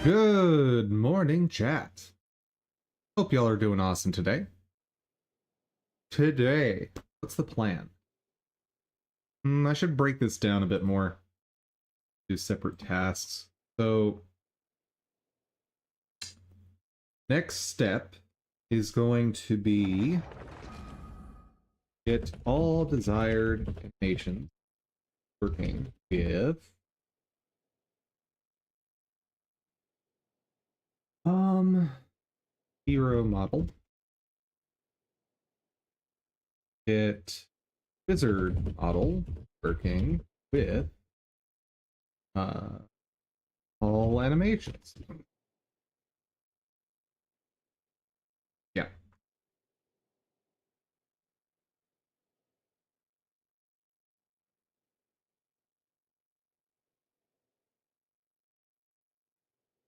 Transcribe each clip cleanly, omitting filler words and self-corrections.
Good morning, chat. Hope y'all are doing awesome today. What's the plan? I should break this down a bit more. Do separate tasks. So, next step is going to be get all desired animations working with hero model. Get wizard model working with all animations. Yeah.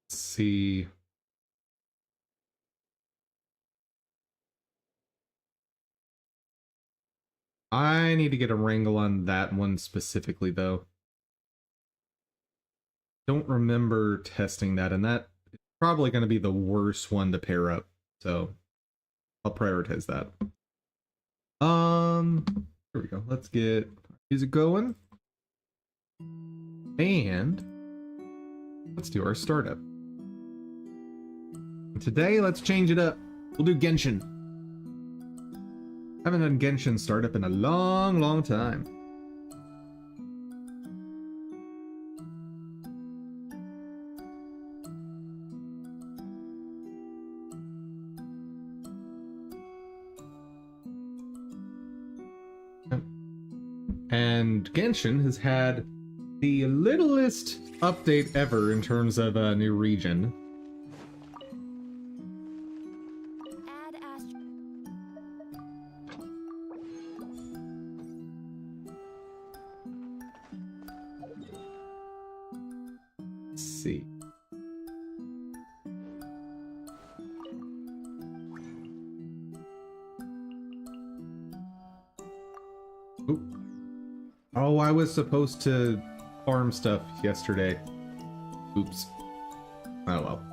Let's see. I need to get a wrangle on that one specifically, though. Don't remember testing that, and that is probably going to be the worst one to pair up. So I'll prioritize that. Here we go. Let's get music going. And let's do our startup. Today, let's change it up. We'll do Genshin. Haven't done Genshin startup in a long time. And Genshin has had the littlest update ever in terms of a new region. Let's see. Oop. Oh, I was supposed to farm stuff yesterday. Oops. Oh well.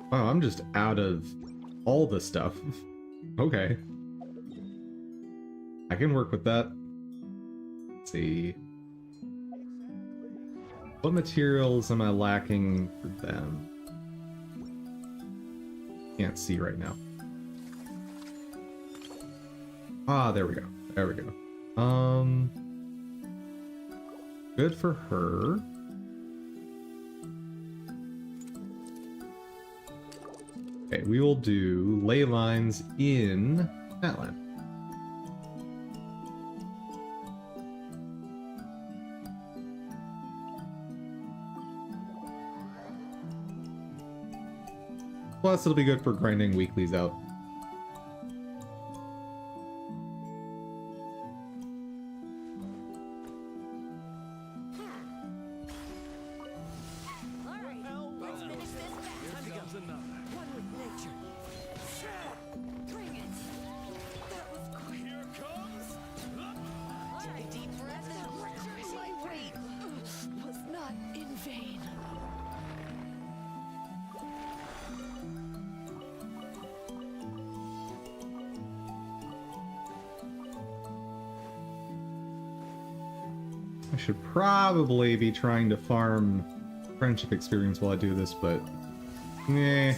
Wow, I'm just out of all the stuff. Okay. I can work with that. Let's see. What materials am I lacking for them? Can't see right now. Ah, there we go. There we go. Good for her. Okay, we will do ley lines in that line. Plus, it'll be good for grinding weeklies out. I should probably be trying to farm friendship experience while I do this, but nah.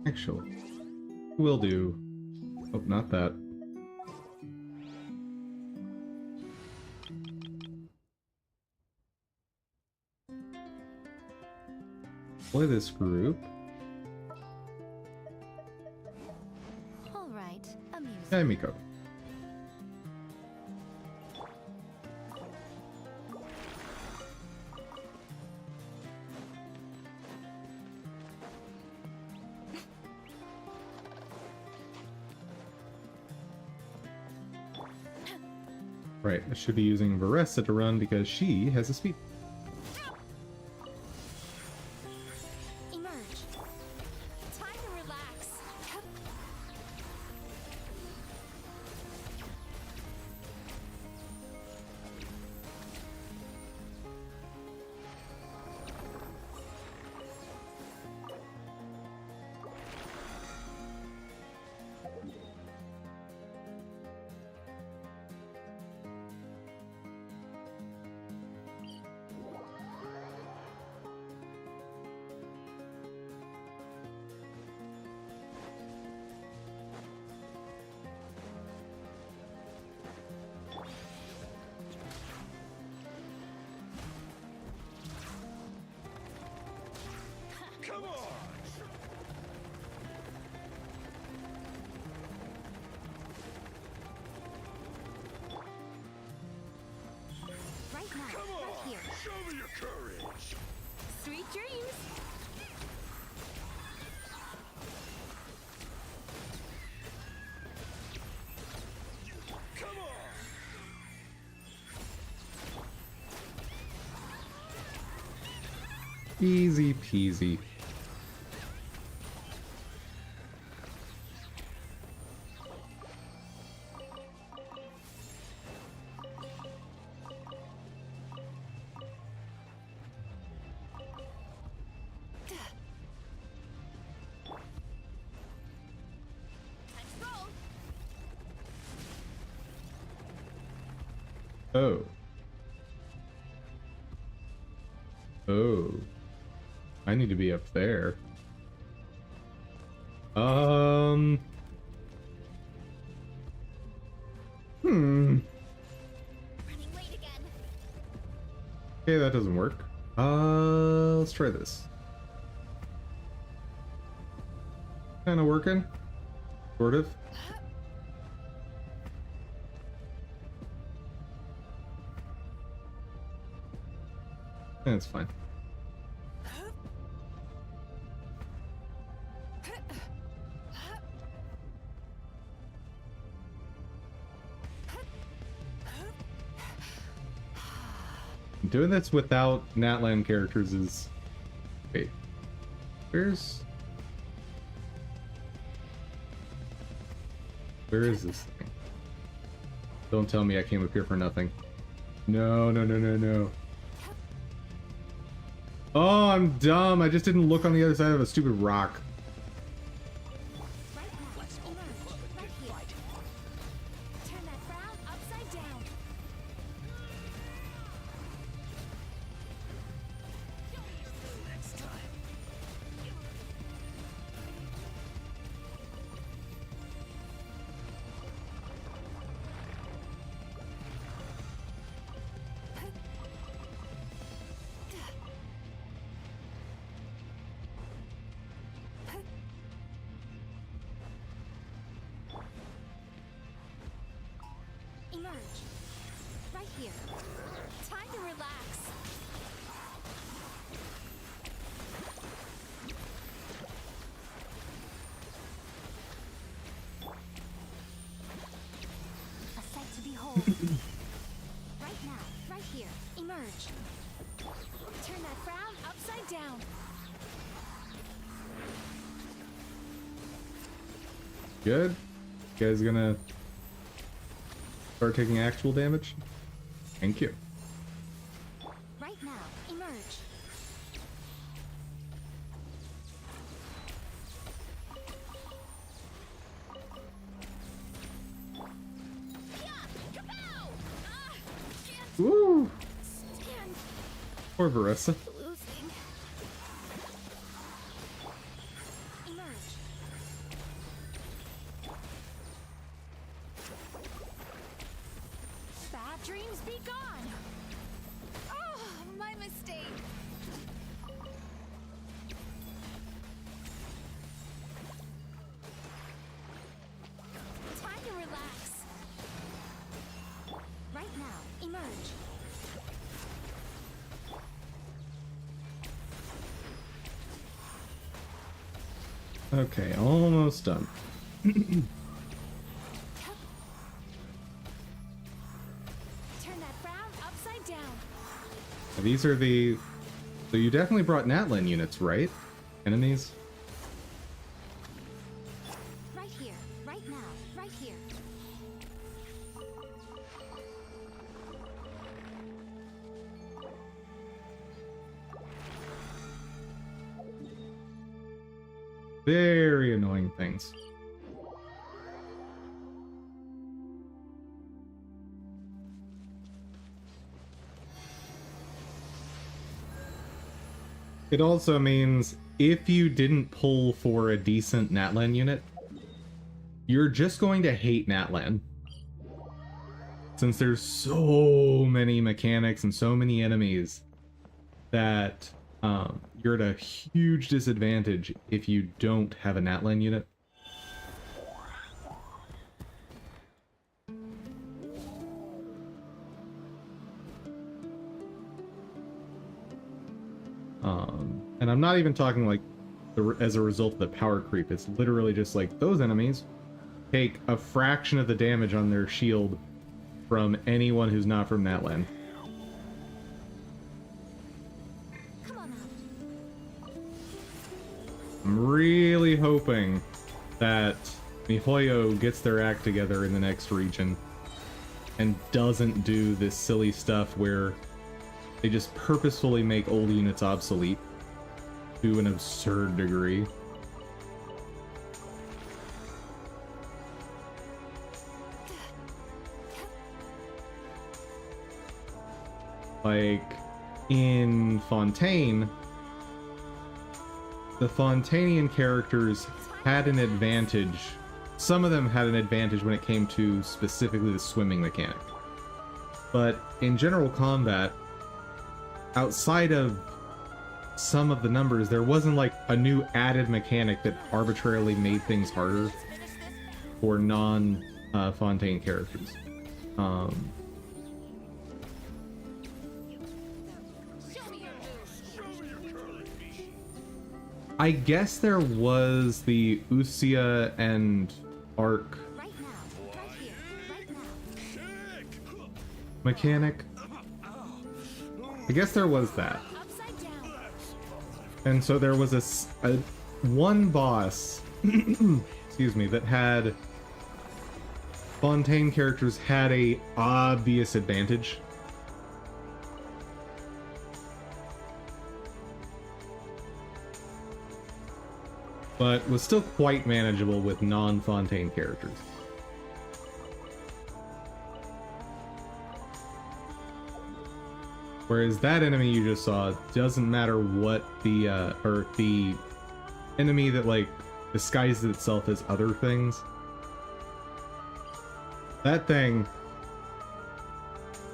Actually, will do. Oh, not that. Play this group. All right, amuse. Hey, Miko. Right, I should be using Varessa to run because she has a speed. Emerge. Time to relax. Come on! Right now. Come Right on! here. Show me your courage! Sweet dreams. Come on! Easy peasy. Time to roll. Oh. Oh. I need to be up there. Hmm. Running late again. Okay, that doesn't work. Let's try this. Kinda working. Sort of. That's fine. Doing this without Natlan characters is... Wait. Where's... Where is this thing? Don't tell me I came up here for nothing. No, no, no, no, no. Oh, I'm dumb. I just didn't look on the other side of a stupid rock. Right now. Emerge. Right here. Turn that frown upside down. Next time. Emerge. Right here. Time to relax. A sight to behold. Right now. Right here. Emerge. Turn that frown upside down. Good? You guys gonna start taking actual damage? Thank you. Right now. Emerge. Yeah! Kapow! Ah! Can't Woo! stand Poor Varessa. losing. Emerge. Bad dreams be gone. Oh, my mistake. Time to relax. Right now, emerge. Okay, almost done. These are the... So you definitely brought Natlan units, right? Enemies? Right here, right now, right here. Very annoying things. It also means if you didn't pull for a decent Natlan unit, you're just going to hate Natlan. Since there's so many mechanics and so many enemies that you're at a huge disadvantage if you don't have a Natlan unit. And I'm not even talking like as a result of the power creep. It's literally just like those enemies take a fraction of the damage on their shield from anyone who's not from Natlan. Come on out. I'm really hoping that MiHoYo gets their act together in the next region and doesn't do this silly stuff where they just purposefully make old units obsolete to an absurd degree. Like, in Fontaine, the Fontainian characters had an advantage. Some of them had an advantage when it came to specifically the swimming mechanic. But in general combat, outside of some of the numbers, there wasn't like a new added mechanic that arbitrarily made things harder for non-Fontaine characters. Show me your moves. Show me your courage. I guess there was the Usia and Arc Right now, right here, right now. Kick. mechanic. I guess there was that. Upside down. And so there was a one boss, excuse me, that had Fontaine characters had a obvious advantage. But was still quite manageable with non-Fontaine characters. Whereas that enemy you just saw doesn't matter what the or the enemy that like disguises itself as other things. That thing,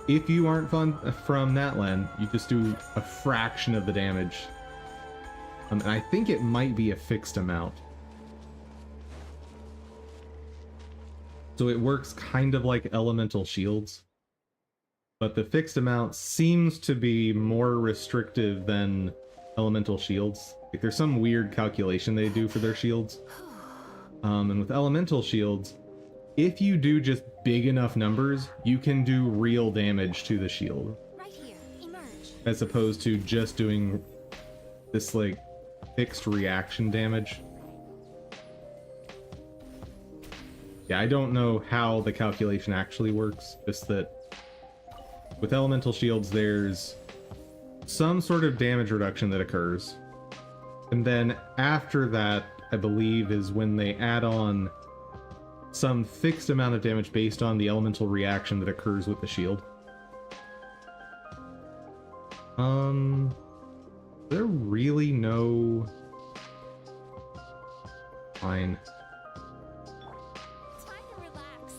if you aren't from Natlan, you just do a fraction of the damage. And I think it might be a fixed amount. So it works kind of like elemental shields. But the fixed amount seems to be more restrictive than elemental shields. Like there's some weird calculation they do for their shields. And with elemental shields, if you do just big enough numbers, you can do real damage to the shield. Right here, emerge. As opposed to just doing this like fixed reaction damage. Yeah, I don't know how the calculation actually works, just that with elemental shields, there's some sort of damage reduction that occurs. And then after that, I believe, is when they add on some fixed amount of damage based on the elemental reaction that occurs with the shield. There really no... Fine. Time to relax.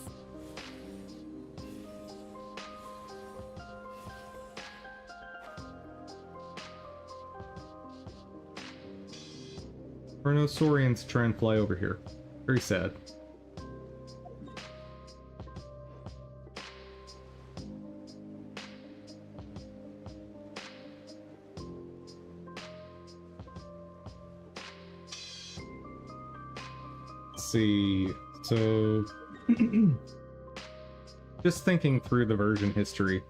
There are no Saurians to try and fly over here. Very sad. Let's see. So, just thinking through the version history,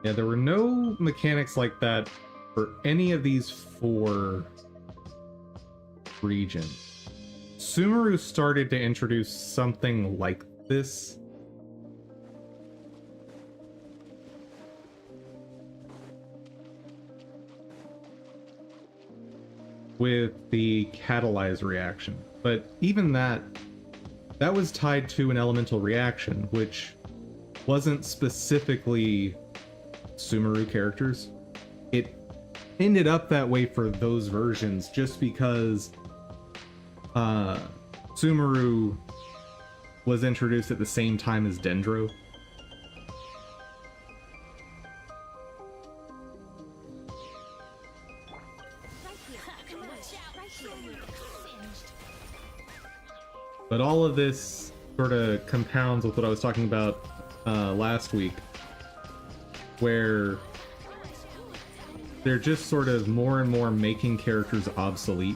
Yeah, there were no mechanics like that for any of these 4 regions. Sumeru started to introduce something like this. With the catalyze reaction. But even that was tied to an elemental reaction, which wasn't specifically Sumeru characters. It ended up that way for those versions just because Sumeru was introduced at the same time as Dendro. But all of this sort of compounds with what I was talking about last week, where they're just sort of more and more making characters obsolete.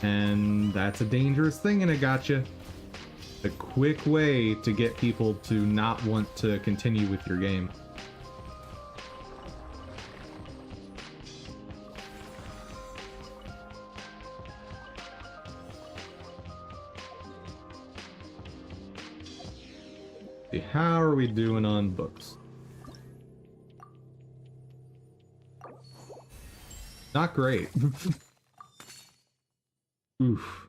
And that's a dangerous thing in a gacha. A quick way to get people to not want to continue with your game. How are we doing on books? Not great. Oof.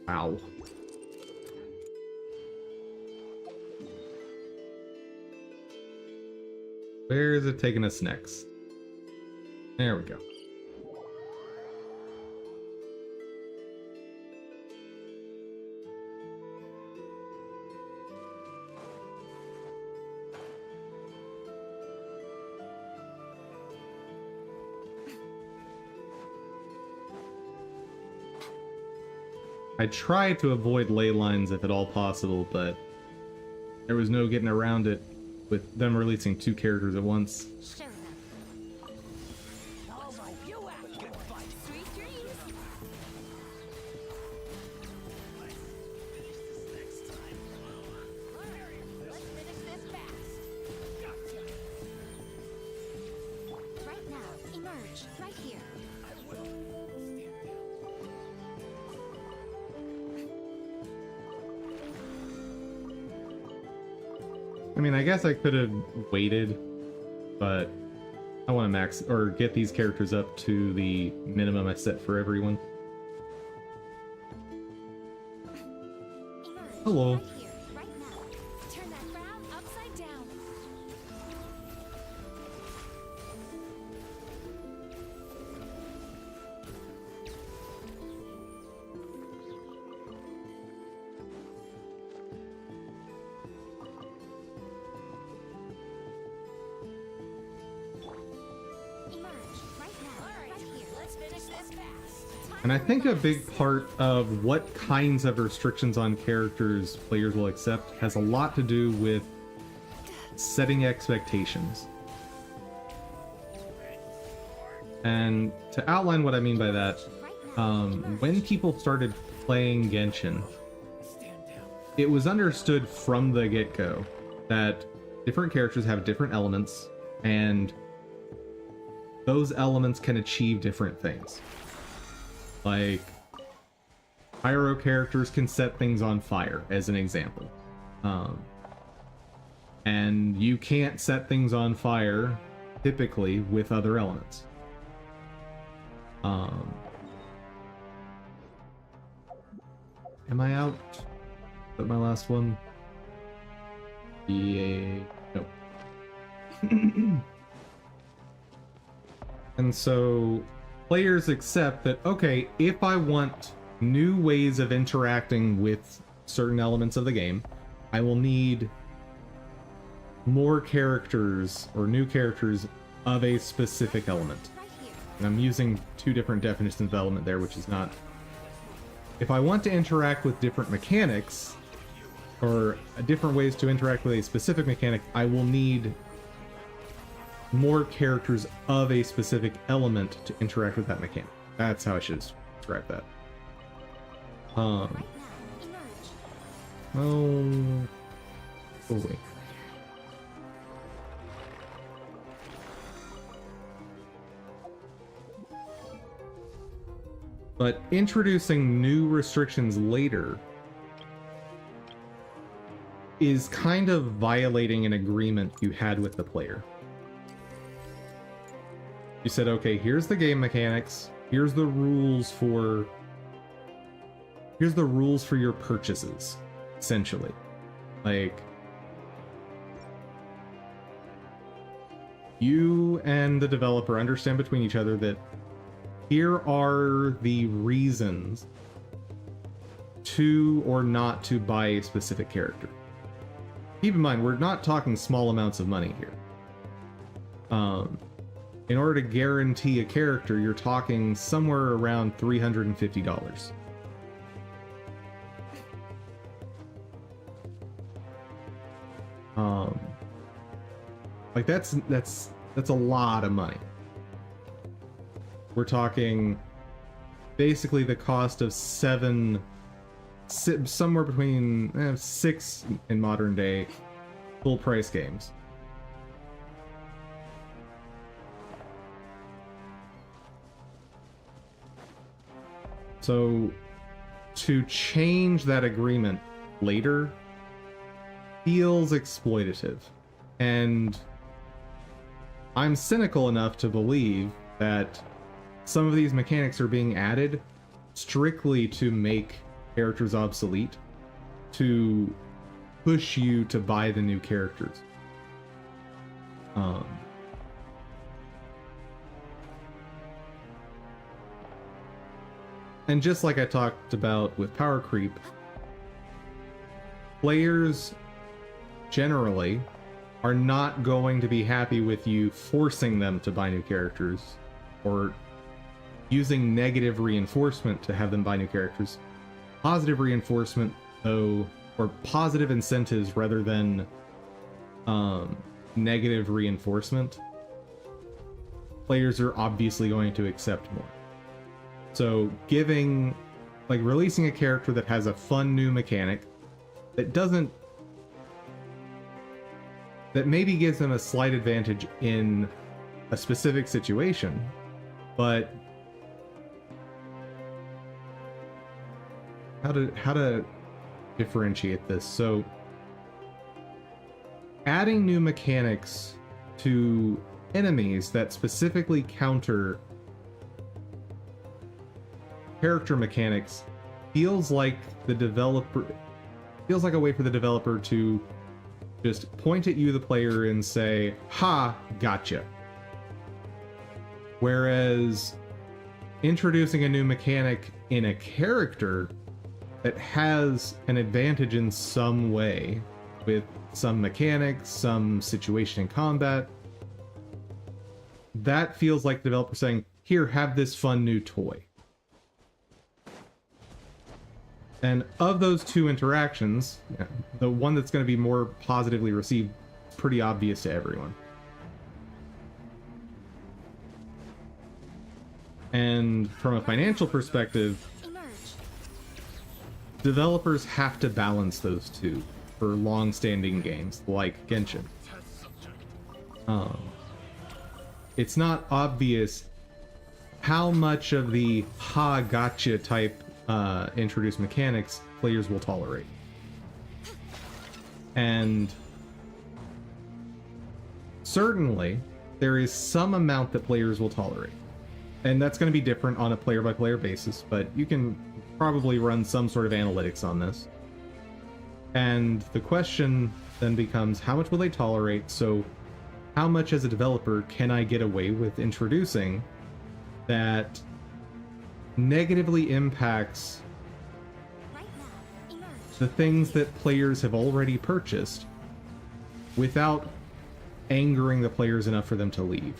Wow. Where is it taking us next? There we go. I tried to avoid ley lines if at all possible, but there was no getting around it with them releasing 2 characters at once. Show them. I'll help you out. Good fight. Sweet dreams. Next time. Let's finish this fast. Gotcha. Right now, emerge. Right here. I will. Stand down. I mean, I guess I could have waited, but I want to max or get these characters up to the minimum I set for everyone. Emerge. Hello. Right here. Right now. Turn that frown upside down. Emerge. Right now. Right here. Let's finish this fast. And I think a big part of what kinds of restrictions on characters players will accept has a lot to do with setting expectations. And to outline what I mean by that, when people started playing Genshin, it was understood from the get-go that different characters have different elements, and those elements can achieve different things. Like, pyro characters can set things on fire, as an example. And you can't set things on fire, typically, with other elements. Am I out? Is that my last one? Yeah. Nope. And so players accept that, okay, if I want new ways of interacting with certain elements of the game, I will need more characters or new characters of a specific element. Right here. And I'm using 2 different definitions of element there, which is not... If I want to interact with different mechanics, or different ways to interact with a specific mechanic, I will need more characters of a specific element to interact with that mechanic. That's how I should describe that. Right now, emerge. Oh wait. But introducing new restrictions later is kind of violating an agreement you had with the player. You said, okay, here's the game mechanics, here's the rules for your purchases, essentially. Like, you and the developer understand between each other that here are the reasons to or not to buy a specific character. Keep in mind, we're not talking small amounts of money here. In order to guarantee a character, you're talking somewhere around $350. Like that's a lot of money. We're talking basically the cost of somewhere between 6 in modern day full price games. So to change that agreement later feels exploitative, and I'm cynical enough to believe that some of these mechanics are being added strictly to make characters obsolete, to push you to buy the new characters. And just like I talked about with power creep, players generally are not going to be happy with you forcing them to buy new characters or using negative reinforcement to have them buy new characters. Positive reinforcement, though, or positive incentives rather than negative reinforcement, players are obviously going to accept more. So releasing a character that has a fun new mechanic that maybe gives them a slight advantage in a specific situation, but how to differentiate this? So adding new mechanics to enemies that specifically counter character mechanics feels like a way for the developer to just point at you, the player, and say, "Ha, gotcha." Whereas introducing a new mechanic in a character that has an advantage in some way, with some mechanics, some situation in combat, that feels like the developer saying, "Here, have this fun new toy." And of those two interactions, the one that's going to be more positively received, pretty obvious to everyone. And from a financial perspective, developers have to balance those two for long-standing games like Genshin. It's not obvious how much of the "ha gotcha" type introduced mechanics players will tolerate. And certainly there is some amount that players will tolerate. And that's going to be different on a player-by-player basis, but you can probably run some sort of analytics on this. And the question then becomes, how much will they tolerate? So how much as a developer can I get away with introducing that negatively impacts the things that players have already purchased without angering the players enough for them to leave?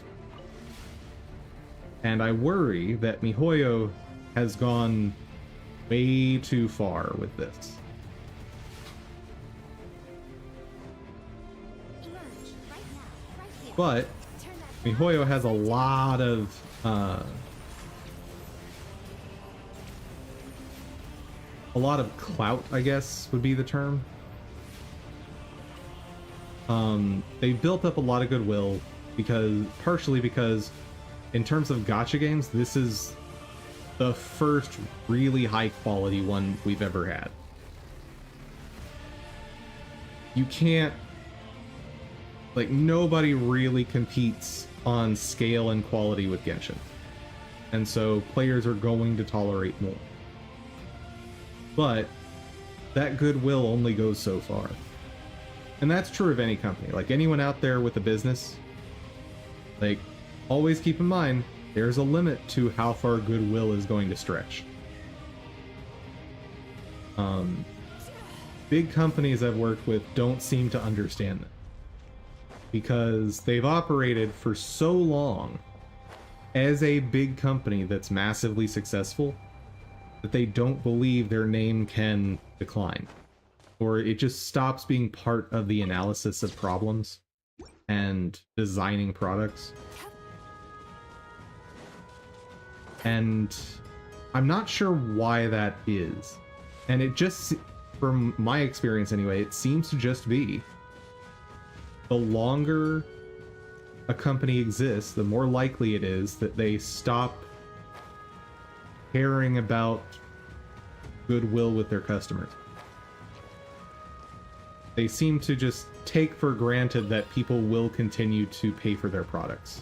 And I worry that MiHoYo has gone way too far with this. But MiHoYo has a lot of a lot of clout, I guess would be the term. They built up a lot of goodwill partially because in terms of gacha games, this is the first really high quality one we've ever had. You can't, like, nobody really competes on scale and quality with Genshin. And so players are going to tolerate more. But that goodwill only goes so far. And that's true of any company. Like, anyone out there with a business, like, always keep in mind, there's a limit to how far goodwill is going to stretch. Big companies I've worked with don't seem to understand that. Because they've operated for so long as a big company that's massively successful that they don't believe their name can decline. Or it just stops being part of the analysis of problems and designing products. And I'm not sure why that is. And it just, from my experience anyway, it seems to just be the longer a company exists, the more likely it is that they stop caring about goodwill with their customers. They seem to just take for granted that people will continue to pay for their products.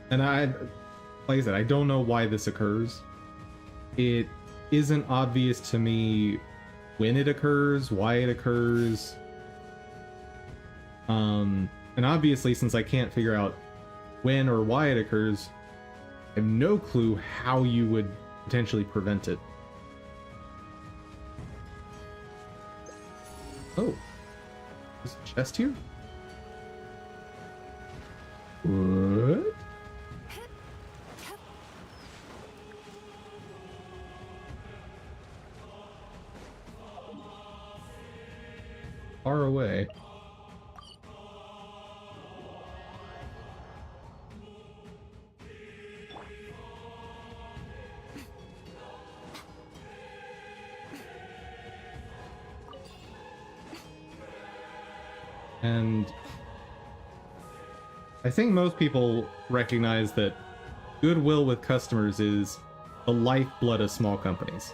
And like I said, I don't know why this occurs. It isn't obvious to me when it occurs, why it occurs. And obviously, since I can't figure out when or why it occurs, I have no clue how you would potentially prevent it. Oh. There's a chest here? What? Far away. And I think most people recognize that goodwill with customers is the lifeblood of small companies.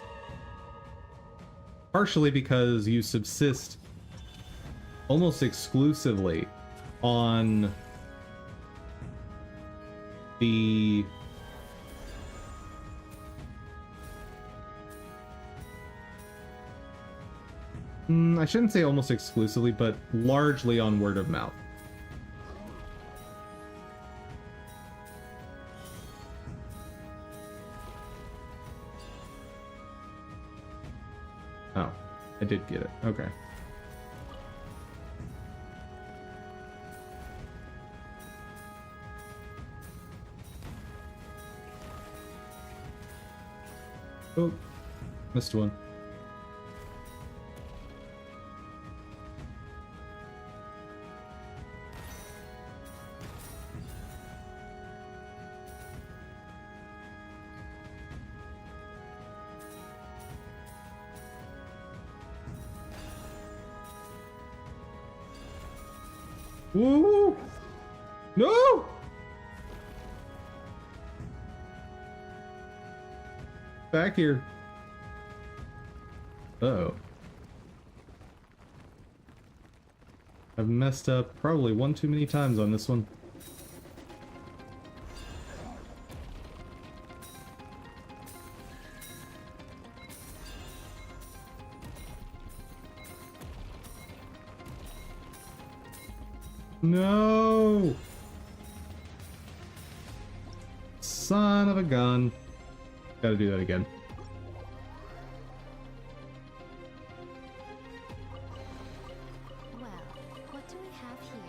Partially because you subsist almost exclusively on the I shouldn't say almost exclusively, but largely on word of mouth. Oh, I did get it. Okay. Oh, missed one. Woo! No! Back here. Uh-oh. I've messed up probably one too many times on this one. No! Son of a gun. Gotta do that again. Well, what do we have here?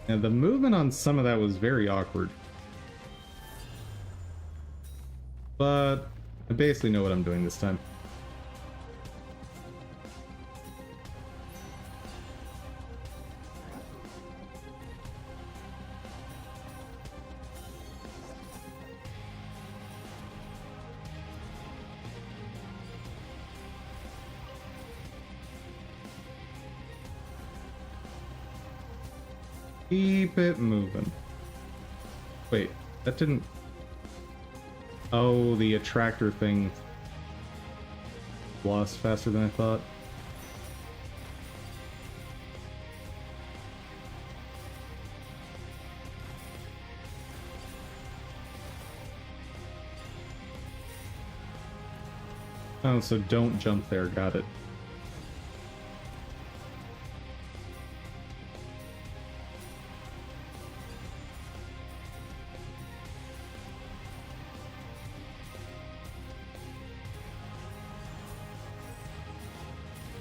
And the movement on some of that was very awkward. But I basically know what I'm doing this time. Keep it moving. Wait, that didn't... Oh, the attractor thing lost faster than I thought. Oh, so don't jump there, got it.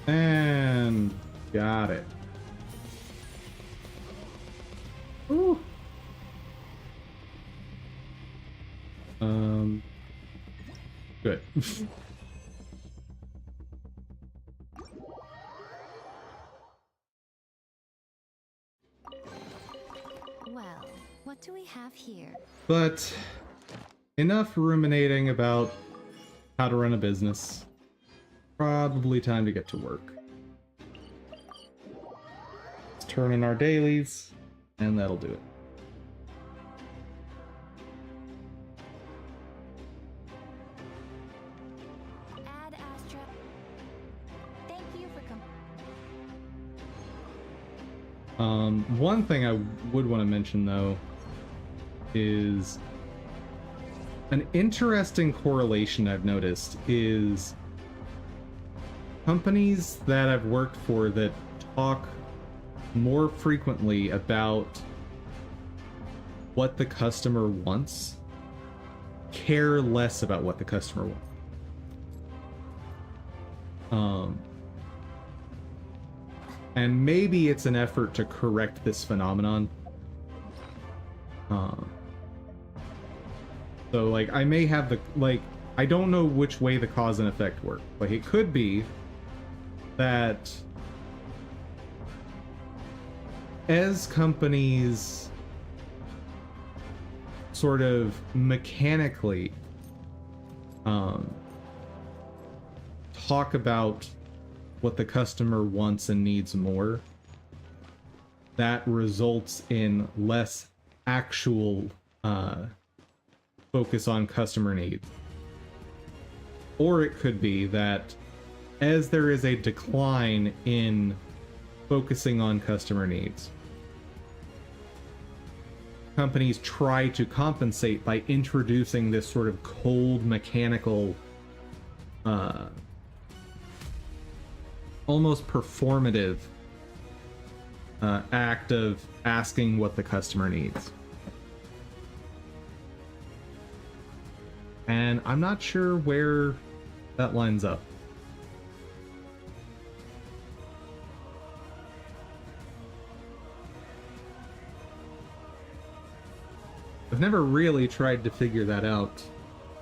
And got it. Ooh. Good. Well, what do we have here? But enough ruminating about how to run a business. Probably time to get to work. Let's turn in our dailies, and that'll do it. Ad Astra. Thank you for One thing I would want to mention, though, is an interesting correlation I've noticed is companies that I've worked for that talk more frequently about what the customer wants care less about what the customer wants. And maybe it's an effort to correct this phenomenon. So, like, I may have the, like, I don't know which way the cause and effect work. Like, it could be that as companies sort of mechanically talk about what the customer wants and needs more, that results in less actual focus on customer needs. Or it could be that as there is a decline in focusing on customer needs, companies try to compensate by introducing this sort of cold, mechanical, almost performative act of asking what the customer needs. And I'm not sure where that lines up. I've never really tried to figure that out,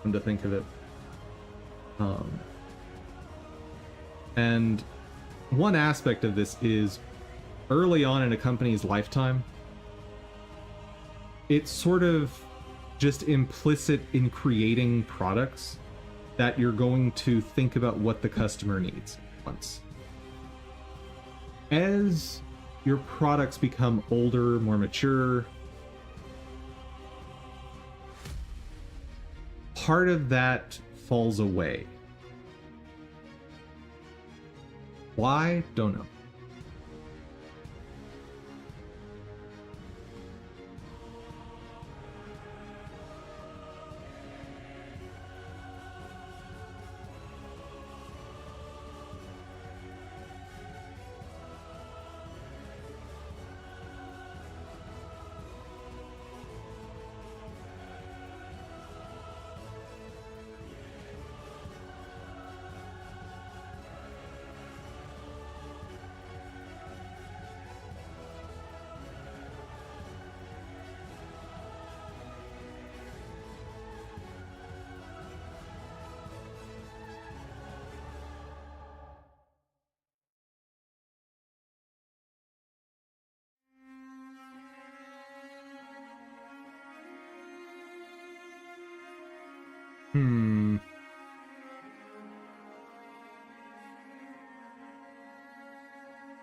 come to think of it. And one aspect of this is early on in a company's lifetime, it's sort of just implicit in creating products that you're going to think about what the customer needs once. As your products become older, more mature, part of that falls away. Why? Don't know.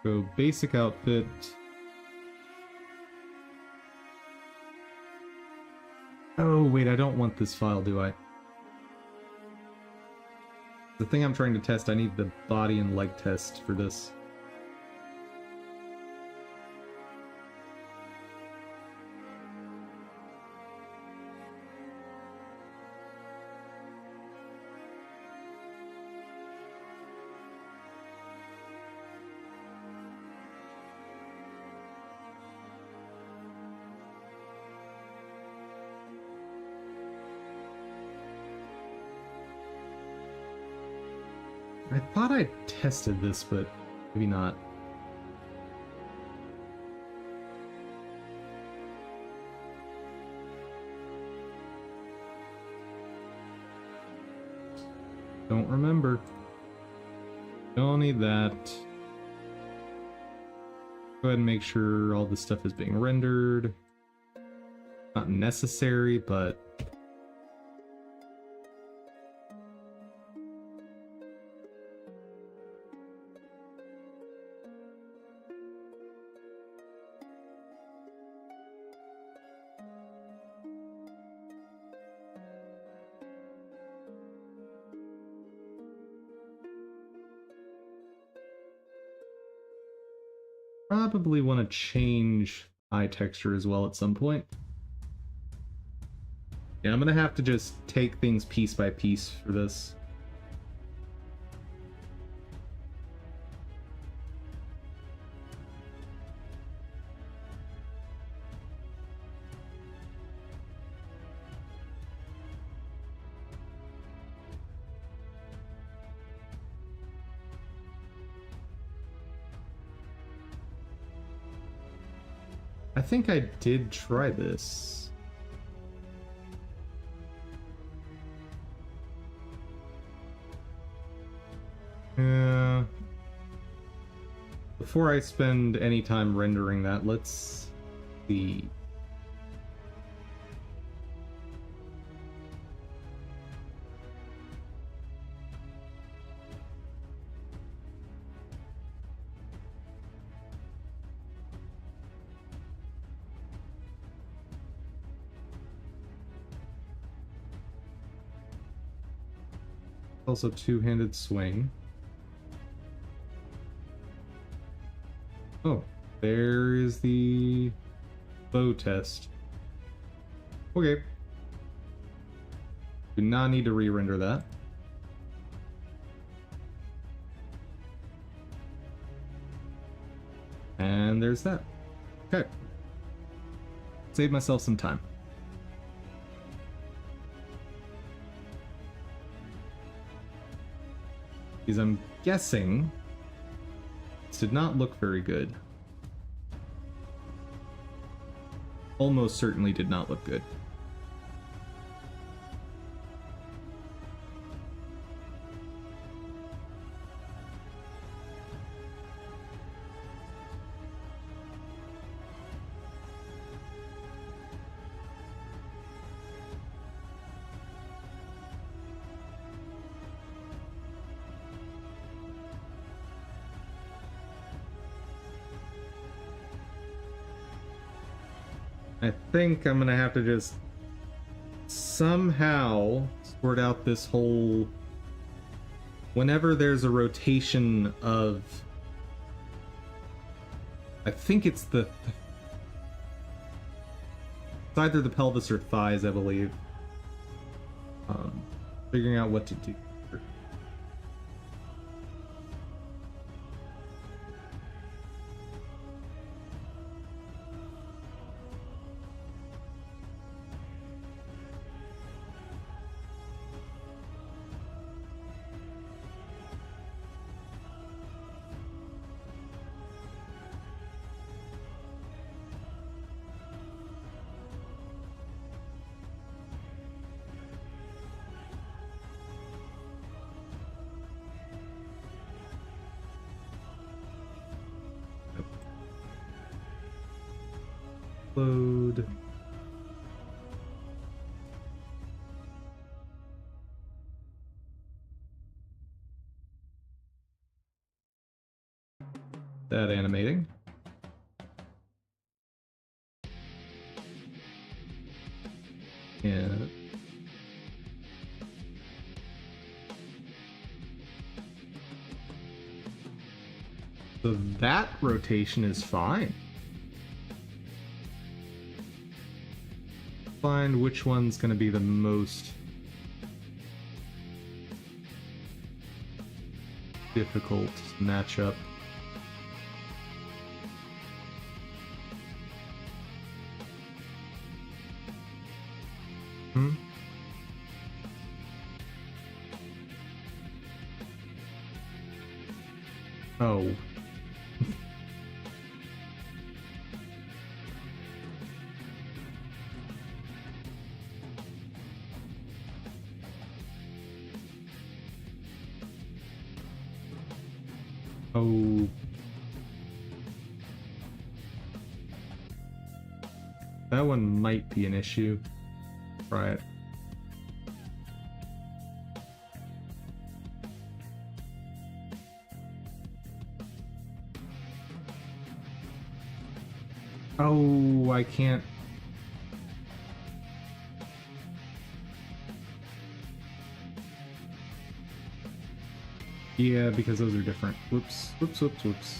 Go basic outfit. Oh, wait, I don't want this file, do I? The thing I'm trying to test, I need the body and leg test for this. I thought I tested this, but maybe not. Don't remember. Don't need that. Go ahead and make sure all this stuff is being rendered. Not necessary, but probably want to change eye texture as well at some point. Yeah, I'm gonna have to just take things piece by piece for this. I think I did try this. Before I spend any time rendering that, let's see. Also two-handed swing. Oh, there is the bow test. Okay. Do not need to re-render that. And there's that. Okay. Save myself some time. Because I'm guessing this did not look very good. Almost certainly did not look good. I think I'm gonna have to just somehow sort out this whole... Whenever there's a rotation of... I think it's the... It's either the pelvis or thighs, I believe. Figuring out what to do. Load. that animating. And so that rotation is fine. Find which one's going to be the most difficult matchup. Oh. Oh. That one might be an issue. Try it. Oh, I can't. Yeah, because those are different. Whoops, whoops, whoops, whoops.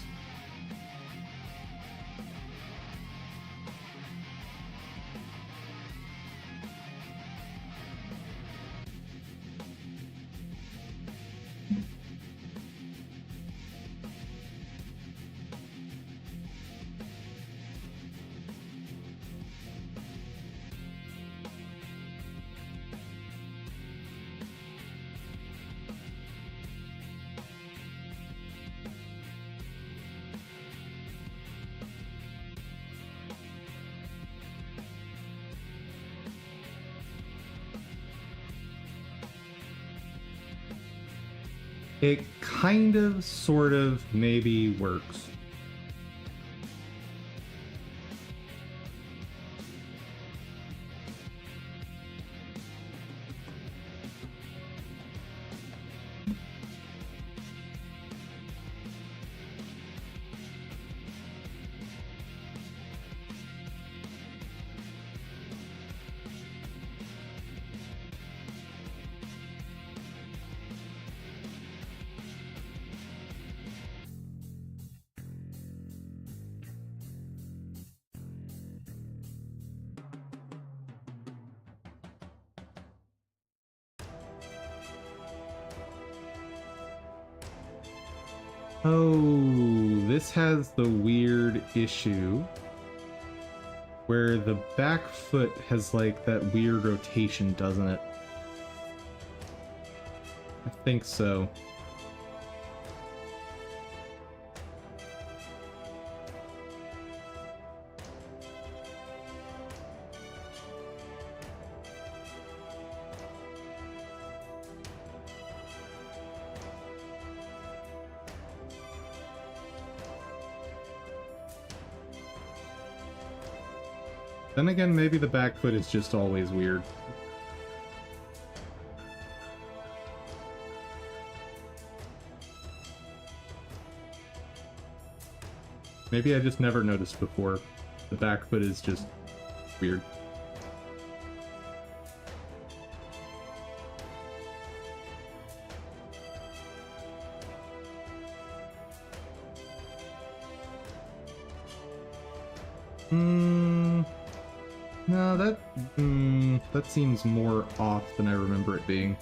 It kind of, sort of, maybe works. Oh, this has the weird issue where the back foot has like that weird rotation, doesn't it? I think so. Then again, maybe the back foot is just always weird. Maybe I just never noticed before. The back foot is just weird. No, that seems more off than I remember it being.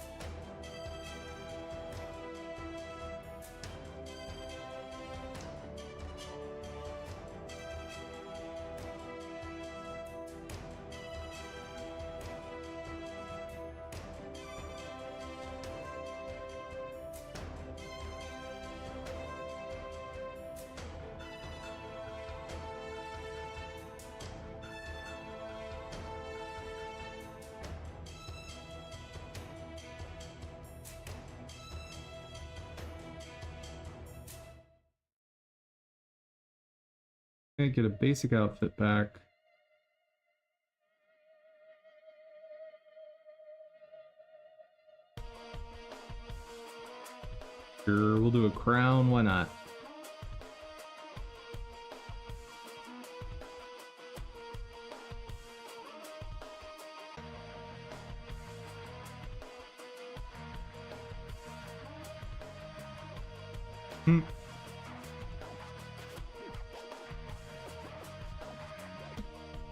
Okay, get a basic outfit back. Sure, we'll do a crown, why not? Hmm.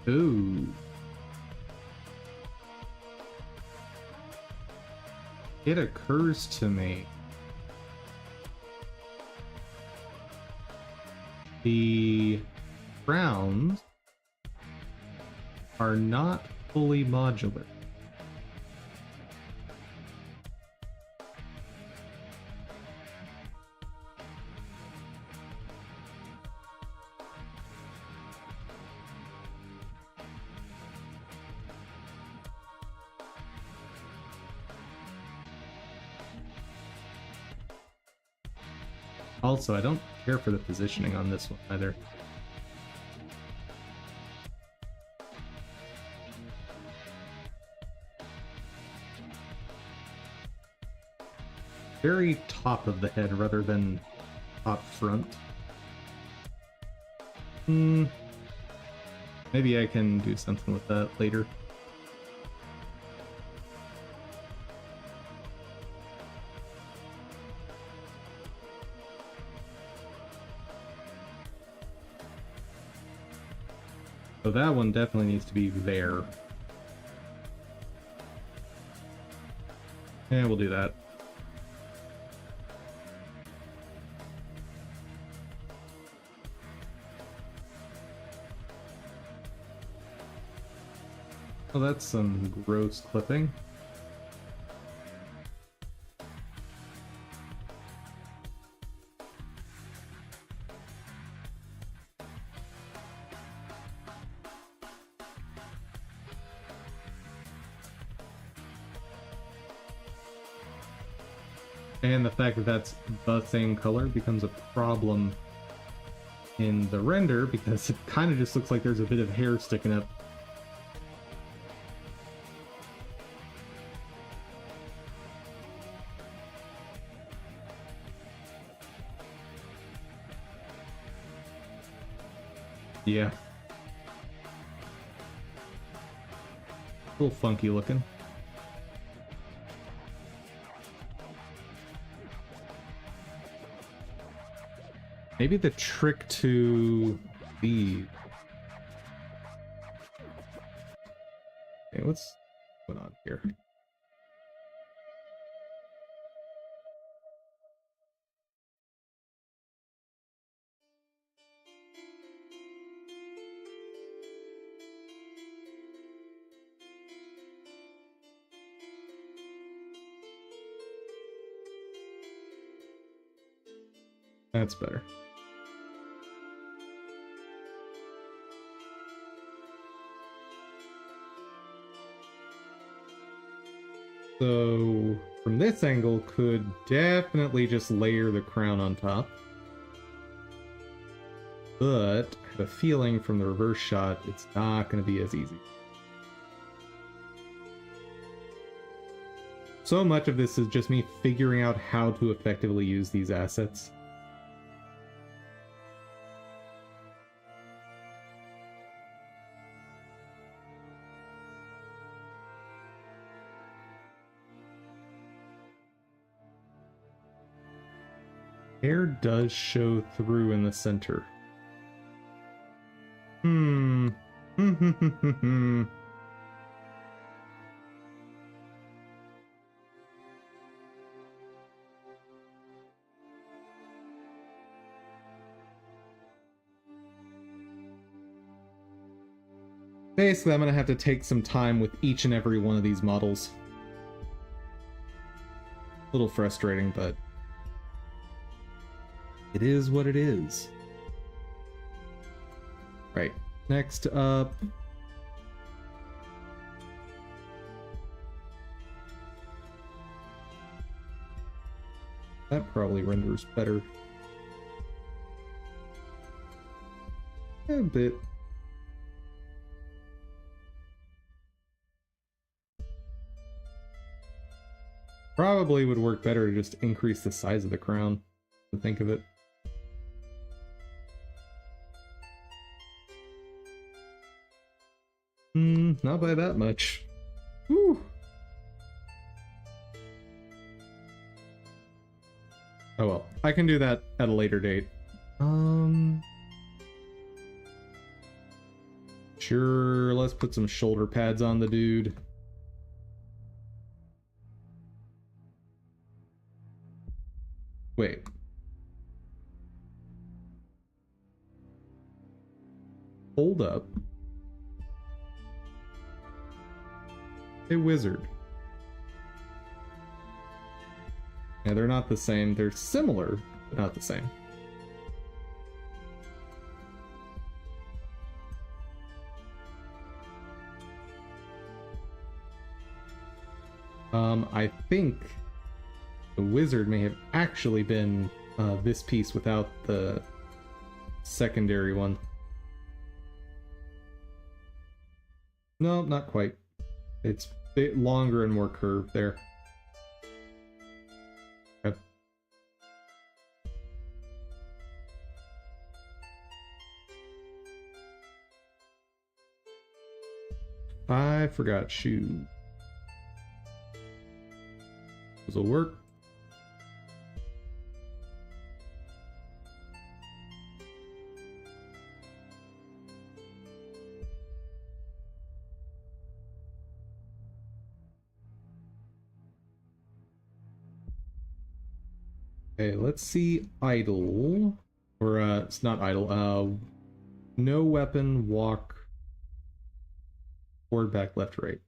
Ooh. It occurs to me. The crowns are not fully modular. Also, I don't care for the positioning on this one either. Very top of the head rather than top front. Maybe I can do something with that later. So that one definitely needs to be there. Yeah, we'll do that. Well, that's some gross clipping. And the fact that that's the same color becomes a problem in the render because it kind of just looks like there's a bit of hair sticking up. Yeah. A little funky looking. Maybe the trick to the... Okay, what's going on here? That's better. So, from this angle, could definitely just layer the crown on top. But, I have a feeling from the reverse shot, it's not going to be as easy. So much of this is just me figuring out how to effectively use these assets. Hair does show through in the center. Basically, I'm gonna have to take some time with each and every one of these models. A little frustrating, but it is what it is. Right, next up... That probably renders better. A bit. Probably would work better to just increase the size of the crown, to think of it. Not by that much. Whew. Oh well, I can do that at a later date. Sure, let's put some shoulder pads on the dude. Wait. Hold up. A wizard. Yeah, they're not the same. They're similar, but not the same. I think the wizard may have actually been this piece without the secondary one. No, not quite. It's a bit longer and more curved there. Okay. I forgot shoe. This'll work. Okay, let's see idle. Or, it's not idle. No weapon, walk, forward, back, left, right.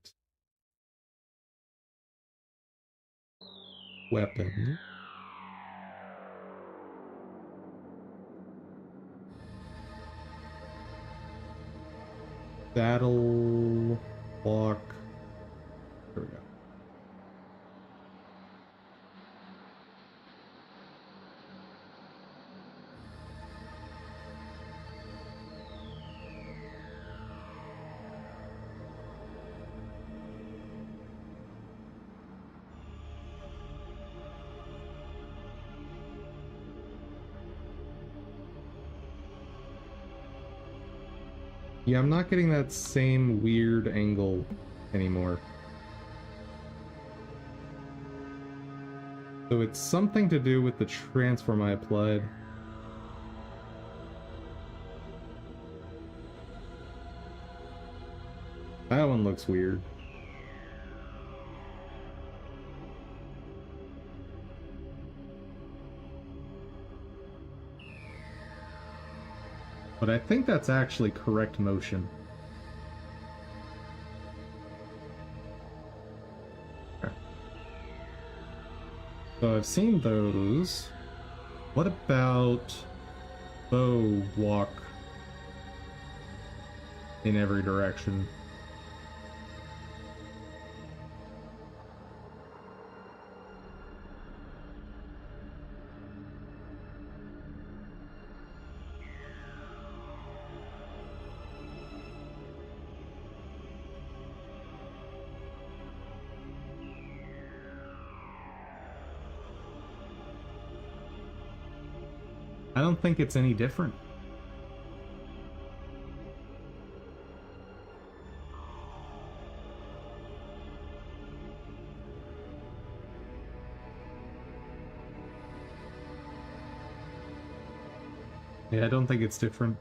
Weapon. Saddle, walk. There we go. Yeah, I'm not getting that same weird angle anymore. So it's something to do with the transform I applied. That one looks weird. But I think that's actually correct motion. Okay. So I've seen those. What about bow walk in every direction? I don't think it's any different. Yeah, I don't think it's different.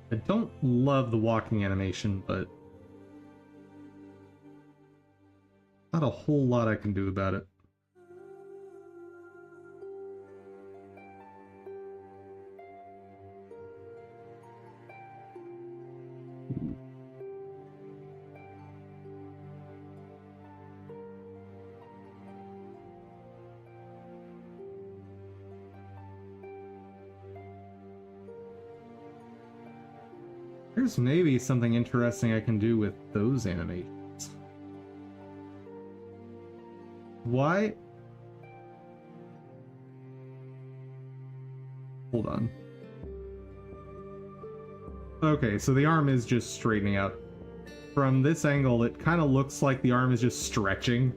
I don't love the walking animation, but not a whole lot I can do about it. There's maybe something interesting I can do with those animations. Why? Hold on. Okay, so the arm is just straightening out. From this angle, it kind of looks like the arm is just stretching.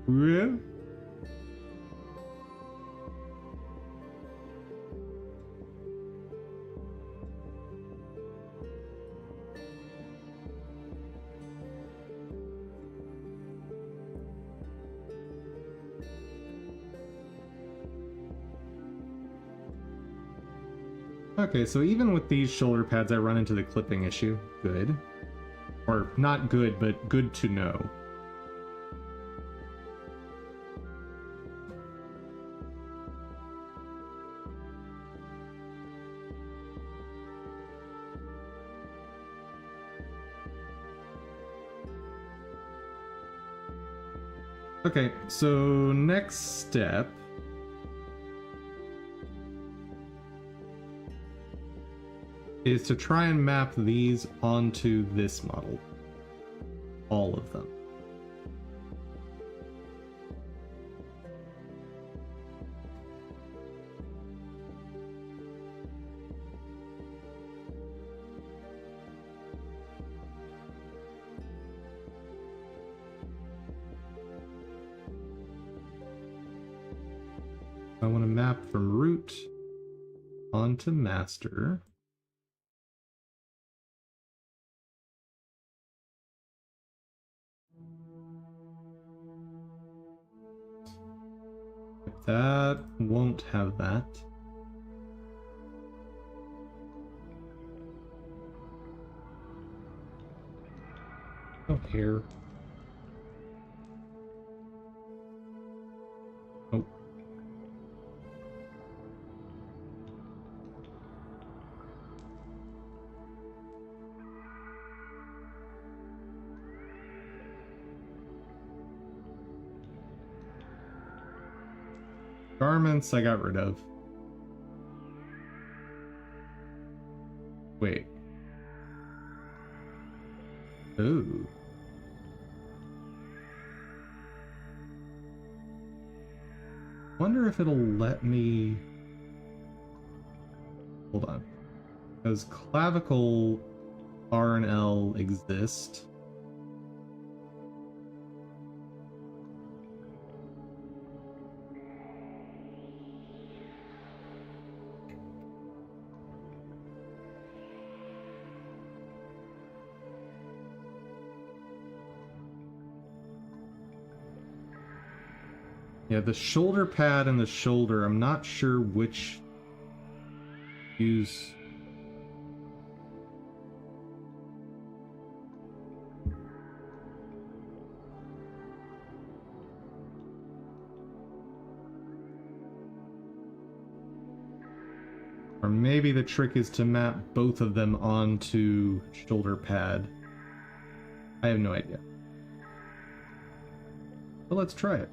Yeah. Okay, so even with these shoulder pads, I run into the clipping issue. Good. Or not good, but good to know. Okay, so next step is to try and map these onto this model. All of them. I want to map from root onto master. That won't have that. Oh, here. Oh. Garments I got rid of. Wait. Ooh. Wonder if it'll let me... Hold on. Because clavicle R and L exist. Yeah, the shoulder pad and the shoulder, I'm not sure which use. Or maybe the trick is to map both of them onto shoulder pad. I have no idea. But let's try it.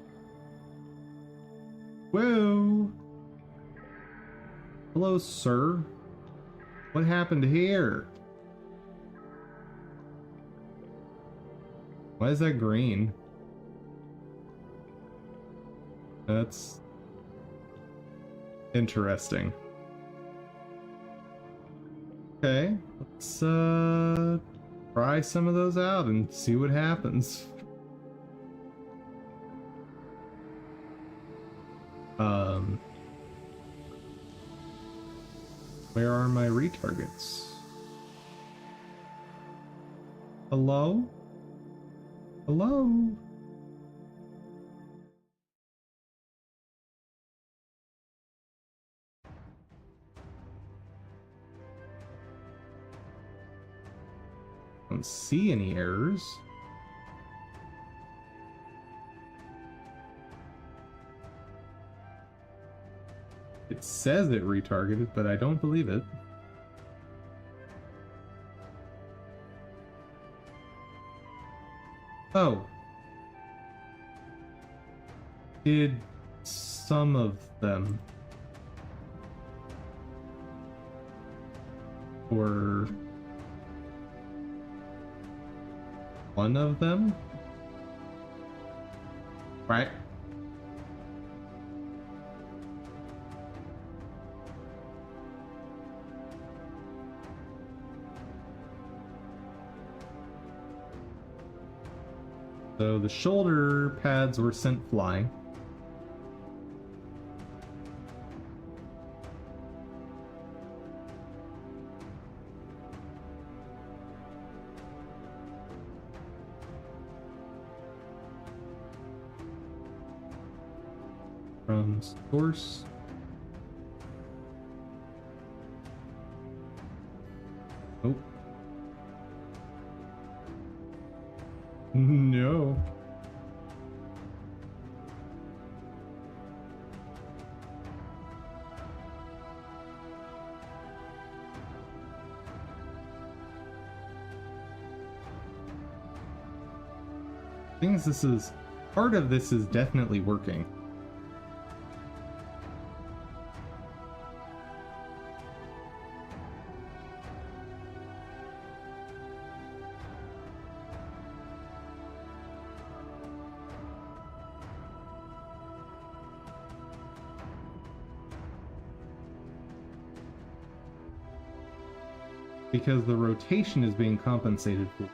Whoa! Hello, sir. What happened here? Why is that green? That's interesting. Okay, let's try some of those out and see what happens. Where are my retargets? Hello? Hello? Don't see any errors. It says it retargeted, but I don't believe it. Oh. Did some of them. Or one of them? Right? So the shoulder pads were sent flying. From source. Oh. No. Things this is part of this is definitely working. Because the rotation is being compensated for.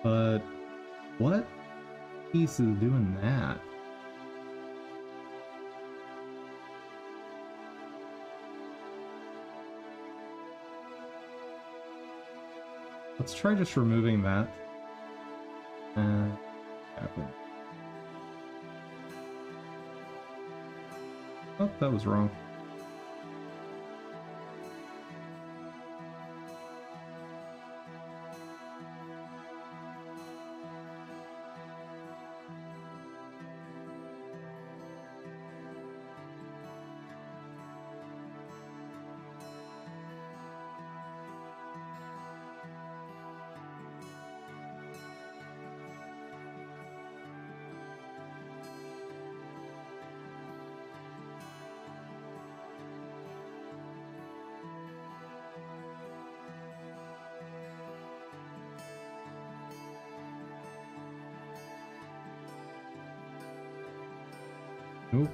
But what piece is doing that? Let's try just removing that. Okay. Oh, that was wrong. Nope.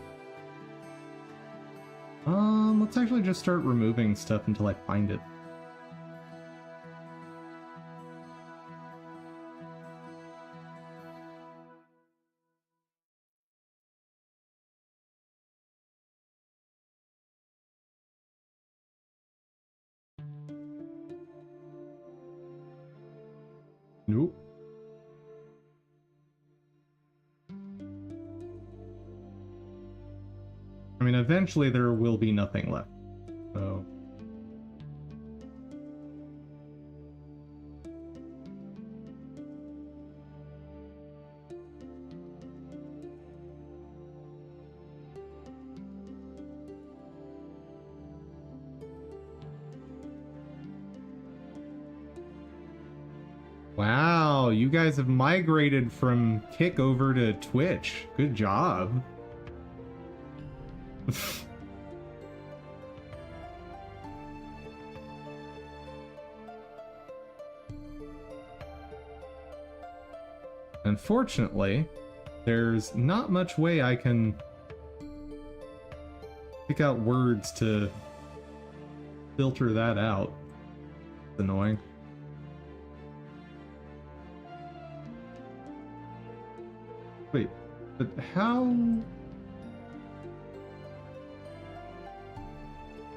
Let's actually just start removing stuff until I find it. Nope. I mean, eventually there will be nothing left. So. Wow, you guys have migrated from Kick over to Twitch. Good job. Unfortunately, there's not much way I can pick out words to filter that out. It's annoying. Wait, but how...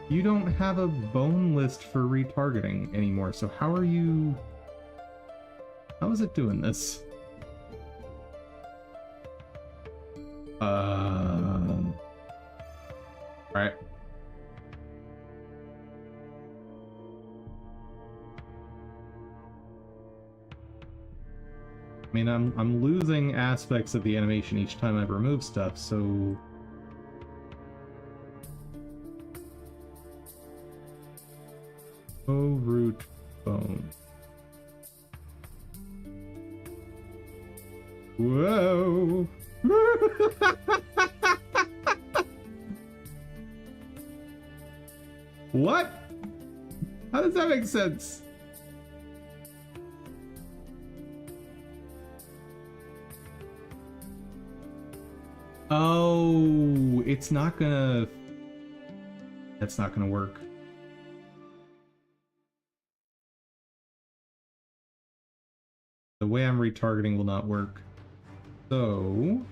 You don't have a bone list for retargeting anymore, so how are you... How is it doing this? Alright. I mean, I'm losing aspects of the animation each time I remove stuff, so... Oh, root bone. Whoa! What? How does that make sense? Oh, it's not gonna... That's not gonna work. The way I'm retargeting will not work. So...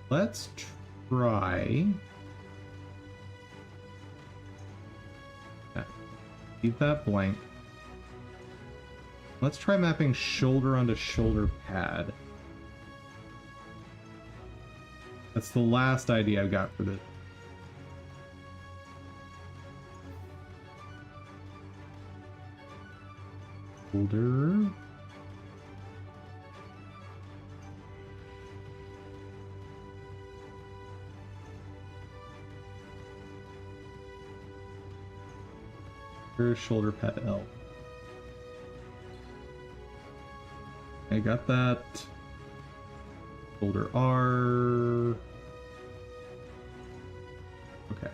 let's try... leave that blank. Let's try mapping shoulder onto shoulder pad. That's the last idea I've got for this. Shoulder. Here's shoulder pad L. I got that. Shoulder R. Okay.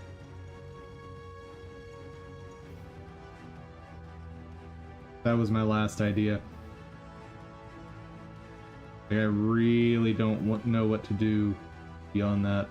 That was my last idea. Like, I really don't know what to do beyond that.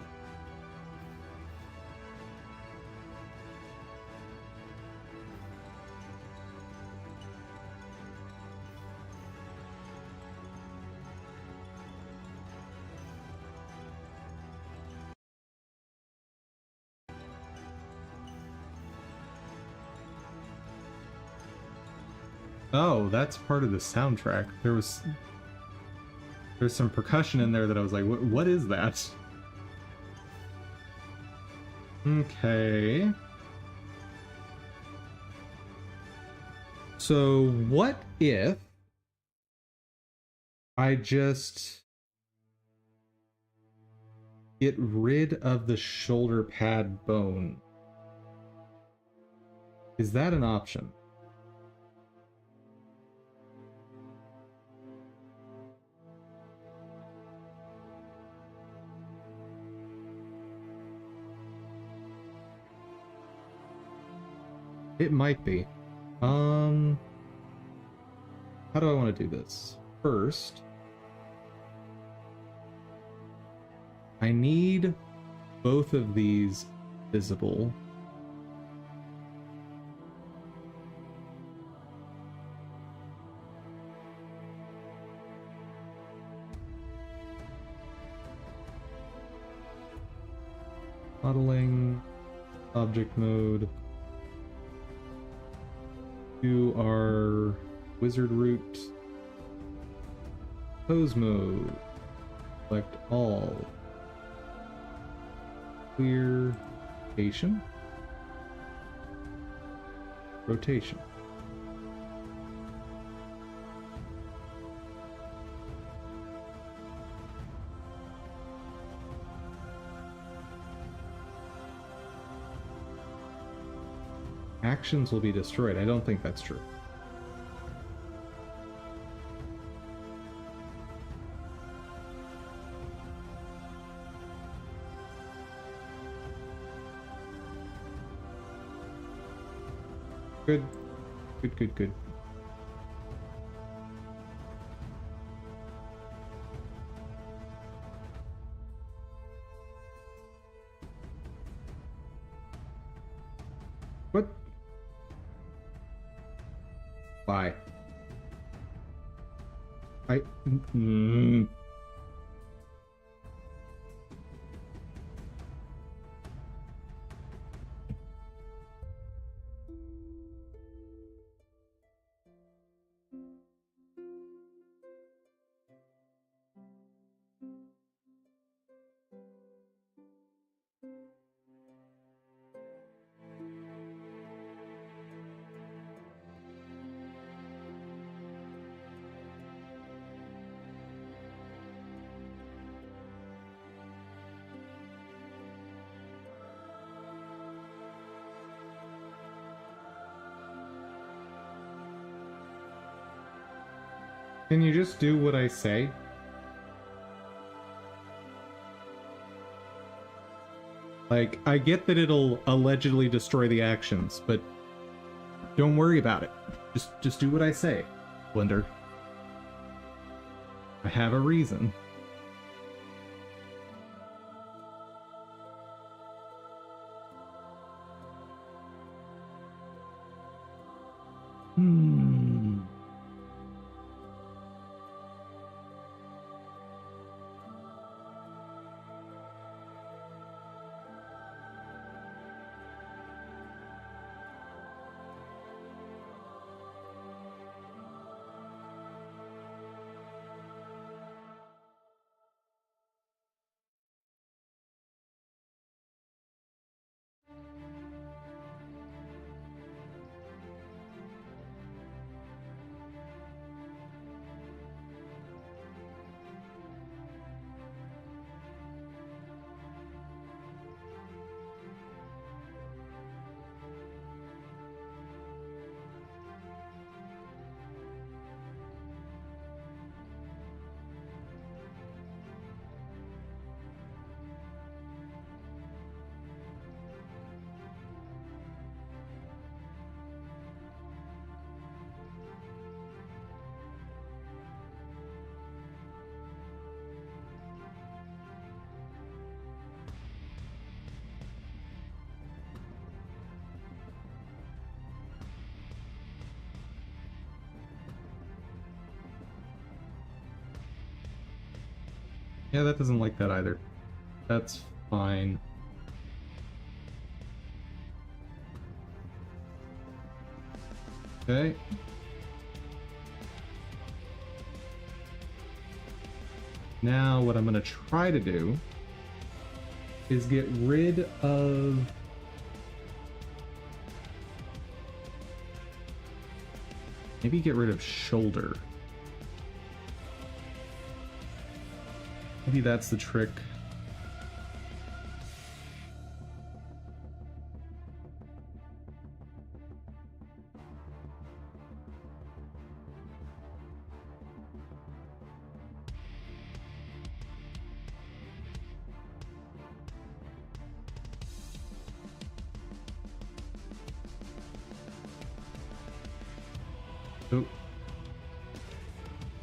Oh, that's part of the soundtrack. There's some percussion in there that I was like, what is that? Okay. So what if I just get rid of the shoulder pad bone? Is that an option? It might be. How do I want to do this? First, I need both of these visible. Modeling, object mode. To our wizard root, pose mode, select all, clear, rotation. Actions will be destroyed. I don't think that's true. Good. Good. What? Why? Can you just do what I say? Like, I get that it'll allegedly destroy the actions, but don't worry about it. Just do what I say, Blender. I have a reason. Yeah, that doesn't like that either. That's fine. Okay. Now what I'm gonna try to do is get rid of maybe get rid of shoulder. Maybe that's the trick. Oh.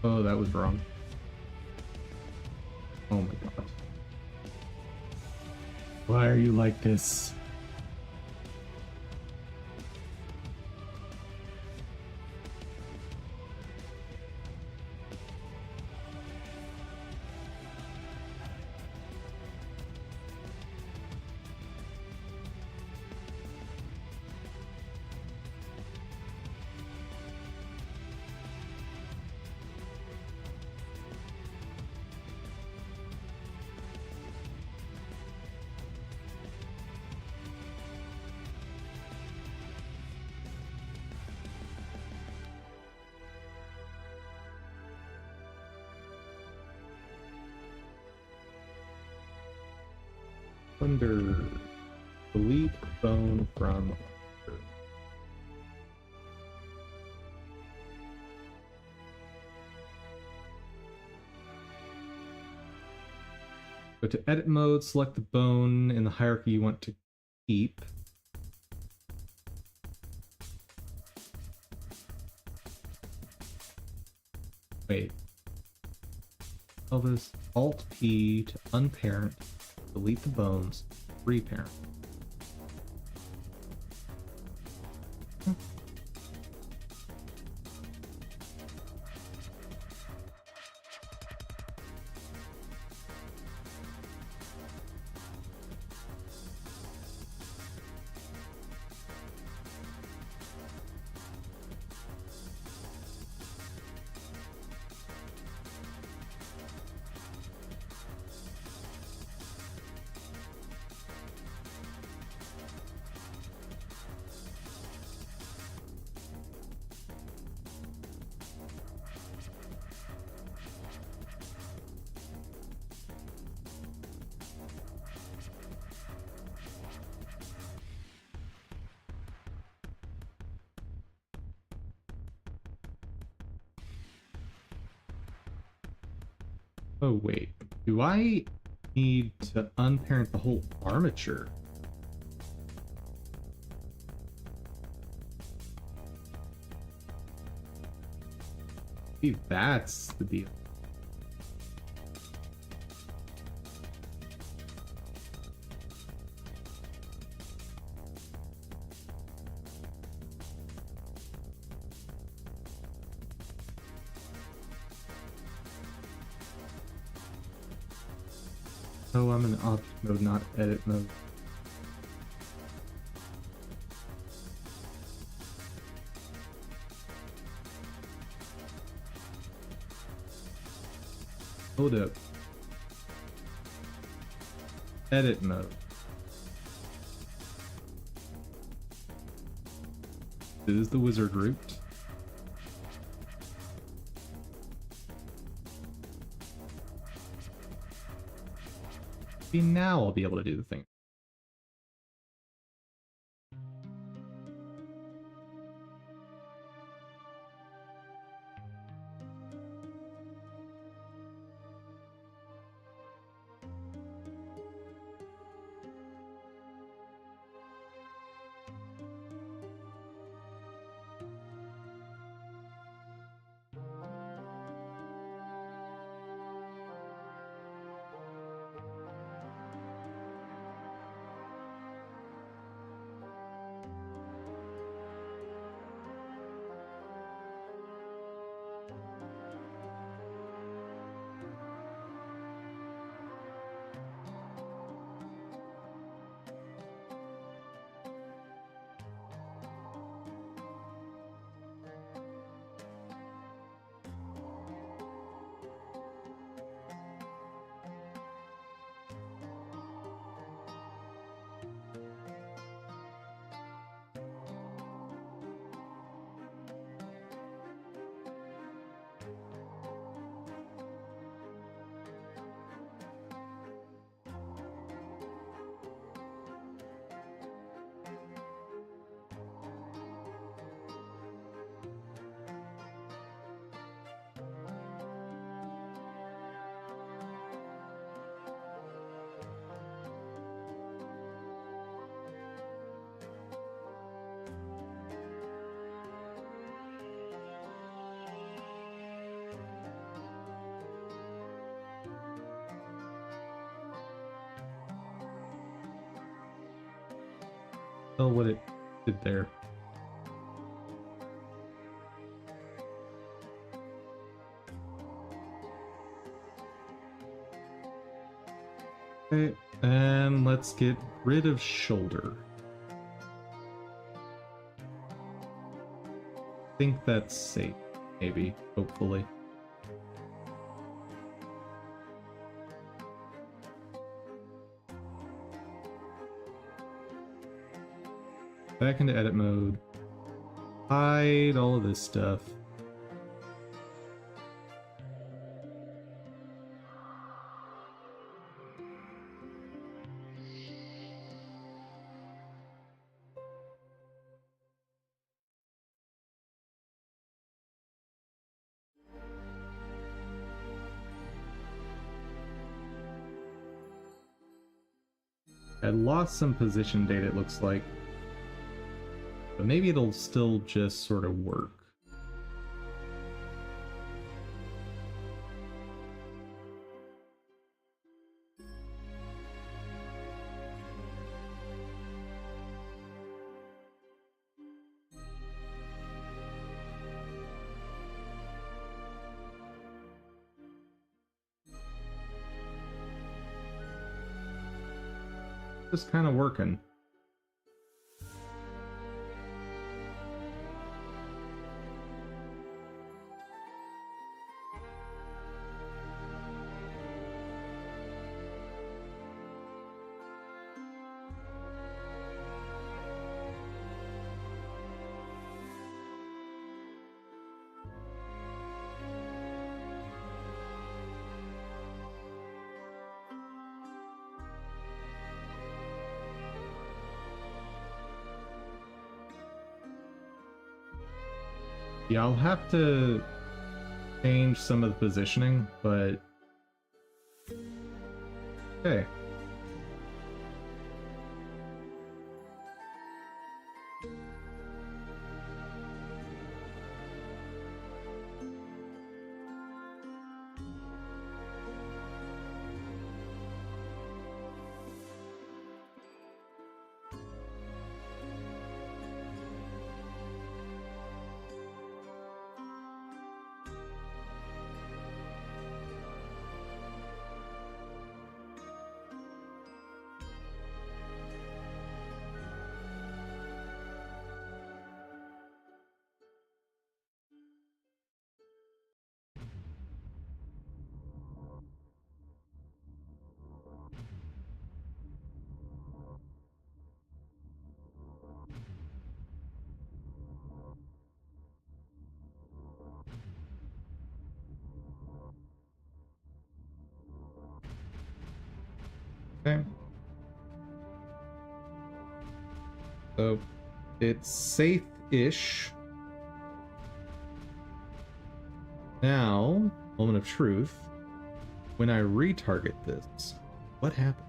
Oh, that was wrong. Oh my god. Why are you like this? Under delete bone from go to edit mode, select the bone in the hierarchy you want to keep. Wait. Tell this Alt P to unparent, delete the bones, reparent. Oh wait, do I need to unparent the whole armature? Maybe that's the deal. Oh, I'm in object mode, not edit mode. Hold up. Edit mode. This is the wizard route. See, now I'll be able to do the thing. tell what it did there. Okay, and let's get rid of shoulder. I think that's safe, maybe, hopefully. Back into edit mode. Hide all of this stuff. I lost some position data, it looks like. But maybe it'll still just sort of work. Just kind of working. Yeah, I'll have to change some of the positioning, but... Okay. Okay. So, it's safe-ish. Now, moment of truth. When I retarget this, what happens?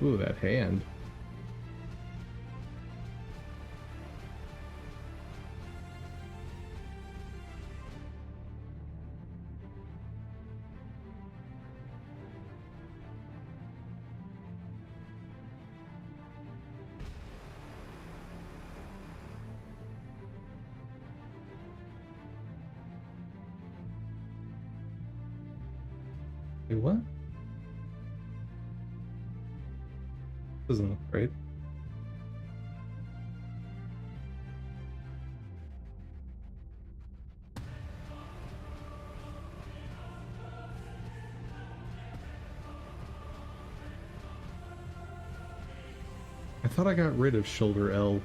Ooh, that hand. Wait, what? Doesn't look great. I thought I got rid of shoulder L.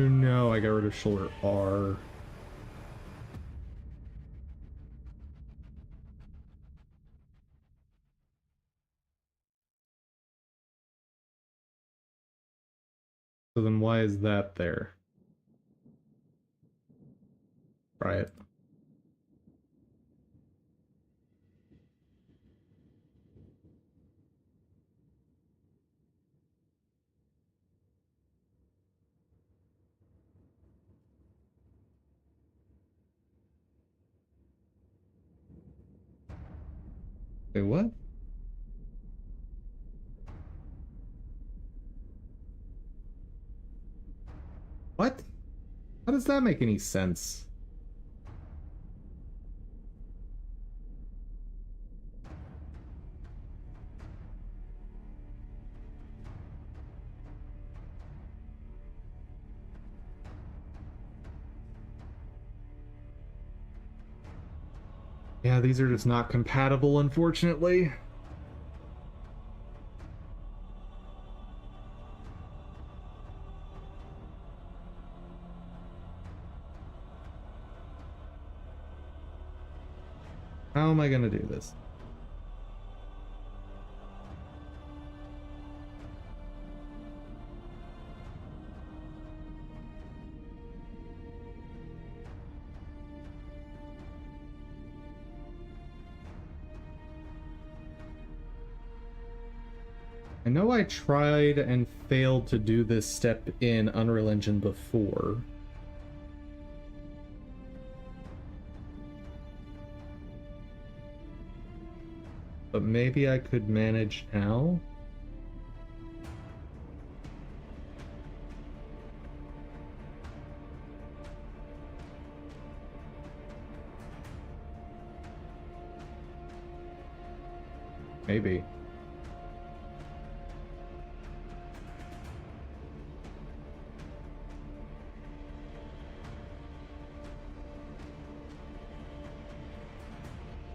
Oh no, I got rid of shoulder R. So then why is that there? Try it. Wait, what? What? How does that make any sense? Yeah, these are just not compatible, unfortunately. How am I gonna do this? I know I tried and failed to do this step in Unreal Engine before. But maybe I could manage now? Maybe.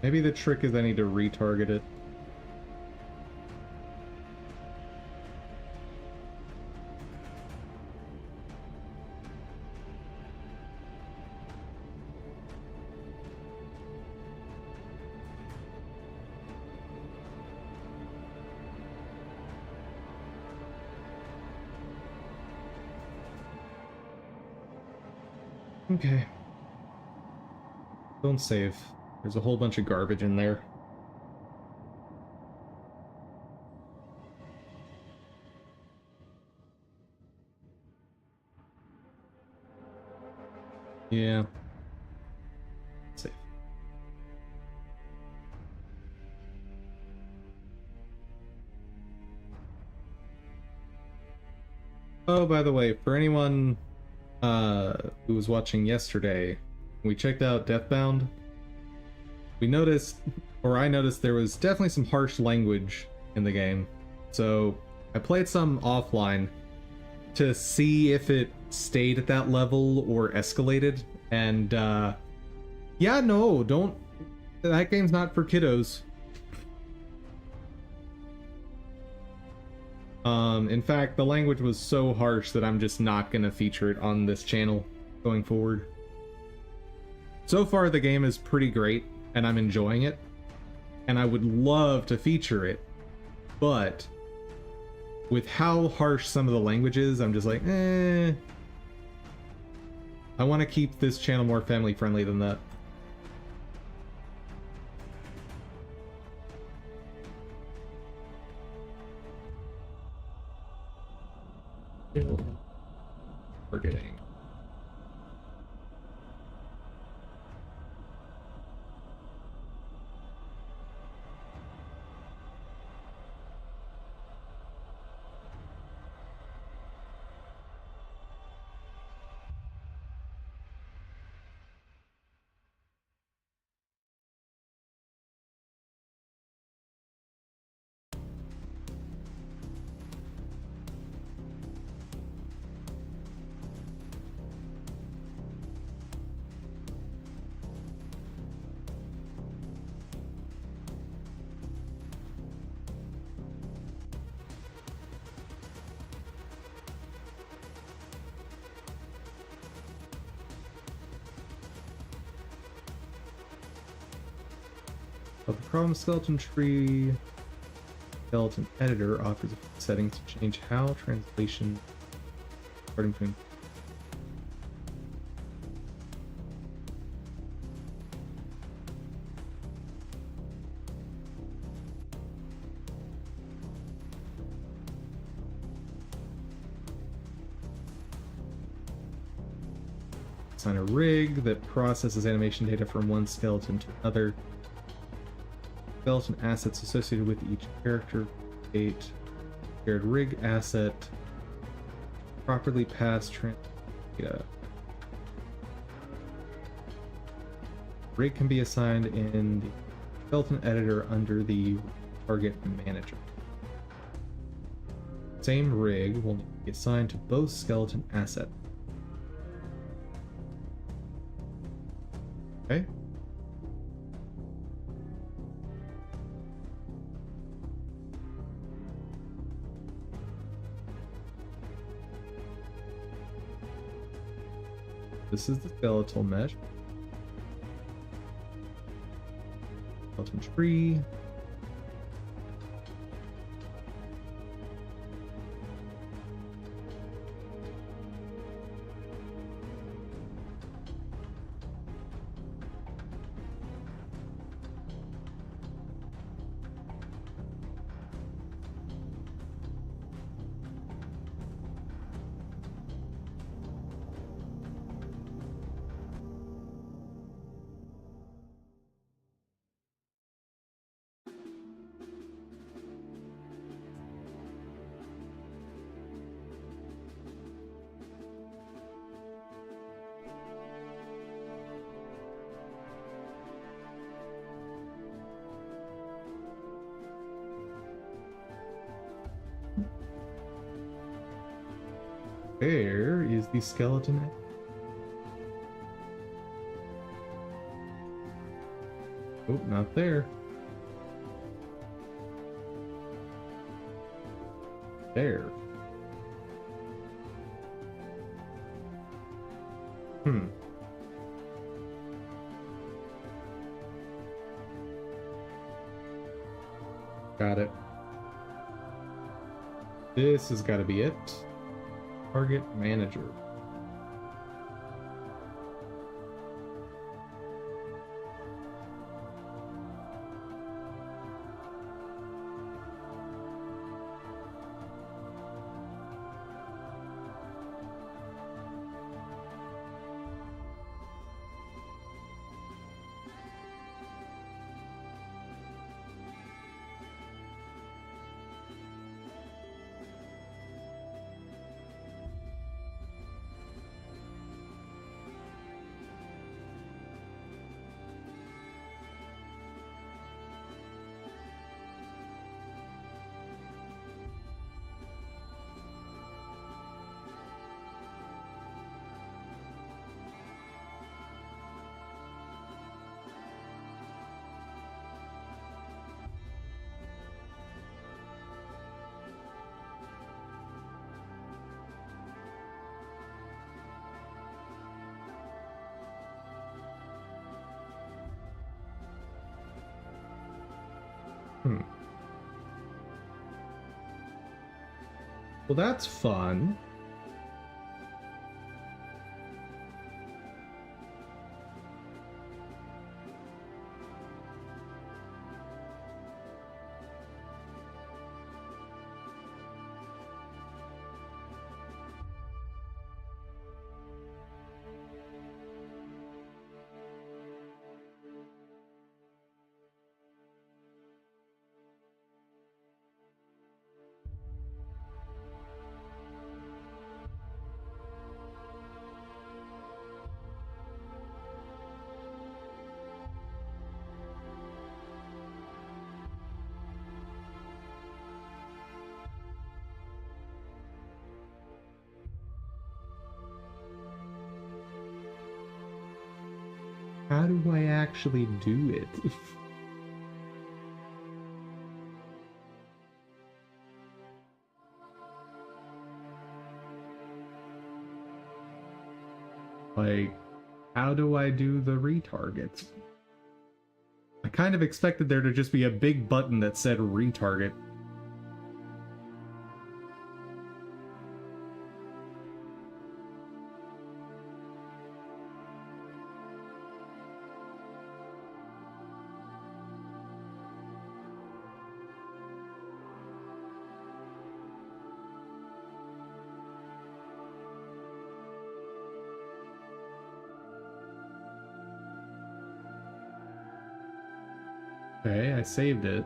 Maybe the trick is I need to retarget it. Okay. Don't save. There's a whole bunch of garbage in there. Yeah. Save. Oh, by the way, for anyone who was watching yesterday, we checked out Deathbound. We noticed, or I noticed, there was definitely some harsh language in the game. So I played some offline to see if it stayed at that level or escalated. And yeah, no, don't. That game's not for kiddos. In fact, the language was so harsh that I'm just not gonna feature it on this channel going forward. So far, the game is pretty great, and I'm enjoying it, and I would love to feature it, but with how harsh some of the language is, I'm just like, I want to keep this channel more family friendly than that. Forgetting. Of the problem skeleton tree, skeleton editor offers settings to change how translation Starting between. Assign a rig that processes animation data from one skeleton to another. Skeleton assets associated with each character. 8. Shared rig asset. Properly pass data. Rig can be assigned in the skeleton editor under the target manager. Same rig will need to be assigned to both skeleton assets. Okay. This is the skeletal mesh. Skeleton tree. Where is the skeleton? Oh, not there. There. Got it. This has got to be it. Target manager. Well, that's fun. How do I actually do it? Like, how do I do the retarget? I kind of expected there to just be a big button that said retarget. Okay, I saved it.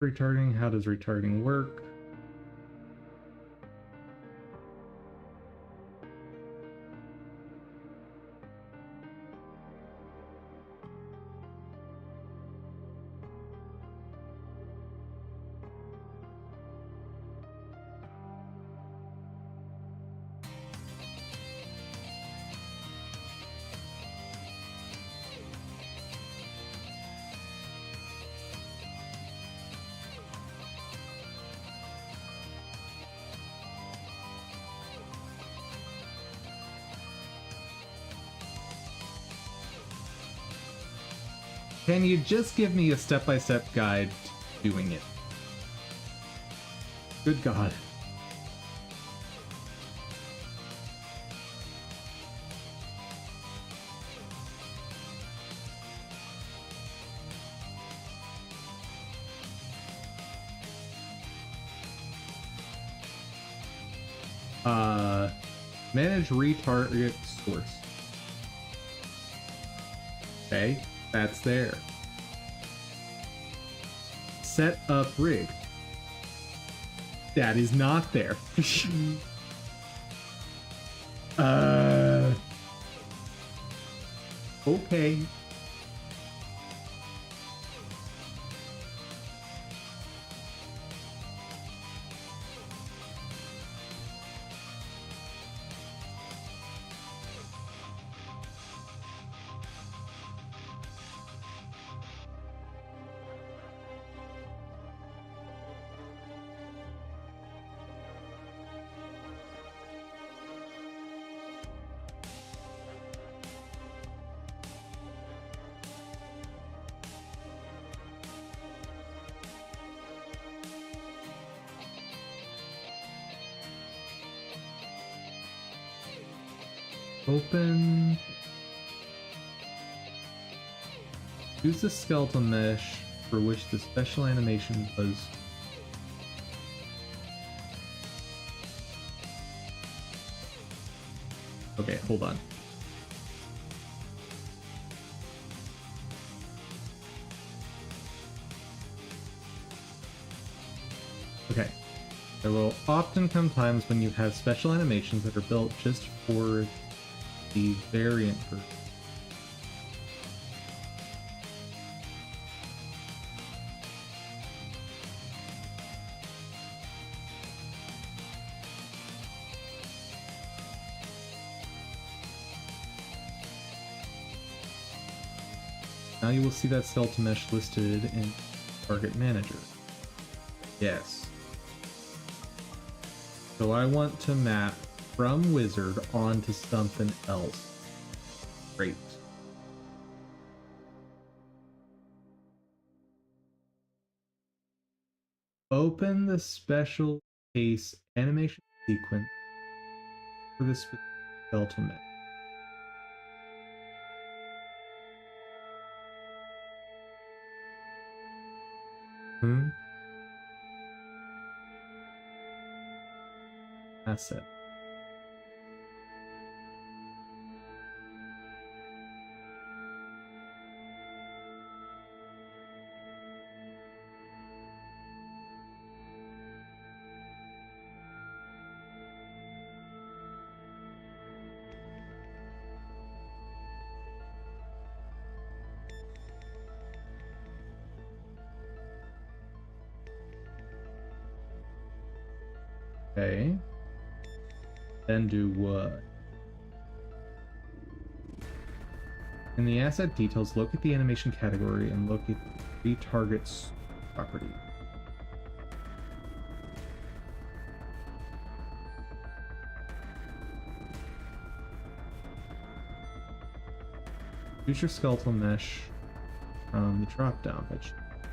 Retargeting, how does retargeting work? Can you just give me a step-by-step guide to doing it? Good God. Manage retarget source. Okay, that's there. Set up rig. That is not there. Okay. Open. Use the skeletal mesh for which the special animation was. Okay, hold on. Okay. There will often come times when you have special animations that are built just for the variant version. Now you will see that skeleton mesh listed in Target Manager. Yes. So I want to map from Wizard onto something else. Great. Open the special case animation sequence for this skeleton mesh. Asset. Okay. Then do what? In the asset details, look at the animation category and look at retarget property. Use your skeletal mesh from the drop-down.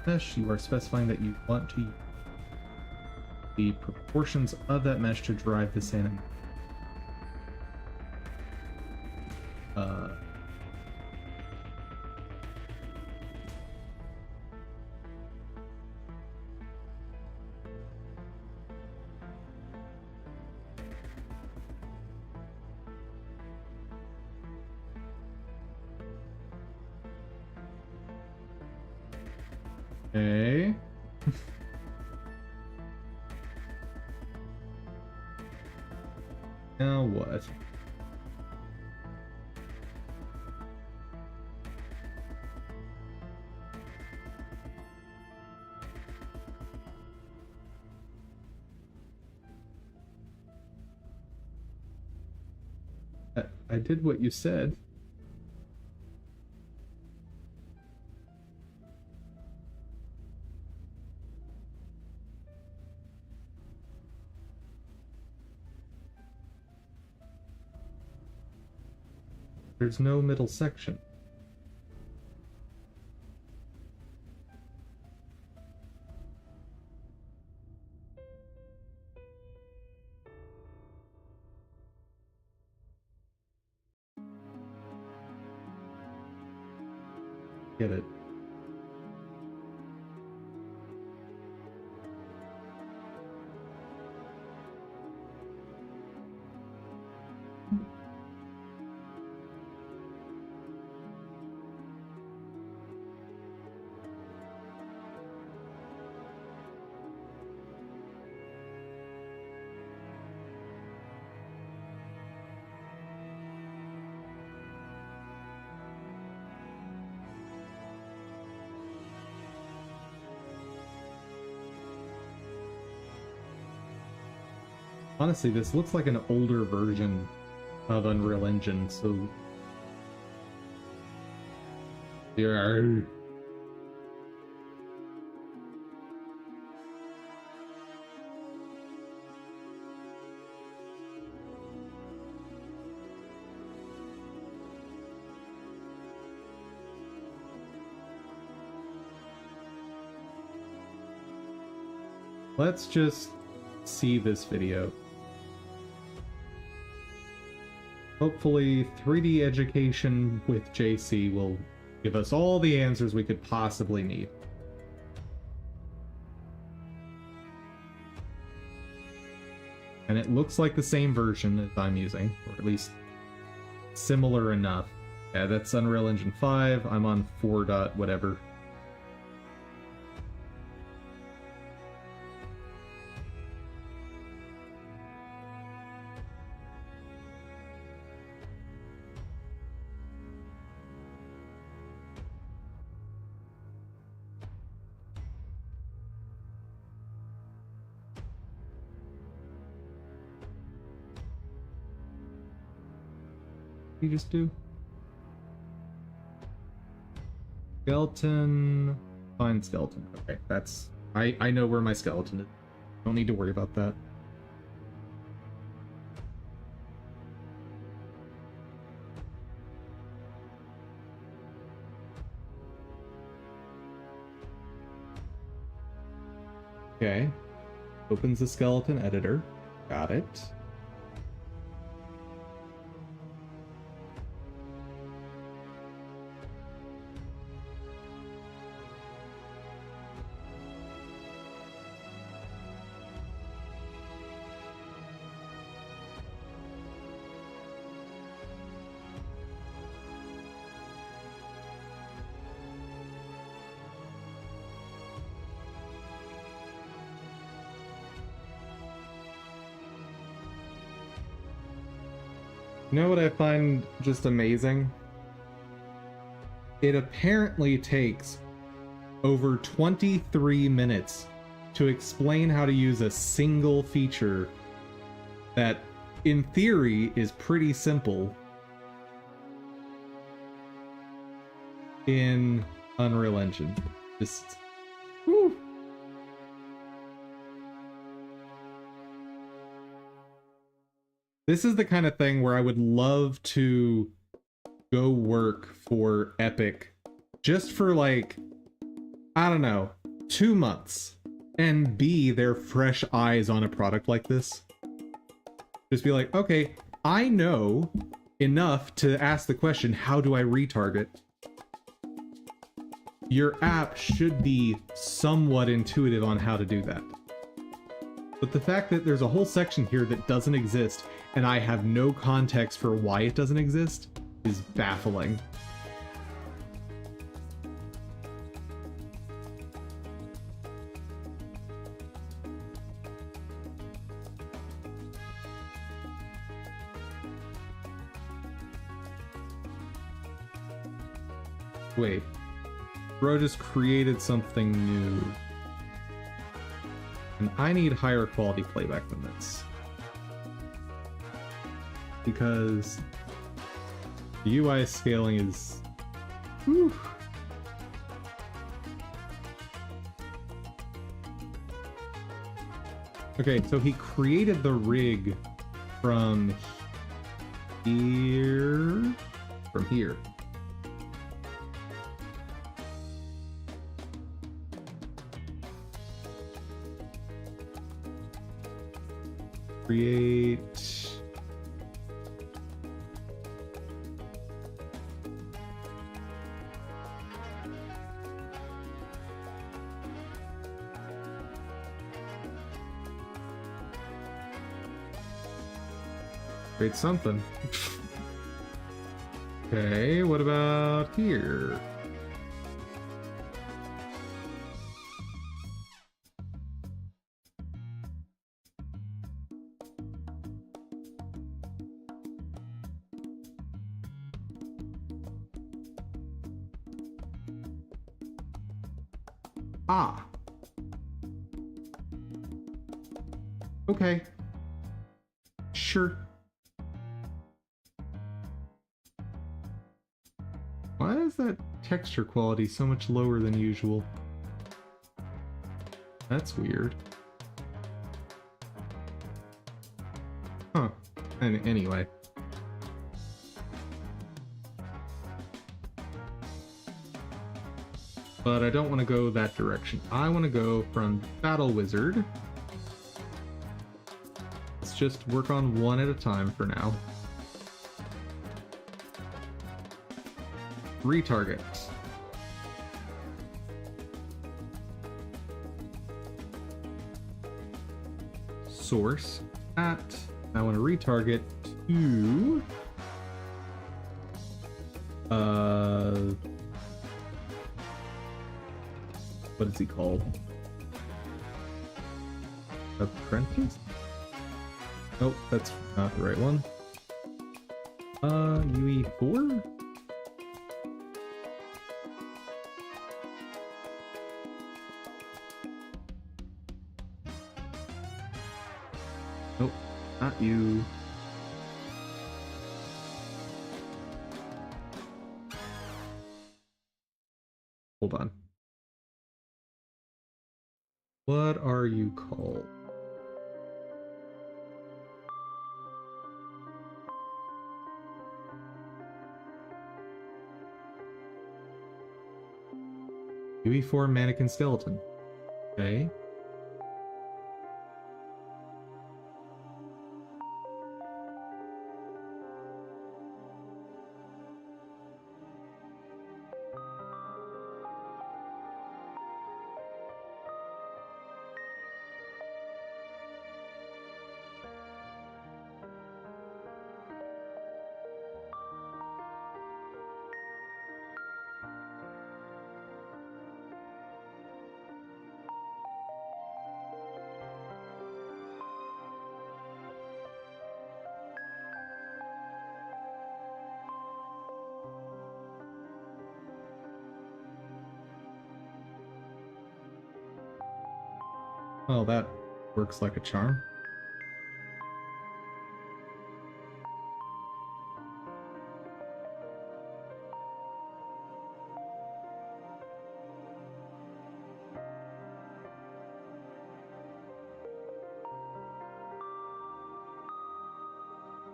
Mesh, you are specifying that you want to use the proportions of that mesh to drive this animation. Okay. Now what? I did what you said. There's no middle section. Get it. Honestly, this looks like an older version of Unreal Engine, so... Yeah. Let's just see this video. Hopefully 3D education with JC will give us all the answers we could possibly need. And it looks like the same version as I'm using, or at least similar enough. Yeah, that's Unreal Engine 5. I'm on 4 dot whatever. You just do skeleton, find skeleton. Okay, that's I know where my skeleton is. Don't need to worry about that. Okay, opens the skeleton editor. Got it. You know what I find just amazing? It apparently takes over 23 minutes to explain how to use a single feature that, in theory, is pretty simple in Unreal Engine. Just... whew. This is the kind of thing where I would love to go work for Epic just for, like, I don't know, 2 months and B, their fresh eyes on a product like this. Just be like, okay, I know enough to ask the question, how do I retarget? Your app should be somewhat intuitive on how to do that. But the fact that there's a whole section here that doesn't exist, and I have no context for why it doesn't exist, is baffling. Wait. Bro just created something new. And I need higher quality playback than this. Because the UI scaling is... Whew. Okay, so he created the rig from here. From here. Create. Create something. Okay, what about here? Ah. Okay. Sure. Why is that texture quality so much lower than usual? That's weird. Huh. Anyway. But I don't want to go that direction. I want to go from Battle Wizard. Let's just work on one at a time for now. Retarget. Source at. I want to retarget to what is he called? Apprentice? Nope, that's not the right one. UE4? Nope, not you. Hold on. What are you called? UE4 mannequin skeleton. Okay. Well, that works like a charm.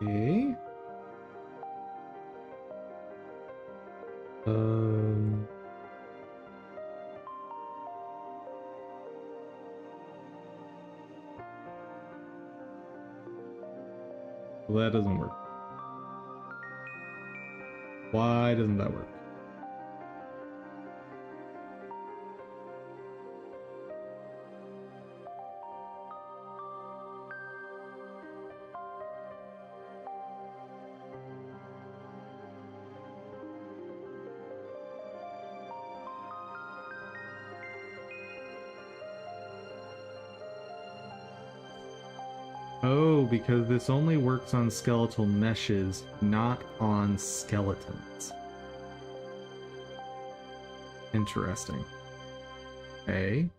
Okay. Well, that doesn't work. Why doesn't that work? Oh, because this only works on skeletal meshes, not on skeletons. Interesting. Okay.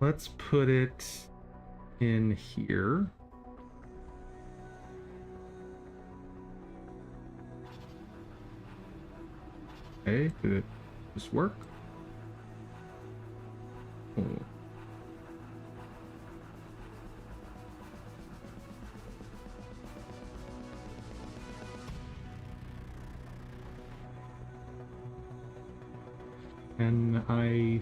Let's put it in here. Okay, did it just work? Oh. Can I...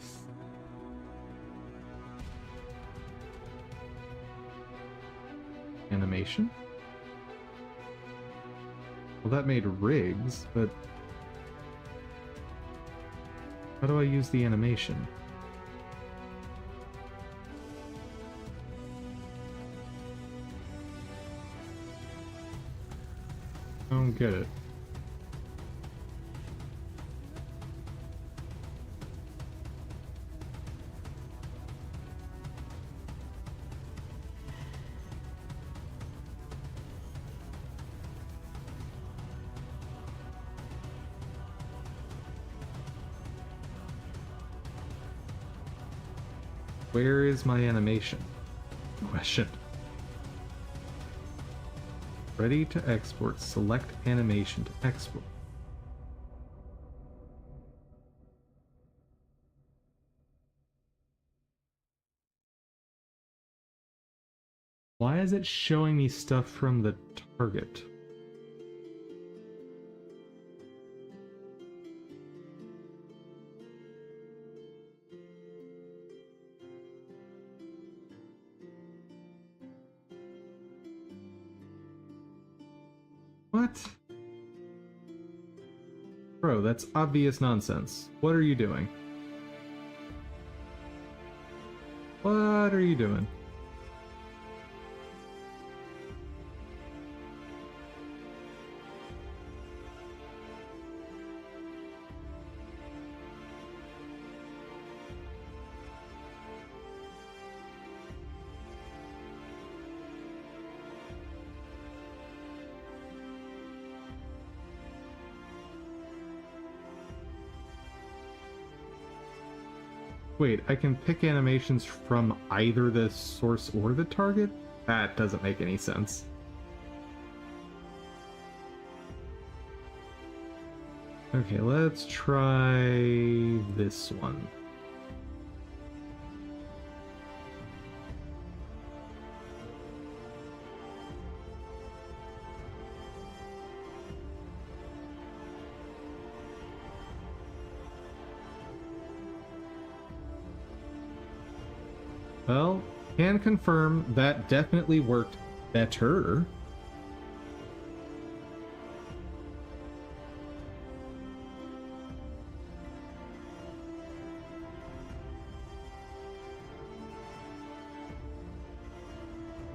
Animation? Well, that made rigs, but... How do I use the animation? I don't get it. Where is my animation? Question. Ready to export. Select animation to export. Why is it showing me stuff from the target? What? Bro, that's obvious nonsense. What are you doing? What are you doing? Wait, I can pick animations from either the source or the target? That doesn't make any sense. Okay, let's try this one. Well, can confirm that definitely worked better.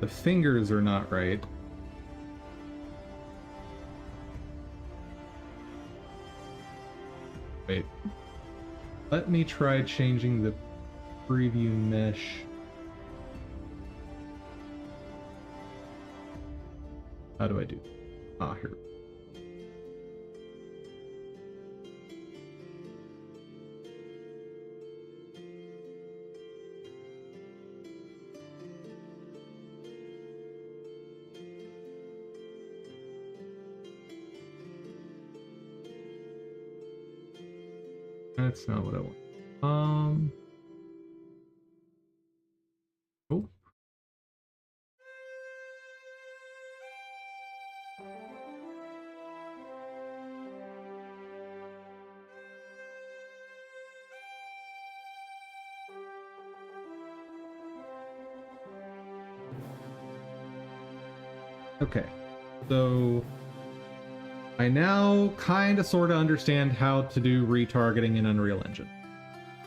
The fingers are not right. Wait. Let me try changing the preview mesh. How do I do? Ah, here. That's not what I want. Oh. Okay, so I now kind of sort of understand how to do retargeting in Unreal Engine.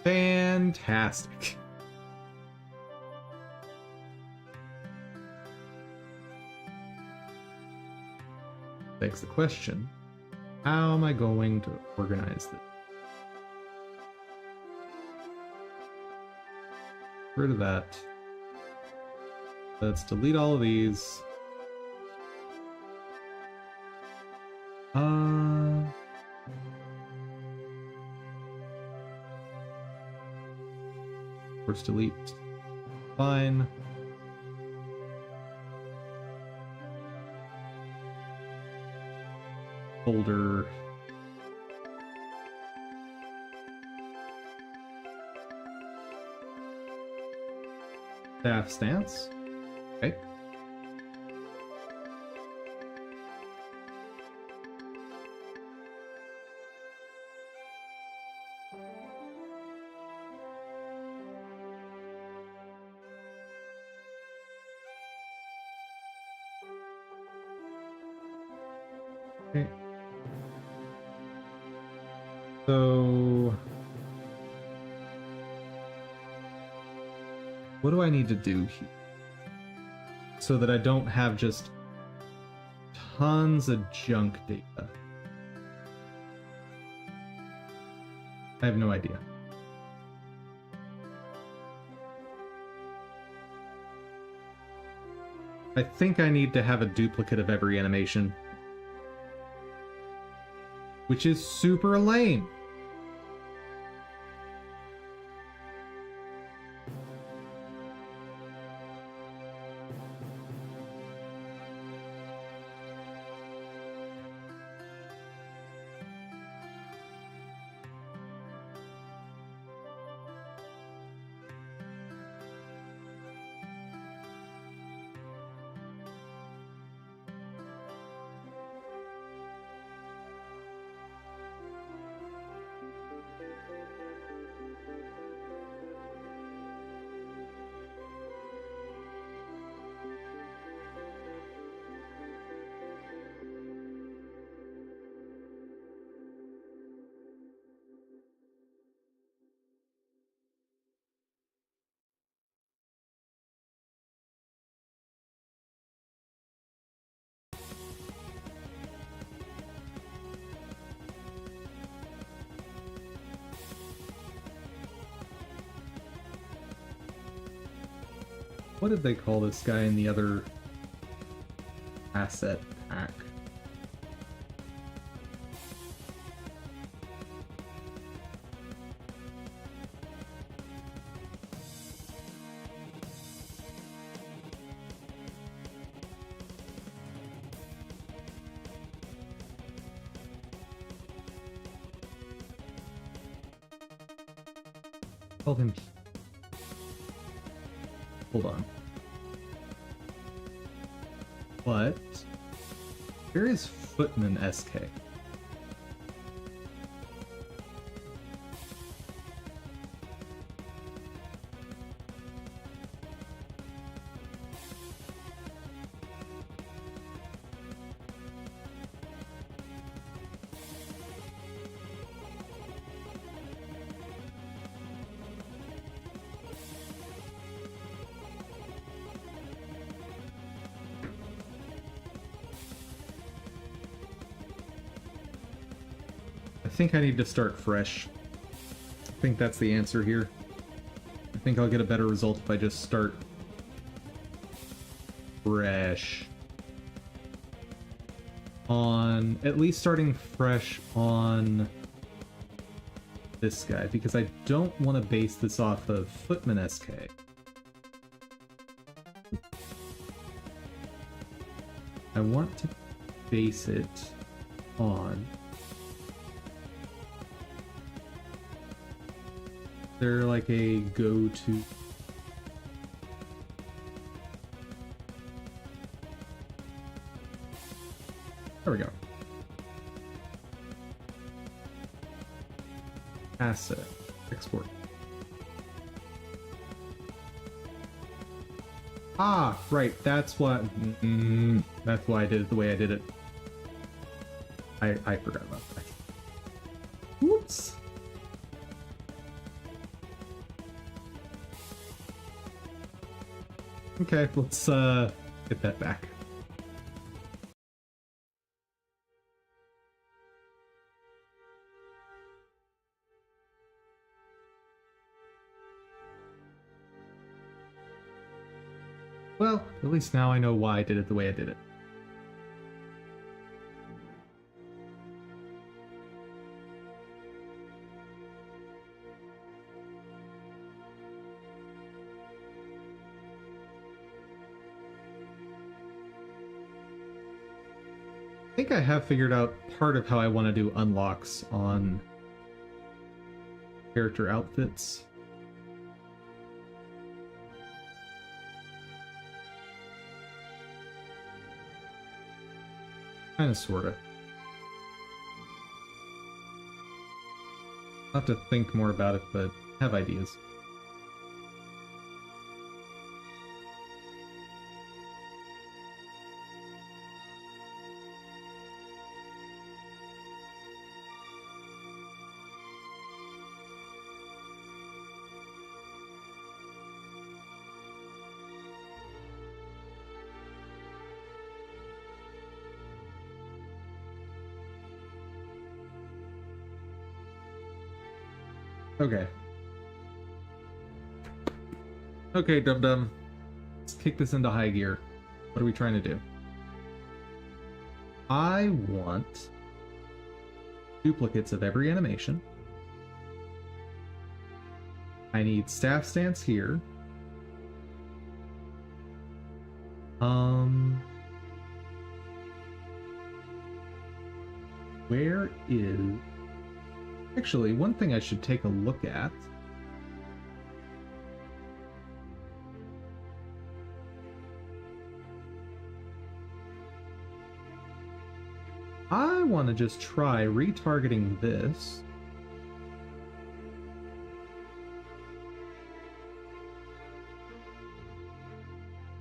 Fantastic. Begs the question, how am I going to organize this? Get rid of that. Let's delete all of these. Force delete. Fine. Folder. Staff stance. Okay. Okay. So, what do I need to do here so that I don't have just tons of junk data? I have no idea. I think I need to have a duplicate of every animation, which is super lame. What did they call this guy in the other asset pack? Called him. Hold on. What? Where is Footman SK? I think I need to start fresh. I think that's the answer here. I think I'll get a better result if I just start fresh. On at least starting fresh on this guy, because I don't want to base this off of Footman SK. I want to base it on They're like a go-to. There we go. Asset. Export. Ah, right. That's what. That's why I did it the way I did it. I forgot about that. Whoops. Okay, let's get that back. Well, at least now I know why I did it the way I did it. I think I have figured out part of how I want to do unlocks on character outfits. Kinda, sorta. I'll have to think more about it, but have ideas. Okay. Okay, Dum Dum. Let's kick this into high gear. What are we trying to do? I want duplicates of every animation. I need staff stance here. Where is... Actually, one thing I should take a look at. I want to just try retargeting this.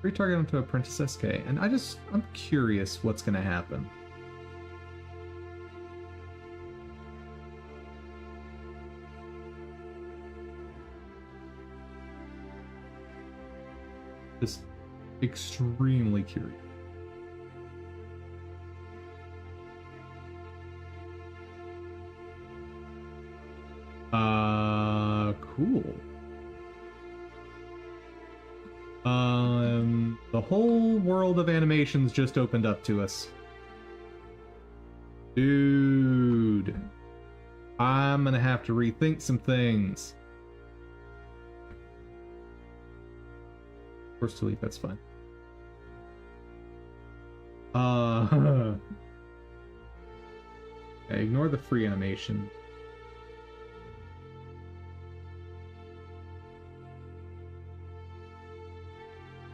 Retarget him to Apprentice SK, and I'm curious what's going to happen. Just extremely curious. Cool. The whole world of animations just opened up to us. Dude. I'm gonna have to rethink some things. Forced to leave, that's fine. Okay, ignore the free animation.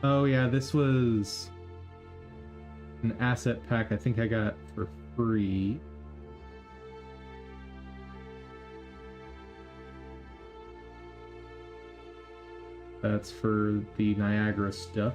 Oh yeah, this was an asset pack I think I got for free. That's for the Niagara stuff.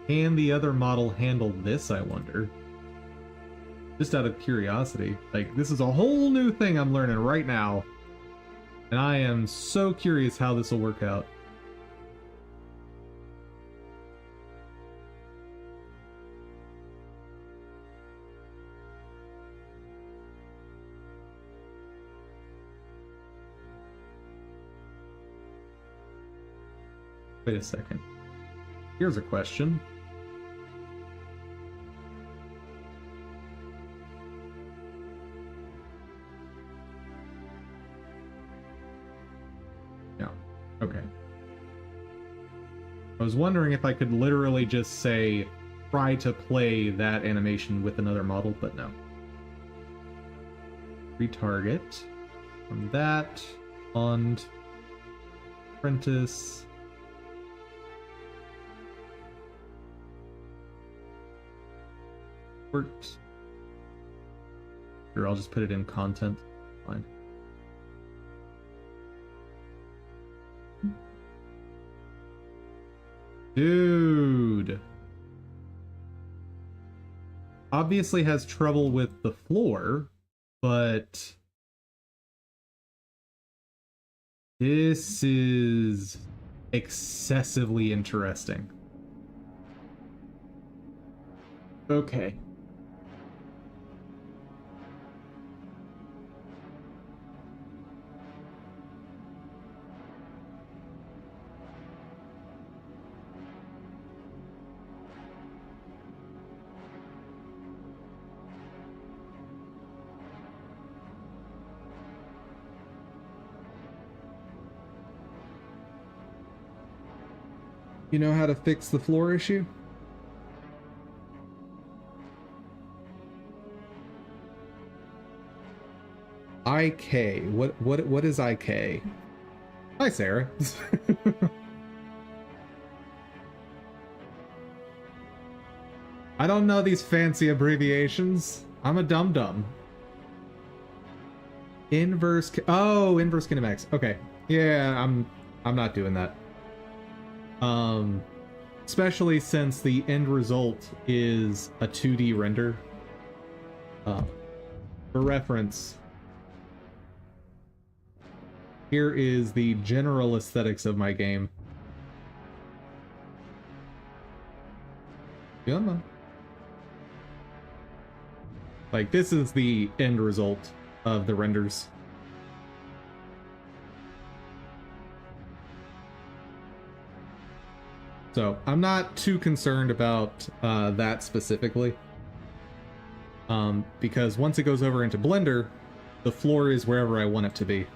Can the other model handle this, I wonder? Just out of curiosity. Like, this is a whole new thing I'm learning right now. And I am so curious how this will work out. Wait a second. Here's a question. No. Okay. I was wondering if I could literally just say, try to play that animation with another model, but no. Retarget. From that, on apprentice. Worked. Sure, I'll just put it in content. Fine. Dude. Obviously has trouble with the floor, but this is excessively interesting. Okay. You know how to fix the floor issue? IK. What is IK? Hi, Sarah. I don't know these fancy abbreviations. I'm a dum-dum. Inverse inverse kinematics. Okay. Yeah, I'm not doing that. Especially since the end result is a 2D render. For reference, here is the general aesthetics of my game. Come on. Like, this is the end result of the renders. So I'm not too concerned about that specifically, because once it goes over into Blender, the floor is wherever I want it to be.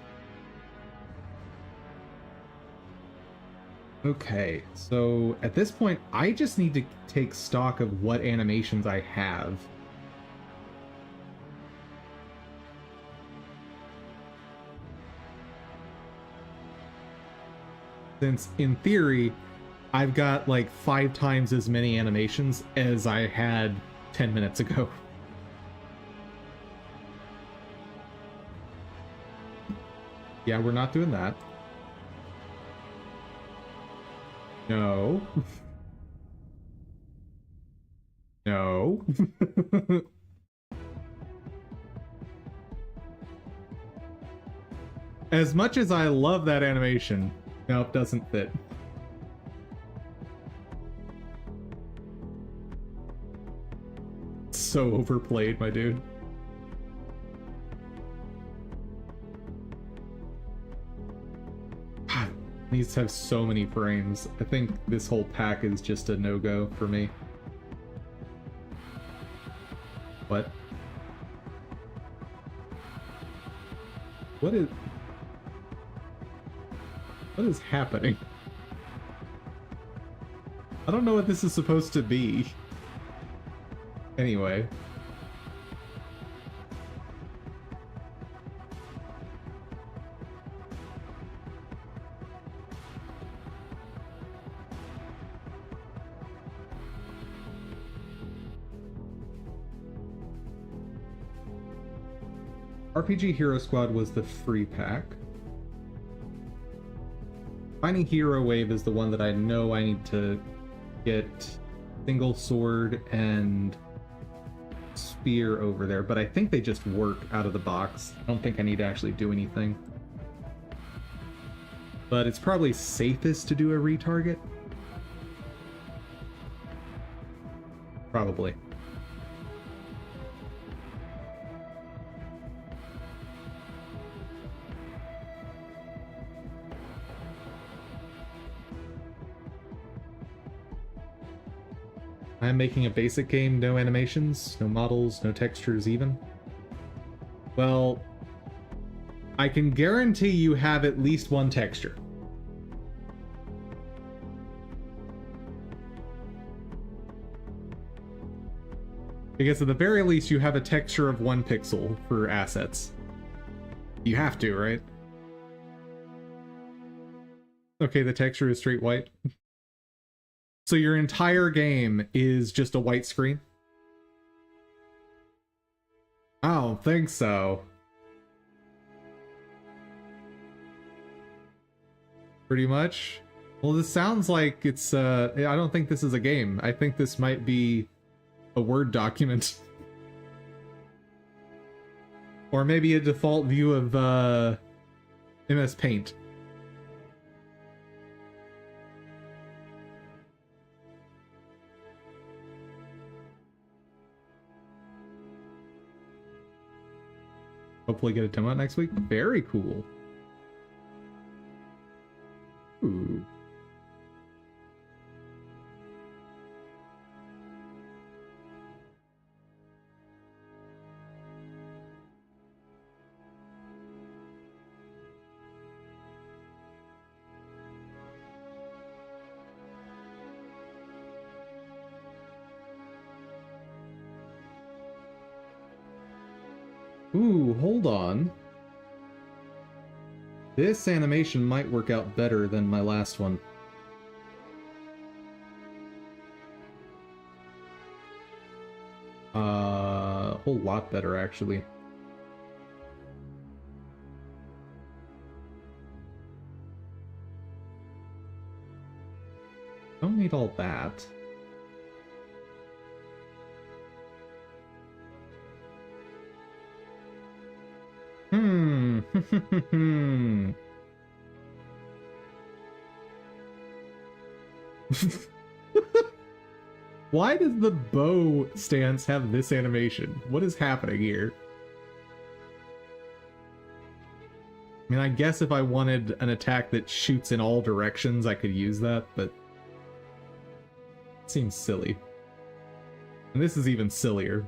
Okay, so at this point, I just need to take stock of what animations I have. Since, in theory, I've got like 5 times as many animations as I had 10 minutes ago. Yeah, we're not doing that. No. No. As much as I love that animation, nope, doesn't fit. So overplayed, my dude. These have so many frames. I think this whole pack is just a no-go for me. What? What is happening? I don't know what this is supposed to be. Anyway. RPG Hero Squad was the free pack. Finding Hero Wave is the one that I know I need to get single sword and spear over there, but I think they just work out of the box. I don't think I need to actually do anything. But it's probably safest to do a retarget. Probably. I'm making a basic game, no animations, no models, no textures even. Well, I can guarantee you have at least one texture. Because at the very least, you have a texture of 1 pixel for assets. You have to, right? Okay, the texture is straight white. So your entire game is just a white screen? I don't think so. Pretty much. Well, this sounds like it's, I don't think this is a game. I think this might be a Word document. Or maybe a default view of, MS Paint. Hopefully get a demo out next week. Very cool. Ooh. Ooh, hold on. This animation might work out better than my last one. A whole lot better, actually. Don't need all that. Why does the bow stance have this animation? What is happening here? I mean, I guess if I wanted an attack that shoots in all directions, I could use that, but it seems silly. And this is even sillier.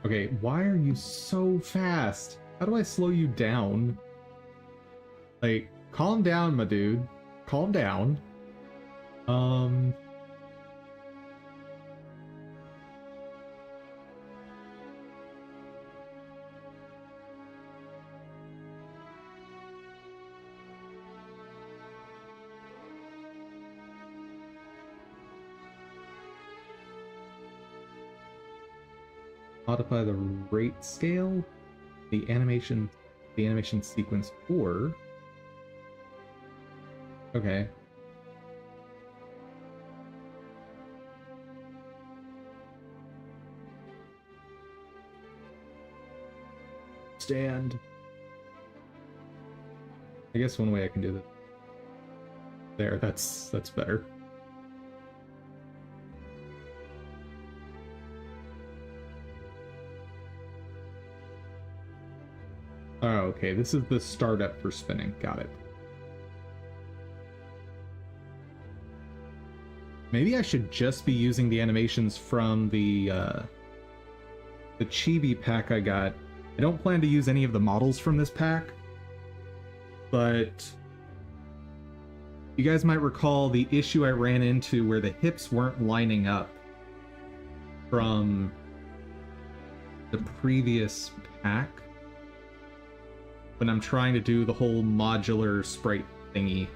Okay, why are you so fast? How do I slow you down? Like, calm down, my dude. Calm down. Modify the rate scale, the animation sequence 4. Okay. Stand. I guess one way I can do that. There, that's better. Oh, okay, this is the startup for spinning. Got it. Maybe I should just be using the animations from the chibi pack I got. I don't plan to use any of the models from this pack, but you guys might recall the issue I ran into where the hips weren't lining up from the previous pack when I'm trying to do the whole modular sprite thingy.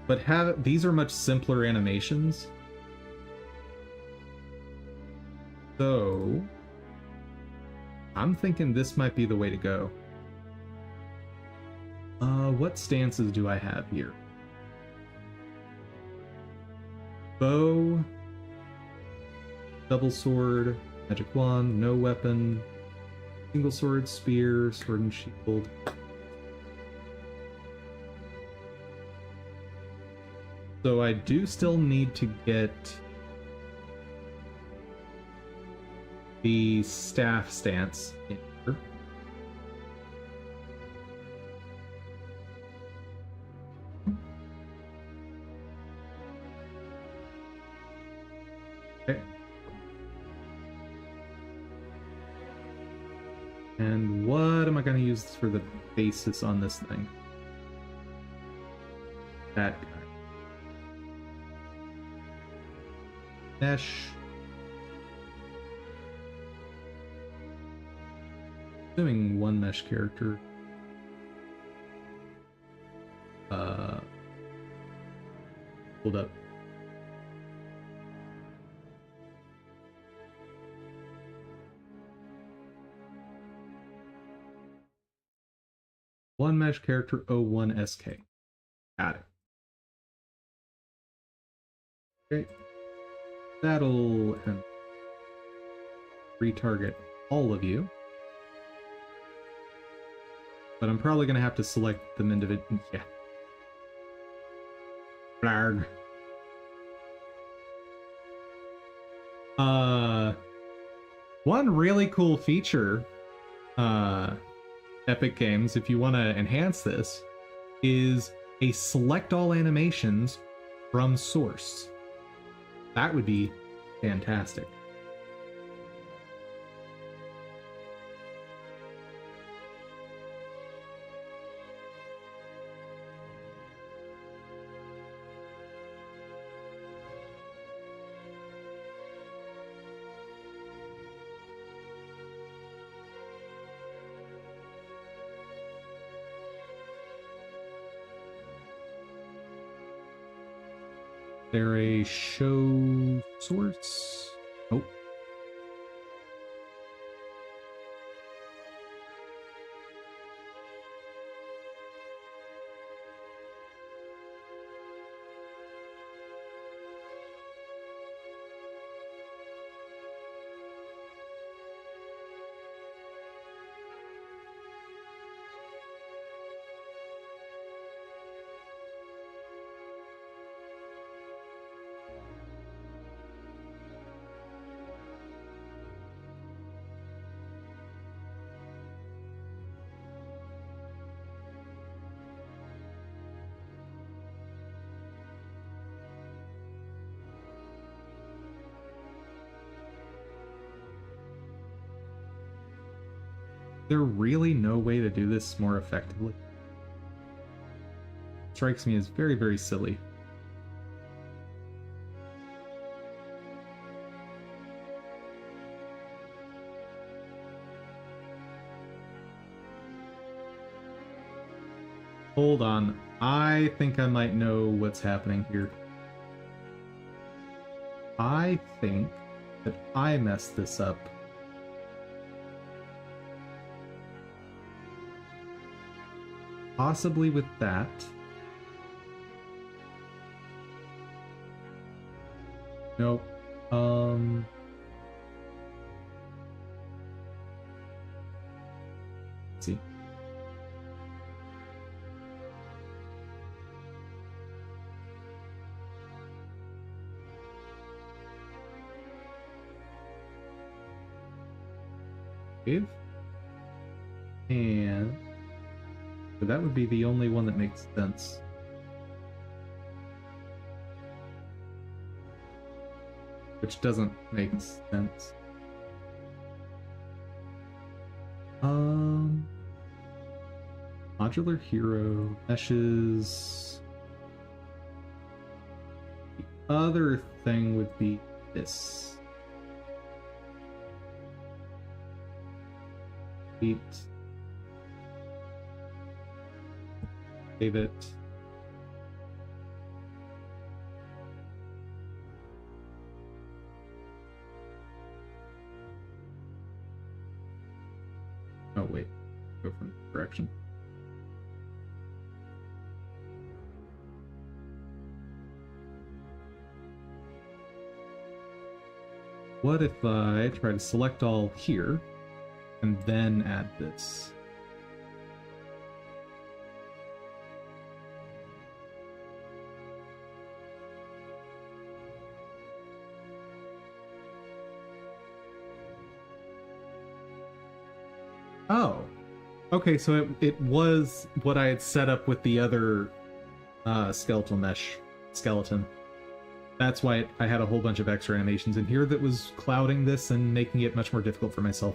But these are much simpler animations. So I'm thinking this might be the way to go. What stances do I have here? Bow, double sword, magic wand, no weapon, single sword, spear, sword and shield. So I do still need to get the staff stance in here. And what am I going to use for the basis on this thing? That guy. Mesh. Doing one mesh character. Hold up. One mesh character 01SK. Got it. Okay. That'll retarget all of you. But I'm probably going to have to select them individually. Yeah. Blarg. One really cool feature, Epic Games, if you want to enhance this, is a select all animations from source. That would be fantastic. There a show source? Nope. There really no way to do this more effectively? Strikes me as very, very silly. Hold on. I think I might know what's happening here. I think that I messed this up. Possibly with that. Nope. Let's see. Save. And so that would be the only one that makes sense. Which doesn't make sense. Modular hero meshes. The other thing would be this. Save it. Oh wait, go from the direction. What if I try to select all here and then add this? Oh, okay, so it was what I had set up with the other skeletal mesh skeleton. That's why I had a whole bunch of extra animations in here that was clouding this and making it much more difficult for myself.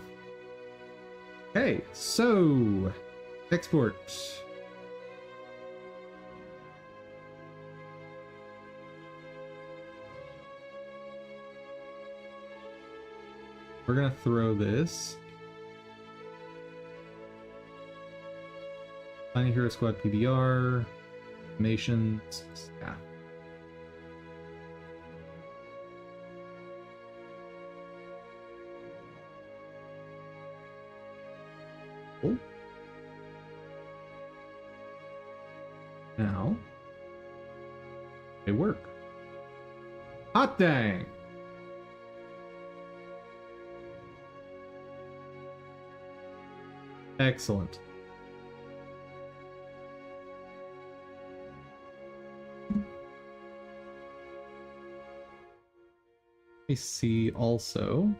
Okay, so export. We're gonna throw this. Tiny Hero Squad PBR. Nations. Yeah. Oh. Now. They work. Hot dang! Excellent. Let me see also.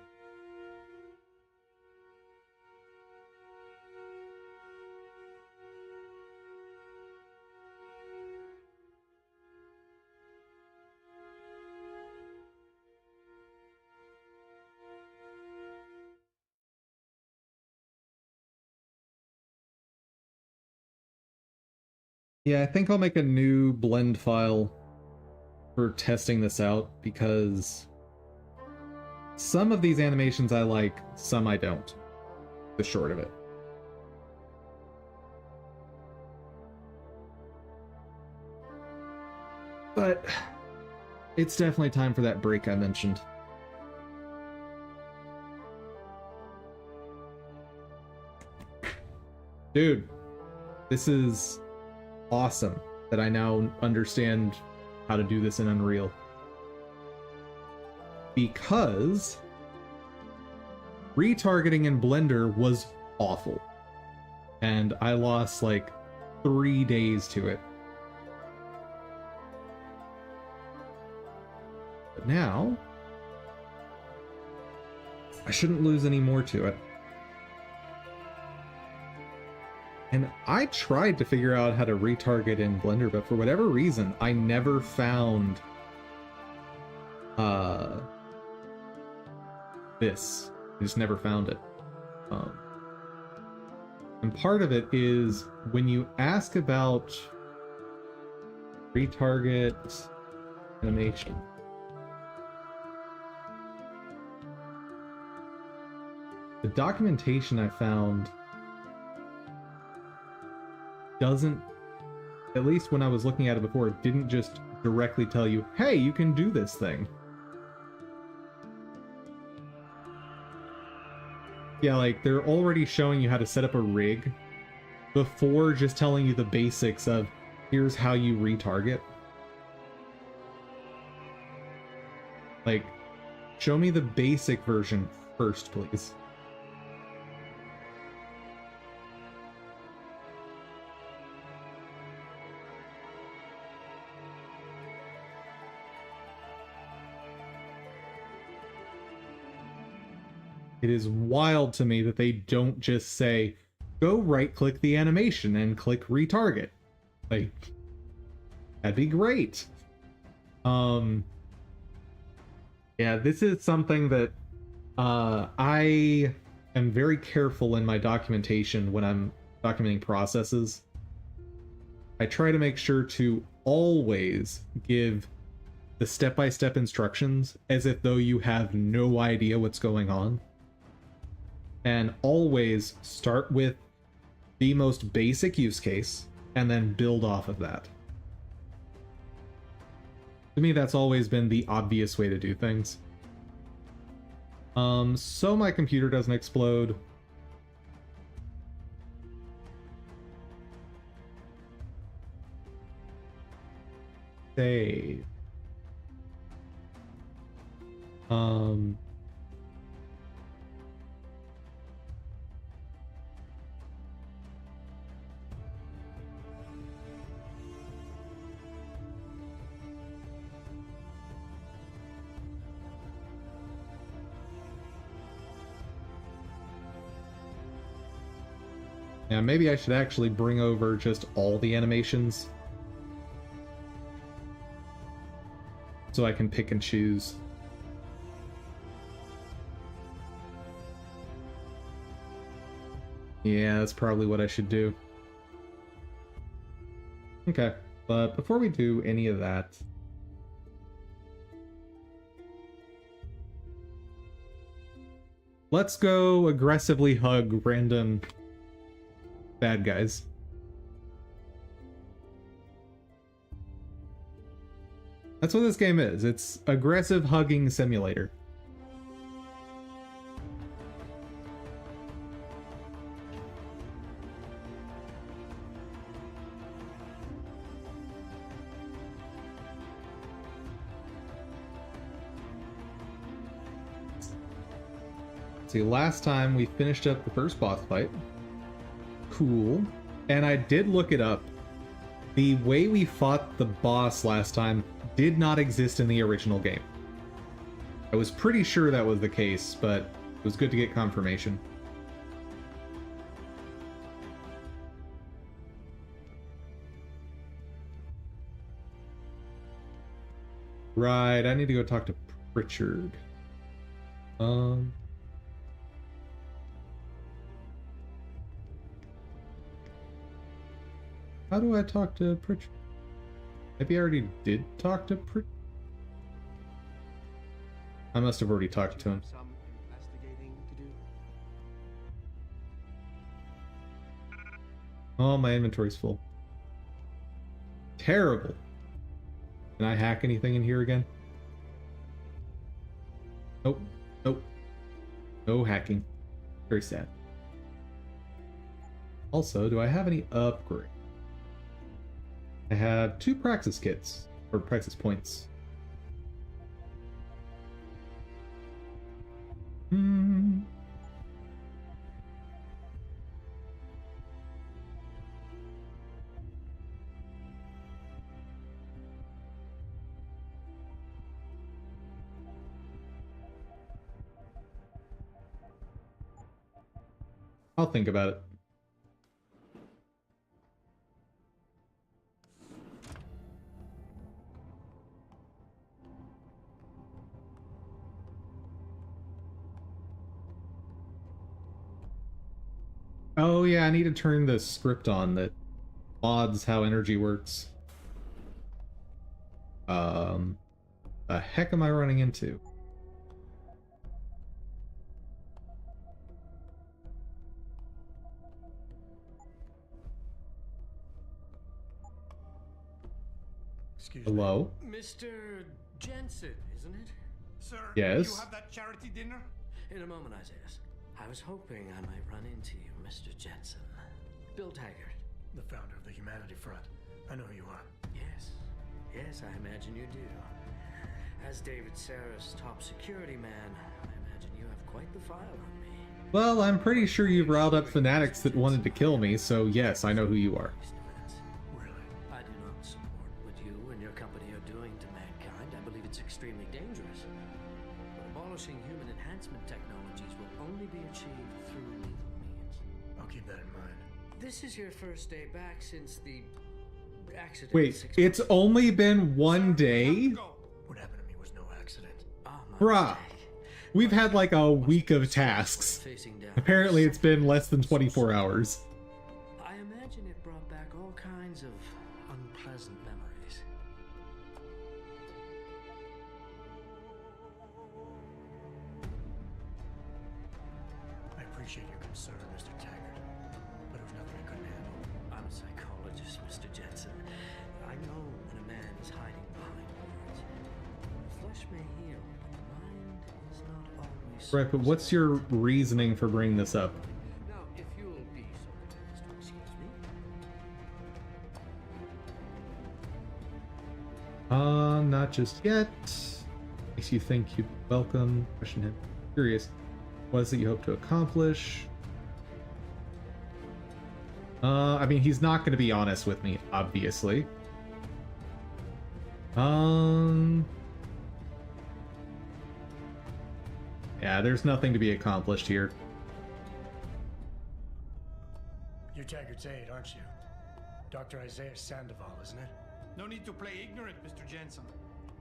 Yeah, I think I'll make a new blend file for testing this out because some of these animations I like, some I don't. The short of it. But it's definitely time for that break I mentioned. Dude, this is awesome that I now understand how to do this in Unreal. Because retargeting in Blender was awful. And I lost like 3 days to it. But now, I shouldn't lose any more to it. And I tried to figure out how to retarget in Blender, but for whatever reason, I never found this. I just never found it. And part of it is when you ask about retarget animation, the documentation I found doesn't, at least when I was looking at it before, it didn't just directly tell you, hey, you can do this thing. Yeah, like, they're already showing you how to set up a rig before just telling you the basics of, here's how you retarget. Like, show me the basic version first, please. It is wild to me that they don't just say, go right-click the animation and click retarget. Like, that'd be great. Yeah, this is something that I am very careful in my documentation when I'm documenting processes. I try to make sure to always give the step-by-step instructions as if though you have no idea what's going on. And always start with the most basic use case and then build off of that. To me, that's always been the obvious way to do things. So my computer doesn't explode. Save. Yeah, maybe I should actually bring over just all the animations so I can pick and choose. Yeah, that's probably what I should do. Okay, but before we do any of that, let's go aggressively hug random bad guys. That's what this game is. It's aggressive hugging simulator. See, last time we finished up the first boss fight. Cool. And I did look it up. The way we fought the boss last time did not exist in the original game. I was pretty sure that was the case, but it was good to get confirmation. Right, I need to go talk to Pritchard. How do I talk to Pritchard? Maybe I already did talk to Pritchard? I must have already talked to him. Some investigating to do. Oh, my inventory's full. Terrible. Can I hack anything in here again? Nope. Nope. No hacking. Very sad. Also, do I have any upgrade? I have 2 Praxis kits, or Praxis points. I'll think about it. Oh yeah, I need to turn the script on that mods how energy works. The heck am I running into? Excuse Hello? Mr. Jensen, isn't it? Sir, Yes? you have that charity dinner? In a moment, Isaiah. I was hoping I might run into you, Mr. Jensen. Bill Taggart. The founder of the Humanity Front. I know who you are. Yes. Yes, I imagine you do. As David Sarah's top security man, I imagine you have quite the file on me. Well, I'm pretty sure you've riled up fanatics that wanted to kill me, so yes, I know who you are. Really? I do not support what you and your company are doing to mankind. I believe it's extremely dangerous. But abolishing human enhancement technologies will only be achieved through legal means. I'll keep that in mind. This is your first day back since the accident. Wait, 6 it's months only been one day? What happened to me was no accident. ago. Ah, my Bruh. mistake. We've had like a week of tasks. Facing down. Apparently it's been less than 24 hours. I imagine it brought back all kinds of unpleasant memories. I appreciate your concern, Mr. Taggart, but it was nothing I couldn't handle. I'm a psychologist, Mr. Jensen. I know when a man is hiding behind words. The flesh may heal, but the mind is not always. Right, but what's your reasoning for bringing this up? Now, if you'll be so good as to excuse me. Not just yet. Makes you think you'd welcome. Question him. Curious. What is it you hope to accomplish? I mean, he's not going to be honest with me, obviously. Yeah, there's nothing to be accomplished here. You're Taggart's aide, aren't you? Dr. Isaiah Sandoval, isn't it? No need to play ignorant, Mr. Jensen.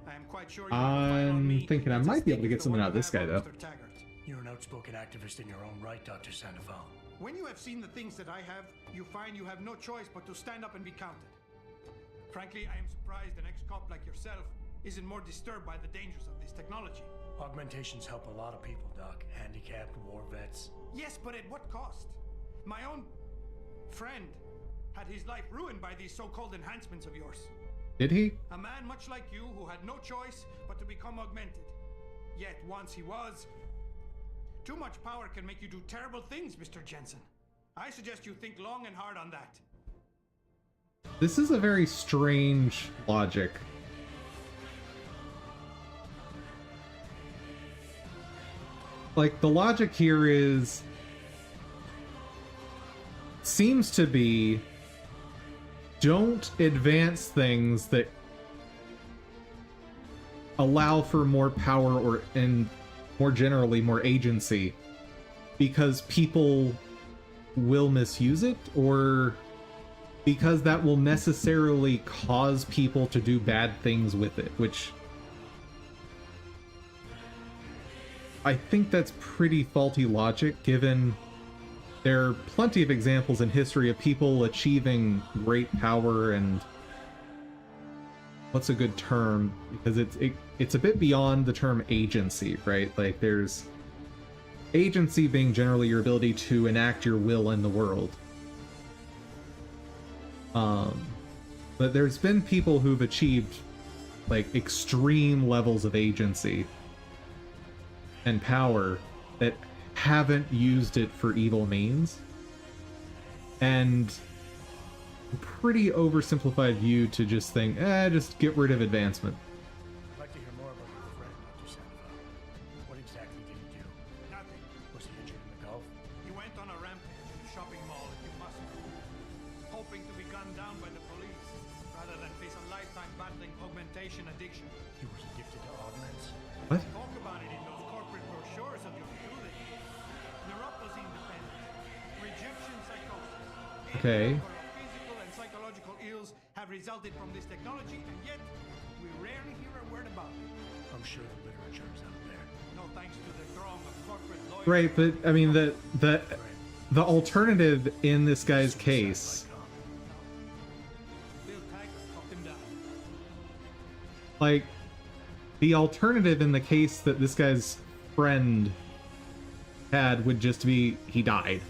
I am quite sure you will rely on I'm me thinking I to might be able to speak get the something one out of this you guy, have though. on Mr. Taggart. You're an outspoken activist in your own right, Dr. Sandoval. When you have seen the things that I have, you find you have no choice but to stand up and be counted. Frankly, I am surprised an ex-cop like yourself isn't more disturbed by the dangers of this technology. Augmentations help a lot of people, Doc. Handicapped, war vets. Yes, but at what cost? My own friend had his life ruined by these so-called enhancements of yours. Did he? A man much like you who had no choice but to become augmented. Yet once he was, too much power can make you do terrible things, Mr. Jensen. I suggest you think long and hard on that. This is a very strange logic. Like, the logic here seems to be, don't advance things that allow for more power and more generally more agency, because people will misuse it, or because that will necessarily cause people to do bad things with it, which I think that's pretty faulty logic, given there are plenty of examples in history of people achieving great power and what's a good term, because it's a bit beyond the term agency, right? Like, there's agency being generally your ability to enact your will in the world. But there's been people who've achieved like extreme levels of agency and power that haven't used it for evil means, and pretty oversimplified view to just think, just get rid of advancement. I'd like to hear more about your friend, Dr. Sandoval. What exactly did he do? Nothing. Was he injured in the Gulf? He went on a rampage in a shopping mall in Moscow, hoping to be gunned down by the police rather than face a lifetime battling augmentation addiction. He was addicted to augments? What? Talk about it in those corporate brochures of your building. Neuropathy dependent, rejection psychosis. Okay. Physical and psychological ills have resulted from this technology, and yet we rarely hear a word about it. I'm sure the literature's out there. No thanks to the throng of corporate lawyers. Right, but I mean the alternative in this guy's case, Bill Taggart talked him down. like, the alternative in the case that this guy's friend had would just be he died.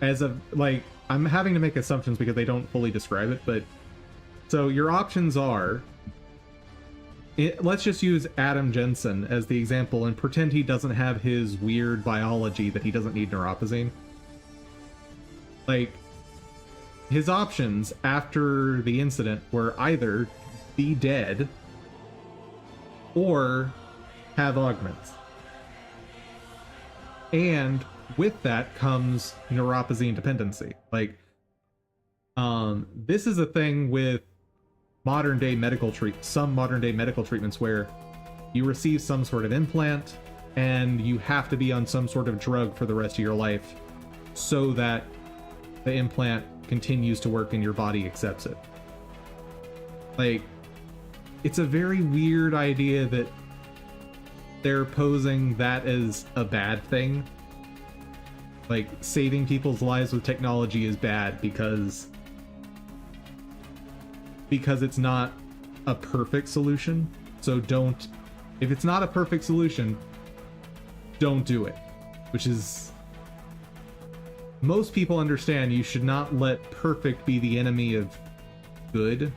As of, like, I'm having to make assumptions because they don't fully describe it, but so your options are, let's just use Adam Jensen as the example and pretend he doesn't have his weird biology that he doesn't need neuropozyne. Like, his options after the incident were either be dead or have augments. And with that comes neuropozyne dependency. Like, this is a thing with some modern day medical treatments where you receive some sort of implant and you have to be on some sort of drug for the rest of your life so that the implant continues to work and your body accepts it. Like, it's a very weird idea that they're posing that as a bad thing. Like, saving people's lives with technology is bad because it's not a perfect solution. So if it's not a perfect solution, don't do it. Which is, most people understand you should not let perfect be the enemy of good.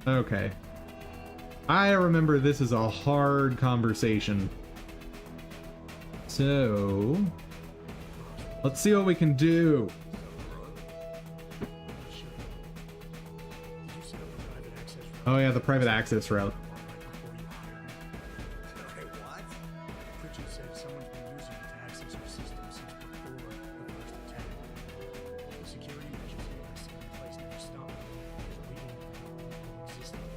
Okay. I remember this is a hard conversation. So, let's see what we can do. Oh yeah, the private access route. Pritchard said someone's been using it to access our system since before the first attack. The security measures in our same place never stopped. There's waiting existing.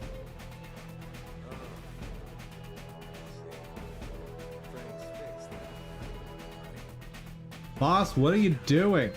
Boss, what are you doing?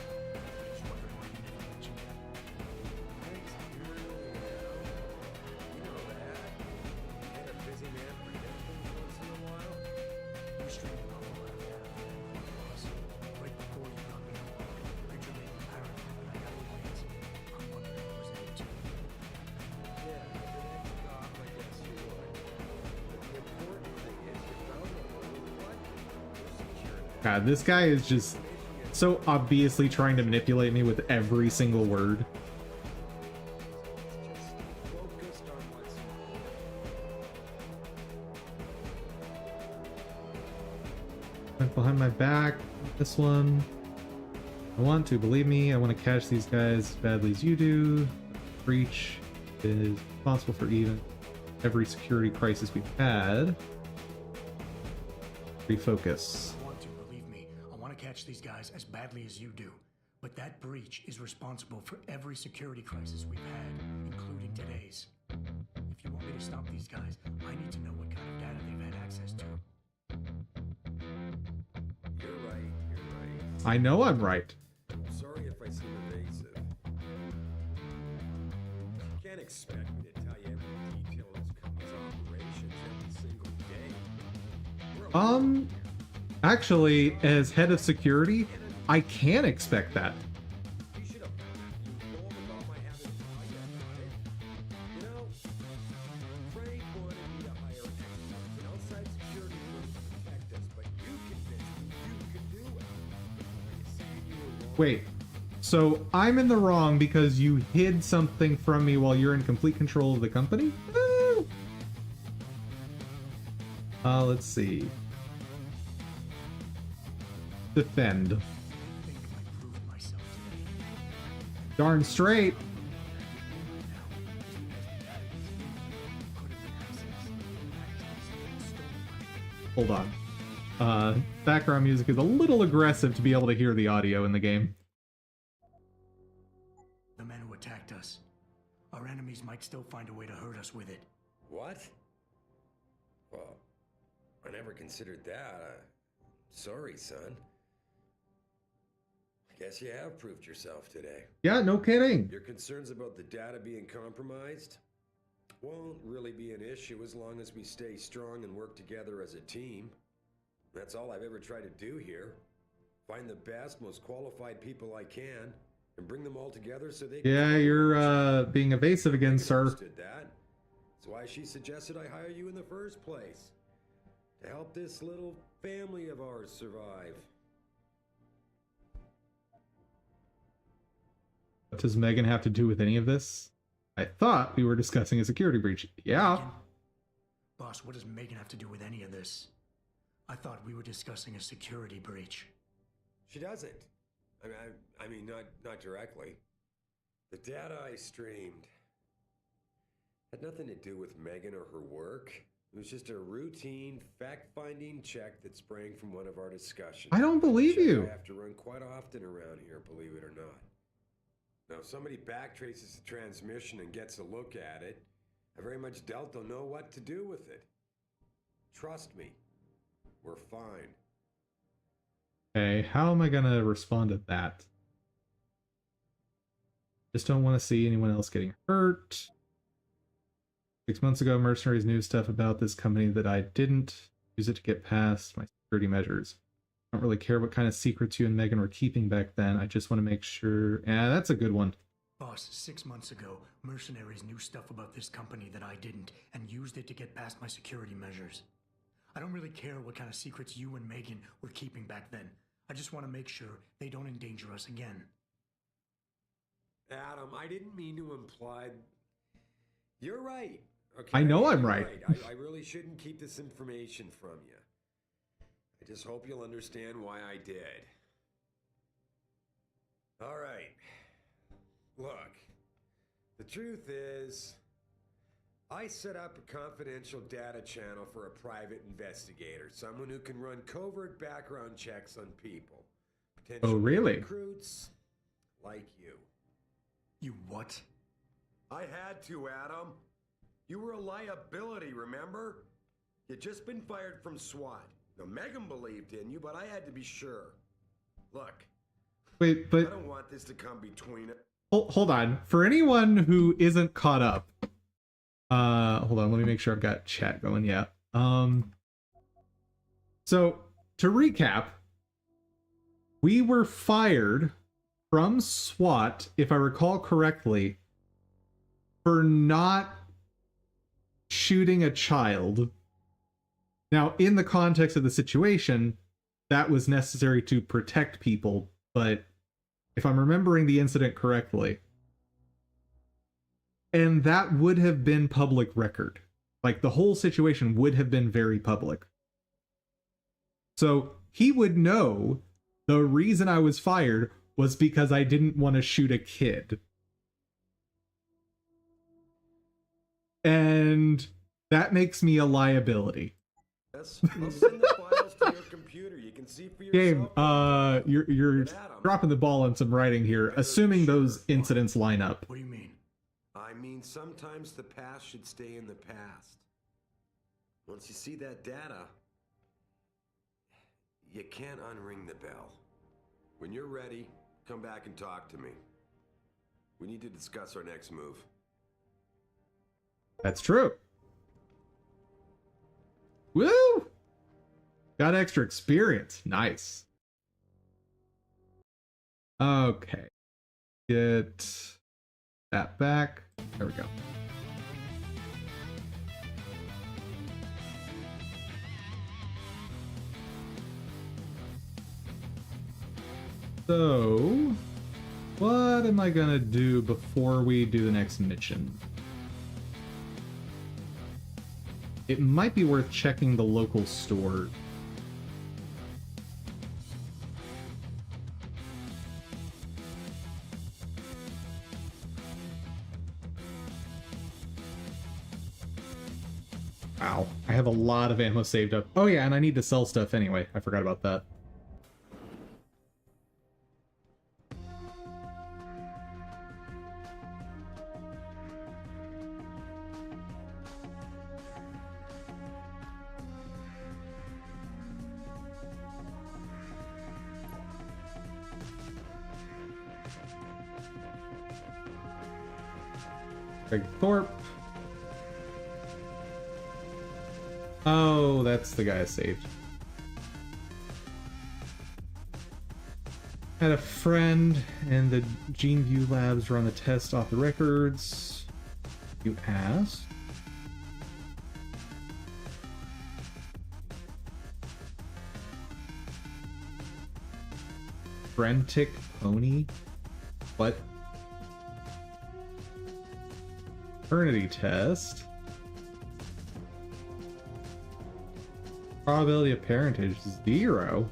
God, this guy is just so obviously trying to manipulate me with every single word. Went behind my back. This one. I want to, believe me, I want to catch these guys as badly as you do. Breach is responsible for even every security crisis we've had. Refocus. I want to, believe me. I want to catch these guys as badly as you do. But that breach is responsible for every security crisis we've had, including today's. If you want me to stop these guys, I need to know what kind of data they've had access to. You're right. I know I'm right. I'm sorry if I seem evasive. You can't expect me to tell you every detail of this company's operations every single day. We're a Actually, as head of security, I can expect that. You should have known about my habit of lying about it. You know, Frank wanted me to hire experts and outside security firms to protect us, but you convinced me you could do it. Are you saying you were wrong? Wait, so I'm in the wrong because you hid something from me while you're in complete control of the company? Woo! Let's see. Defend. I think I proved myself today. Darn straight. Hold on. Background music is a little aggressive to be able to hear the audio in the game. The men who attacked us. Our enemies might still find a way to hurt us with it. What? Well, I never considered that. Sorry, son. I guess you have proved yourself today. Yeah, no kidding. Your concerns about the data being compromised won't really be an issue as long as we stay strong and work together as a team. That's all I've ever tried to do here. Find the best, most qualified people I can and bring them all together so they can... Yeah, you're being evasive again, sir. Understood that. That's why she suggested I hire you in the first place. To help this little family of ours survive. What does Megan have to do with any of this? I thought we were discussing a security breach. Yeah. Megan? Boss, what does Megan have to do with any of this? I thought we were discussing a security breach. She doesn't. I mean, not directly. The data I streamed had nothing to do with Megan or her work. It was just a routine fact-finding check that sprang from one of our discussions. I don't believe Check you. I have to run quite often around here, believe it or not. Now, if somebody backtraces the transmission and gets a look at it, I very much doubt they'll know what to do with it. Trust me, we're fine. Okay, how am I gonna respond to that? Just don't want to see anyone else getting hurt. 6 months ago, mercenaries knew stuff about this company that I didn't. Use it to get past my security measures. I don't really care what kind of secrets you and Megan were keeping back then. I just want to make sure... Yeah, that's a good one. Boss, 6 months ago, mercenaries knew stuff about this company that I didn't and used it to get past my security measures. I don't really care what kind of secrets you and Megan were keeping back then. I just want to make sure they don't endanger us again. Adam, I didn't mean to imply... You're right. Okay, I know I'm you're right. I really shouldn't keep this information from you. I just hope you'll understand why I did. All right. Look, the truth is, I set up a confidential data channel for a private investigator, someone who can run covert background checks on people. Potential Oh, really? recruits like you. You what? I had to, Adam. You were a liability, remember? You'd just been fired from SWAT. Now, Megan believed in you, but I had to be sure. Look, Wait, I but... don't want this to come between us. Hold on. For anyone who isn't caught up... hold on, let me make sure I've got chat going, yeah. So, to recap, we were fired from SWAT, if I recall correctly, for not shooting a child. Now, in the context of the situation, that was necessary to protect people, but if I'm remembering the incident correctly, and that would have been public record. Like, the whole situation would have been very public. So he would know the reason I was fired was because I didn't want to shoot a kid. And that makes me a liability. Yes, I'll send the files to your computer. You can see for Game, yourself. you're But Adam, dropping the ball on some writing here, assuming those incidents line up. What do you mean? I mean, sometimes the past should stay in the past. Once you see that data, you can't unring the bell. When you're ready, come back and talk to me. We need to discuss our next move. That's true. Woo! Got extra experience. Nice. Okay. Get that back. There we go. So, what am I gonna do before we do the next mission? It might be worth checking the local store. Wow, I have a lot of ammo saved up. Oh yeah, and I need to sell stuff anyway. I forgot about that. Greg Thorpe. Oh, that's the guy I saved. Had a friend, and the GeneView labs run the test off the records. You asked. Frentic Pony? What? Paternity test. Probability of parentage, 0.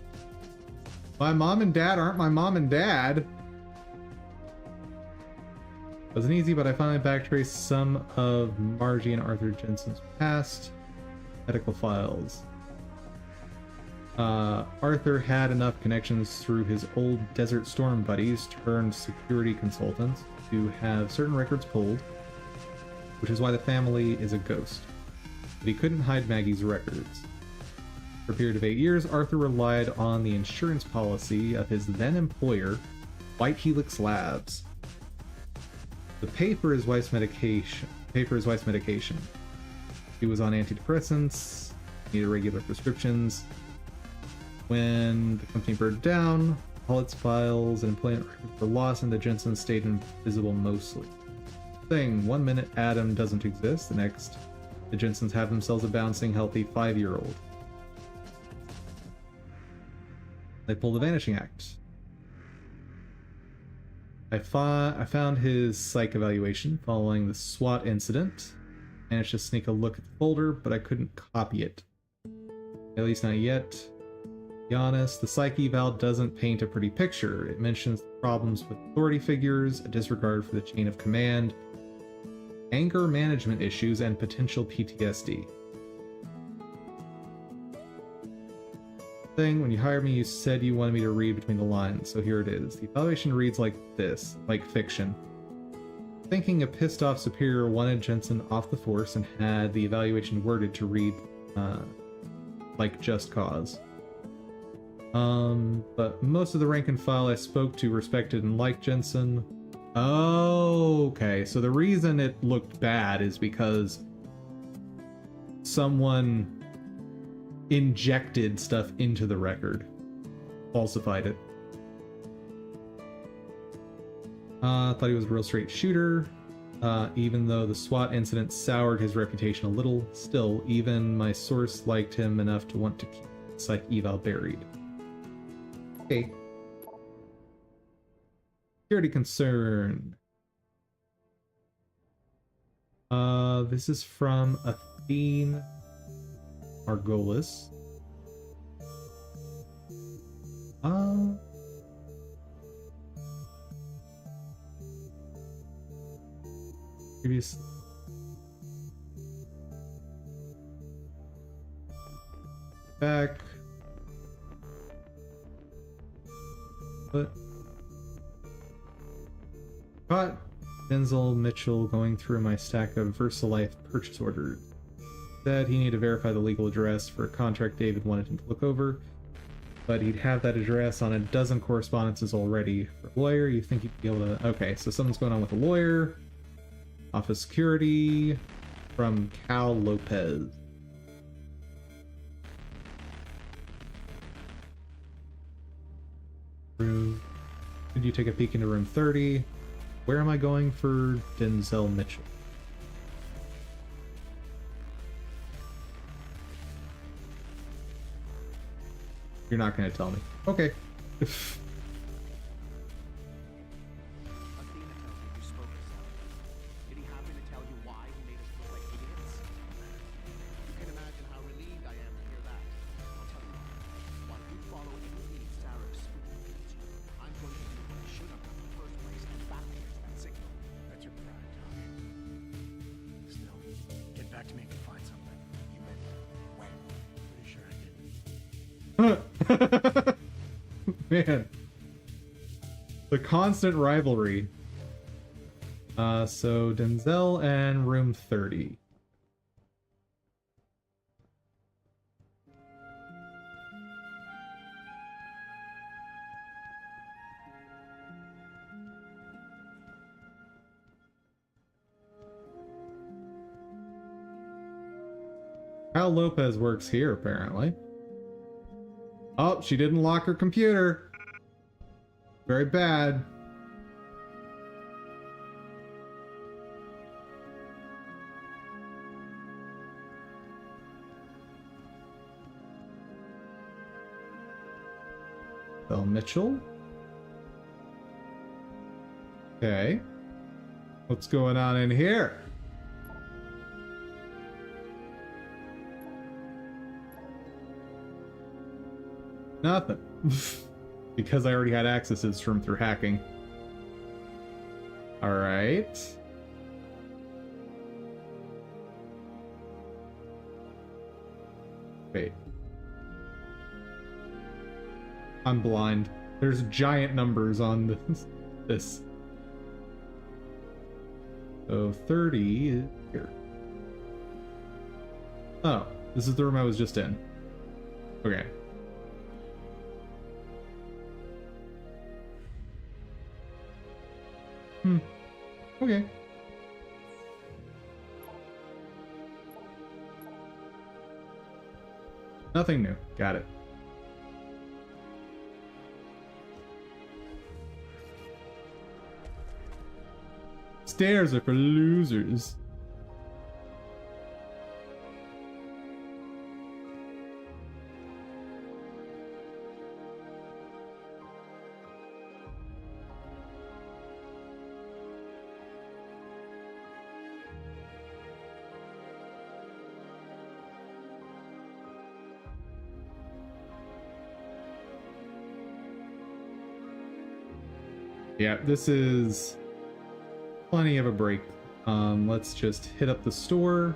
My mom and dad aren't my mom and dad. Wasn't easy, but I finally backtraced some of Margie and Arthur Jensen's past medical files. Arthur had enough connections through his old Desert Storm buddies turned security consultants to have certain records pulled, which is why the family is a ghost. But he couldn't hide Maggie's records. For a period of 8 years, Arthur relied on the insurance policy of his then employer, White Helix Labs, to pay for his wife's medication. He was on antidepressants, needed regular prescriptions. When the company burned down, all its files and employment records were lost, and the Jensens stayed invisible mostly. Thing, 1 minute Adam doesn't exist, the next the Jensens have themselves a bouncing, healthy 5-year-old. They pull the Vanishing Act. I found his psych evaluation following the SWAT incident. Managed to sneak a look at the folder, but I couldn't copy it. At least not yet. To be honest, the psych eval doesn't paint a pretty picture. It mentions problems with authority figures, a disregard for the chain of command, anger management issues, and potential PTSD. Thing, when you hired me, you said you wanted me to read between the lines, so here it is. The evaluation reads like this, like fiction. Thinking a pissed off superior wanted Jensen off the force and had the evaluation worded to read like just cause. But most of the rank and file I spoke to respected and liked Jensen. Oh, okay, so the reason it looked bad is because someone injected stuff into the record. Falsified it. Thought he was a real straight shooter. Even though the SWAT incident soured his reputation a little, still, even my source liked him enough to want to keep the psych eval buried. Okay. Security concern. This is from Athene Margolis. Previous. Back. But caught Denzel Mitchell going through my stack of VersaLife purchase orders. Said he needed to verify the legal address for a contract David wanted him to look over, but he'd have that address on a dozen correspondences already. For a lawyer, you think he'd be able to... Okay, so something's going on with a lawyer. Office security from Cal Lopez. Room. Could you take a peek into room 30? Where am I going for Denzel Mitchell? You're not going to tell me. Okay. Athena tells me you spoke to Sal. Did he happen to tell you why he made us look like idiots? You can imagine how relieved I am to hear that. I'll tell you what. While you follow any leads Sarah speaks, I'm going to do what I should have done in the first place and backtrace that signal. That's your pride, Tommy. Still, get back to me if you find something. You meant when? Pretty sure I did. Man. The constant rivalry. So Denzel and room 30. Cal Lopez works here, apparently. Oh, she didn't lock her computer. Very bad. Bill Mitchell. Okay. What's going on in here? Nothing. Because I already had access to this room through hacking. Alright. Wait. I'm blind. There's giant numbers on this. So 30 is here. Oh, this is the room I was just in. Okay. Okay. Nothing new. Got it. Stairs are for losers. Yeah, this is plenty of a break. Let's just hit up the store.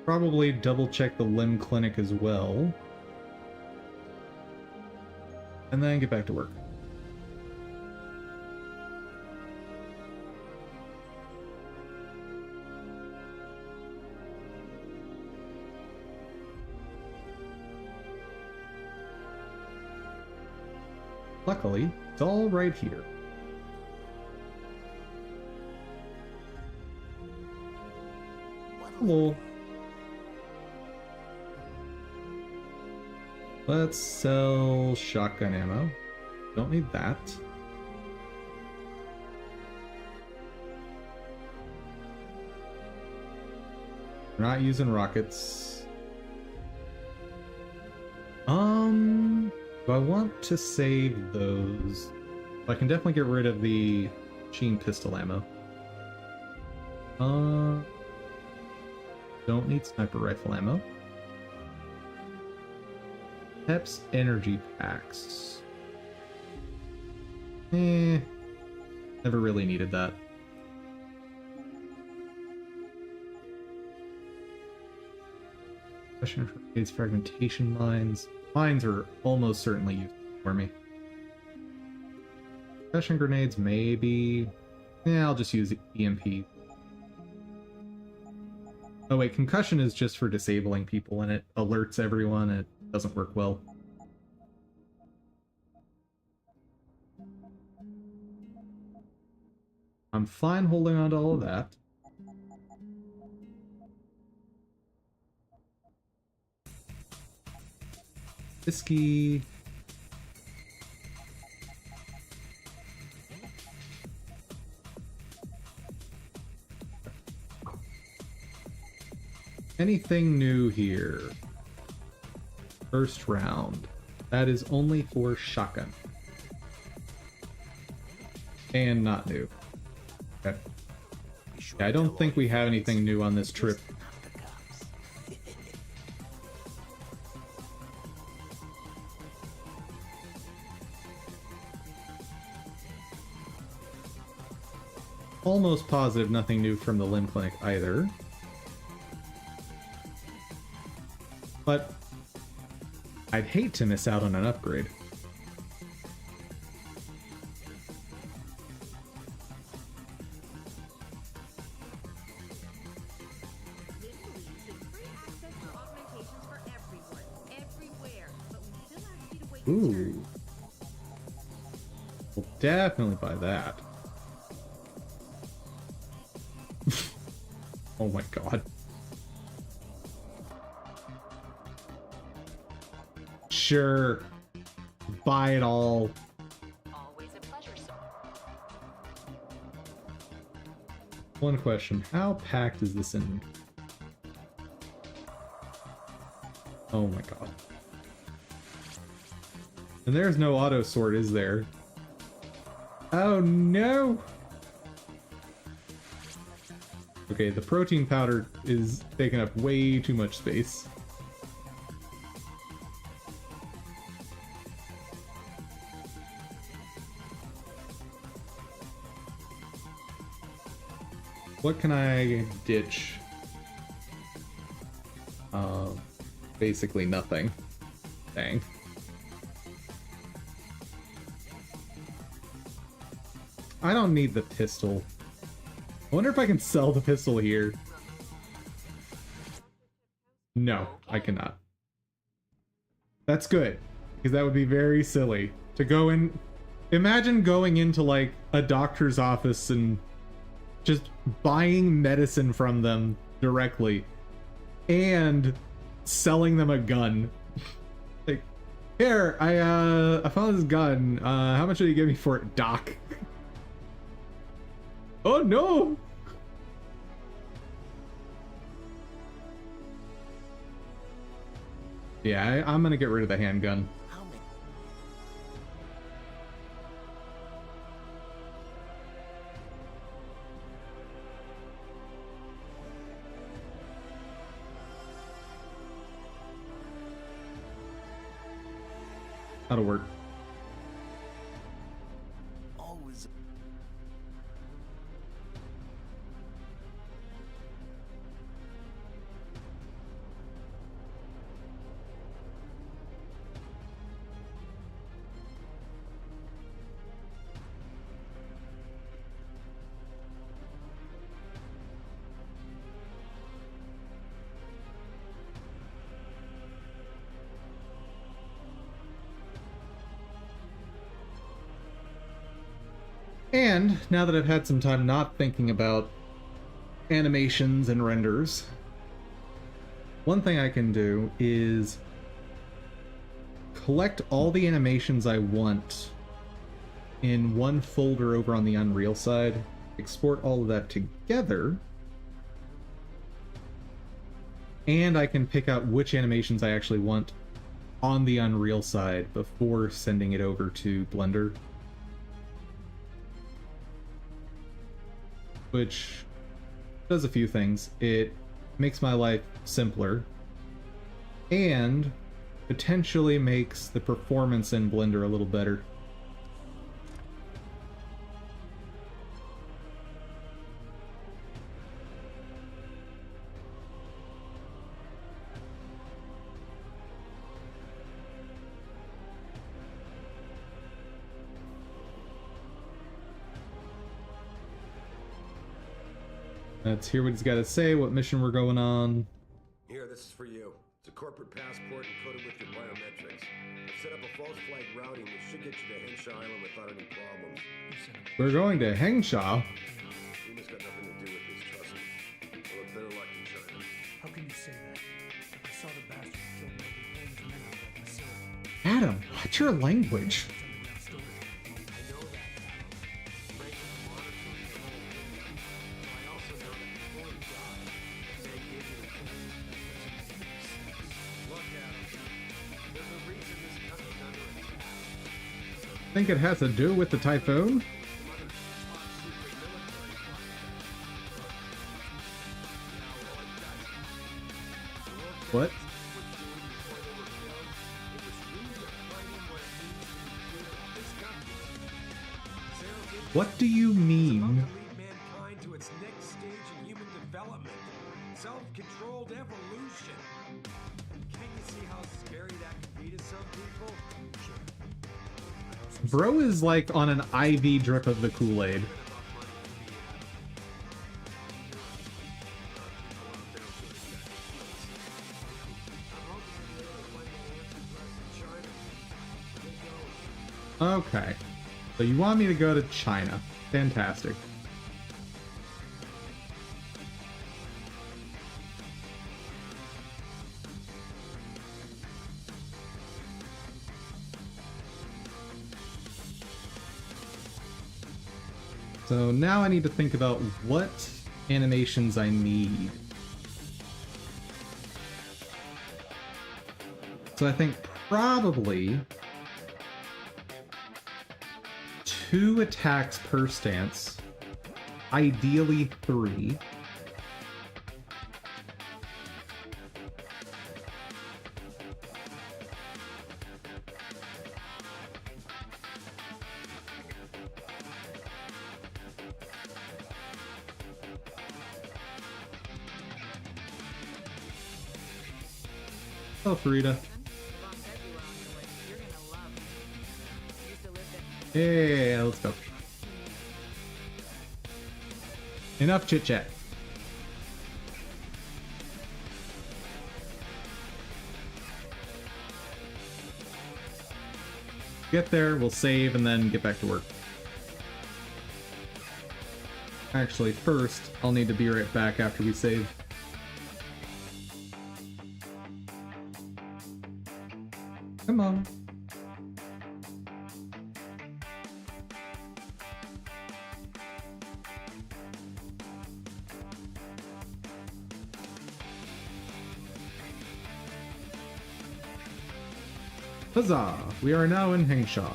Probably double check the limb clinic as well. And then get back to work. Luckily, it's all right here. Hello. Let's sell shotgun ammo. Don't need that. We're not using rockets. Do I want to save those? I can definitely get rid of the machine pistol ammo. Don't need sniper rifle ammo. Pep's energy packs. Never really needed that. Question for grenades, fragmentation mines. Mines are almost certainly useful for me. Concussion grenades, maybe. Yeah, I'll just use EMP. Oh wait, concussion is just for disabling people and it alerts everyone. It doesn't work well. I'm fine holding on to all of that. Whiskey. Anything new here? First round. That is only for shotgun. And not new. Okay. Yeah, I don't think we have anything new on this trip. Almost positive nothing new from the limb clinic either. But I'd hate to miss out on an upgrade. Ooh. We'll definitely buy that. Oh my god. Sure. Buy it all. Always a pleasure, sir. One question. How packed is this in? Oh my god. And there's no auto sort, is there? Oh no! Okay, the protein powder is taking up way too much space. What can I ditch? Basically nothing. Dang. I don't need the pistol. I wonder if I can sell the pistol here. No, I cannot. That's good, because that would be very silly to go in. Imagine going into like a doctor's office and just buying medicine from them directly and selling them a gun. Like, here, I found this gun. How much did you give me for it, Doc? Oh no! Yeah, I'm gonna get rid of the handgun. That'll work. Always. And now that I've had some time not thinking about animations and renders, one thing I can do is collect all the animations I want in one folder over on the Unreal side, export all of that together, and I can pick out which animations I actually want on the Unreal side before sending it over to Blender. Which does a few things. It makes my life simpler and potentially makes the performance in Blender a little better. Let's hear what he's got to say, what mission we're going on. Here, this is for you. It's a corporate passport encoded with your biometrics. I've set up a false flag routing that should get you to Henshaw Island without any problems. We're going to Hengsha. Huma's got nothing to do with this, trust me. Well, with better luck in China. How can you say that? I saw the bastard kill more than 10 men out of that facility. Adam, what's your language? Underground storage. I know that, Frank was monitoring the whole thing. So I also know that before he died, they gave you the chance. Look at him. There's a reason this country's under attack. Think it has to do with the typhoon? What? What do you mean? Lead mankind to its next stage in human development. Self-controlled evolution. Can't you see how scary that can be to some people? Bro is like on an IV drip of the Kool-Aid. Okay. So you want me to go to China. Fantastic. So now I need to think about what animations I need. So I think probably 2 attacks per stance, ideally 3. Oh, Farida. Yeah, let's go. Enough chit chat. Get there, we'll save, and then get back to work. Actually, first, I'll need to be right back after we save. Come on. Huzzah! We are now in Hengsha.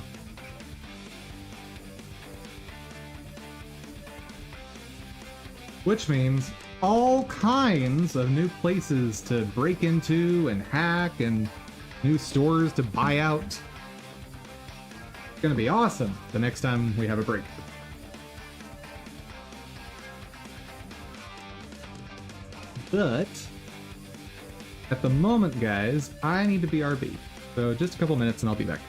Which means all kinds of new places to break into and hack and new stores to buy out. It's gonna be awesome the next time we have a break. But at the moment, guys, I need to BRB. So just a couple minutes and I'll be back.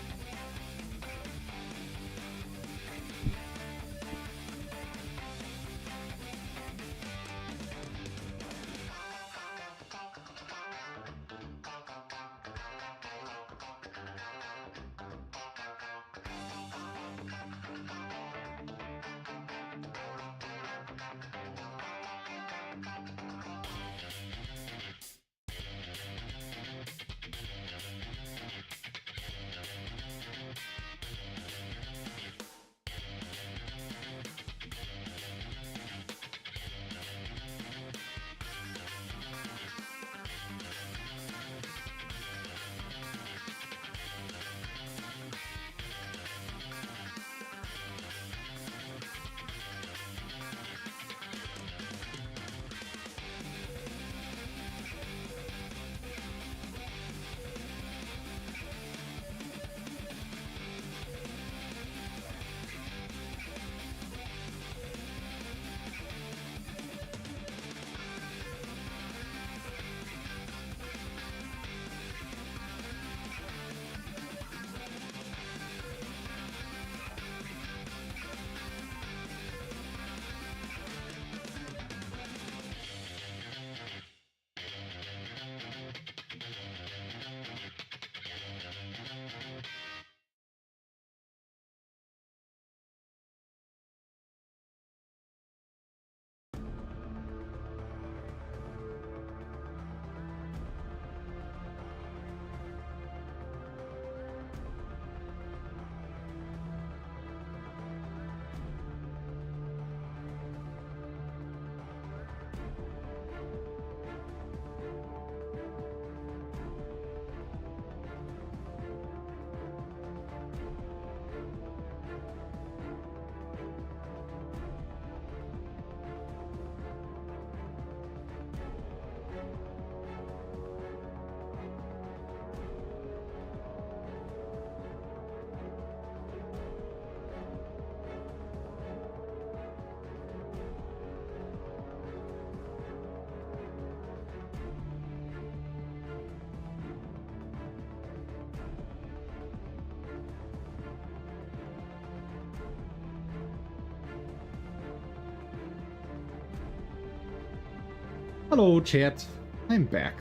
Hello, chat. I'm back.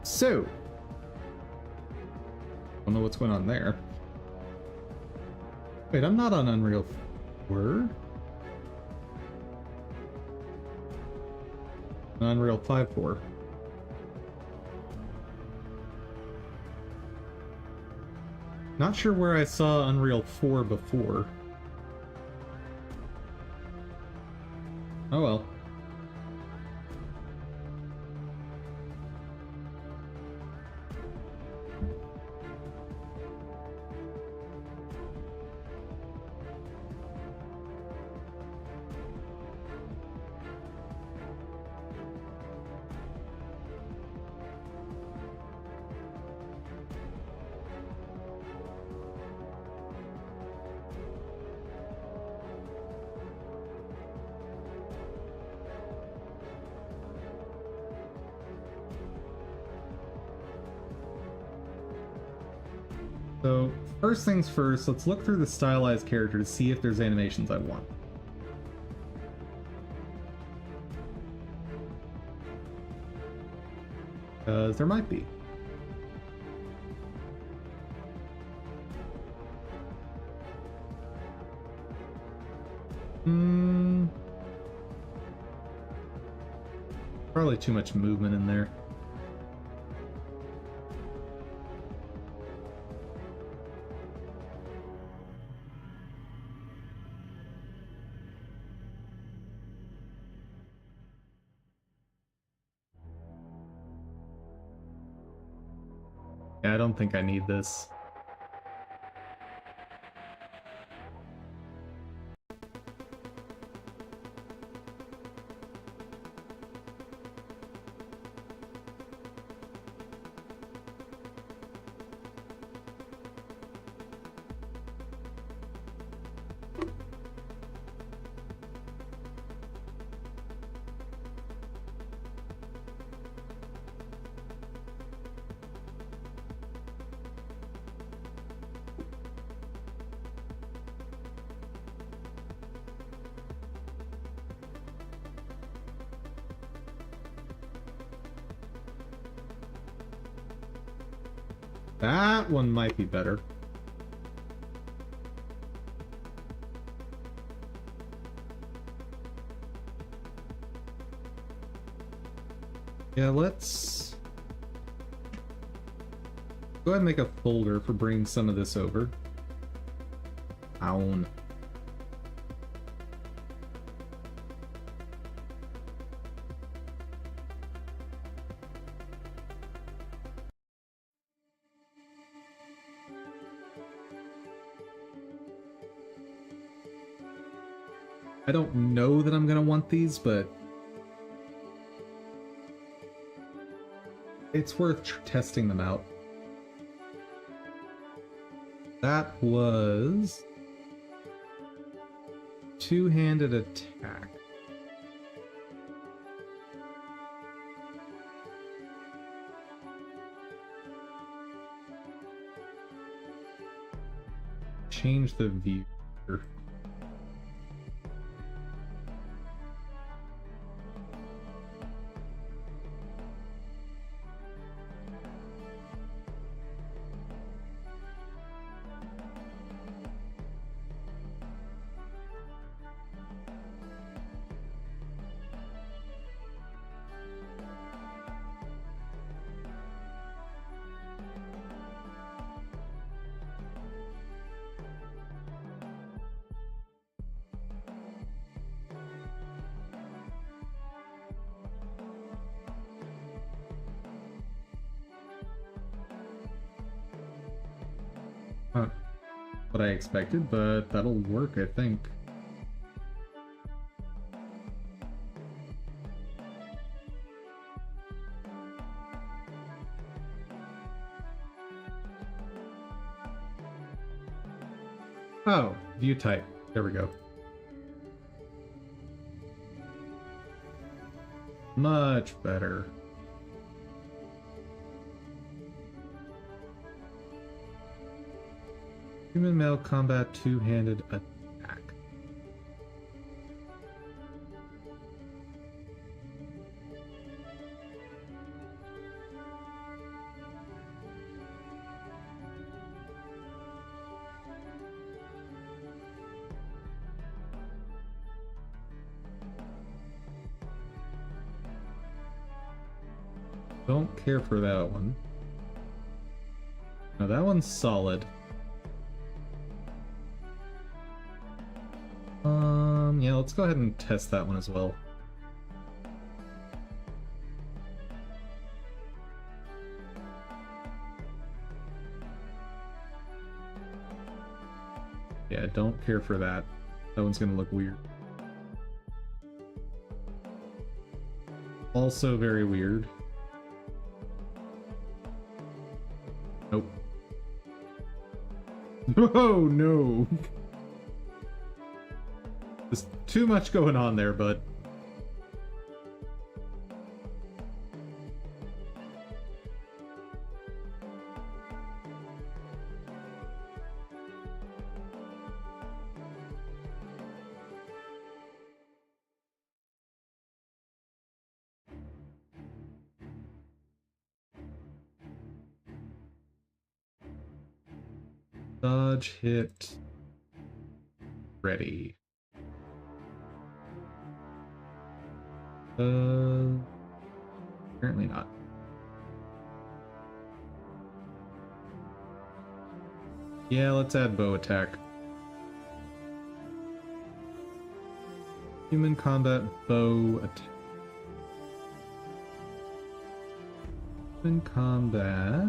So, don't know what's going on there. Wait, I'm not on Unreal 4. Unreal 5.4. Not sure where I saw Unreal 4 before. Oh well. So, first things first, let's look through the stylized character to see if there's animations I want. Because there might be. Probably too much movement in there. Yeah, I don't think I need this. That one might be better. Yeah, let's go ahead and make a folder for bringing some of this over. Own. I don't know that I'm gonna want these, but it's worth testing them out. That was two-handed attack. Change the view. Not what I expected, but that'll work, I think. Oh, view type. There we go. Much better. Human male combat two-handed attack. Don't care for that one. Now that one's solid. Yeah, let's go ahead and test that one as well. Yeah, don't care for that. That one's gonna look weird. Also very weird. Nope. Oh no! There's too much going on there, bud. Dodge, hit, ready. Apparently not. Yeah, let's add bow attack. Human combat bow attack. Human combat.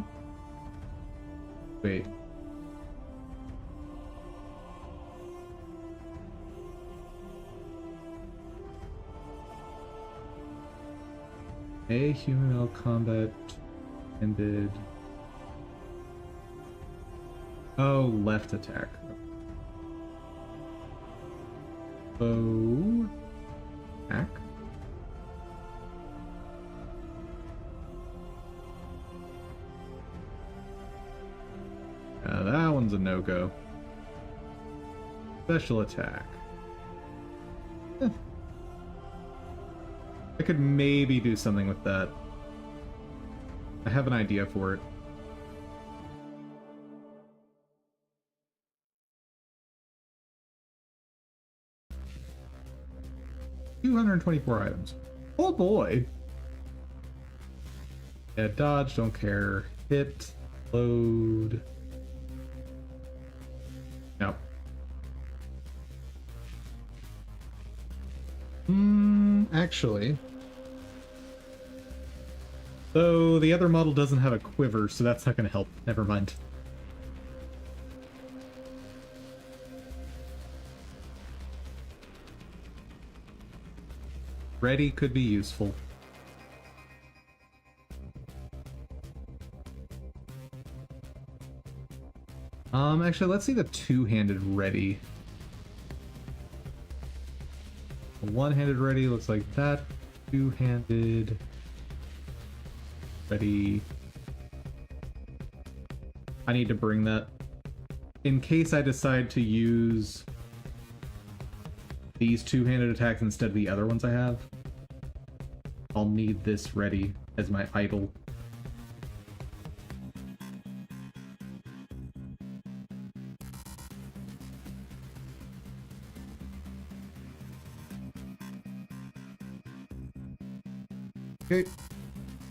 Wait. A human combat ended. Oh, left attack. Bow attack. That one's a no-go. Special attack. I could maybe do something with that. I have an idea for it. $224 items. Oh boy! Yeah, dodge, don't care. Hit, load. Nope. Actually. So the other model doesn't have a quiver, so that's not gonna help. Never mind. Ready could be useful. Actually, let's see the two-handed ready. One-handed ready looks like that. Two-handed ready. I need to bring that. In case I decide to use these two-handed attacks instead of the other ones I have, I'll need this ready as my idol. Okay.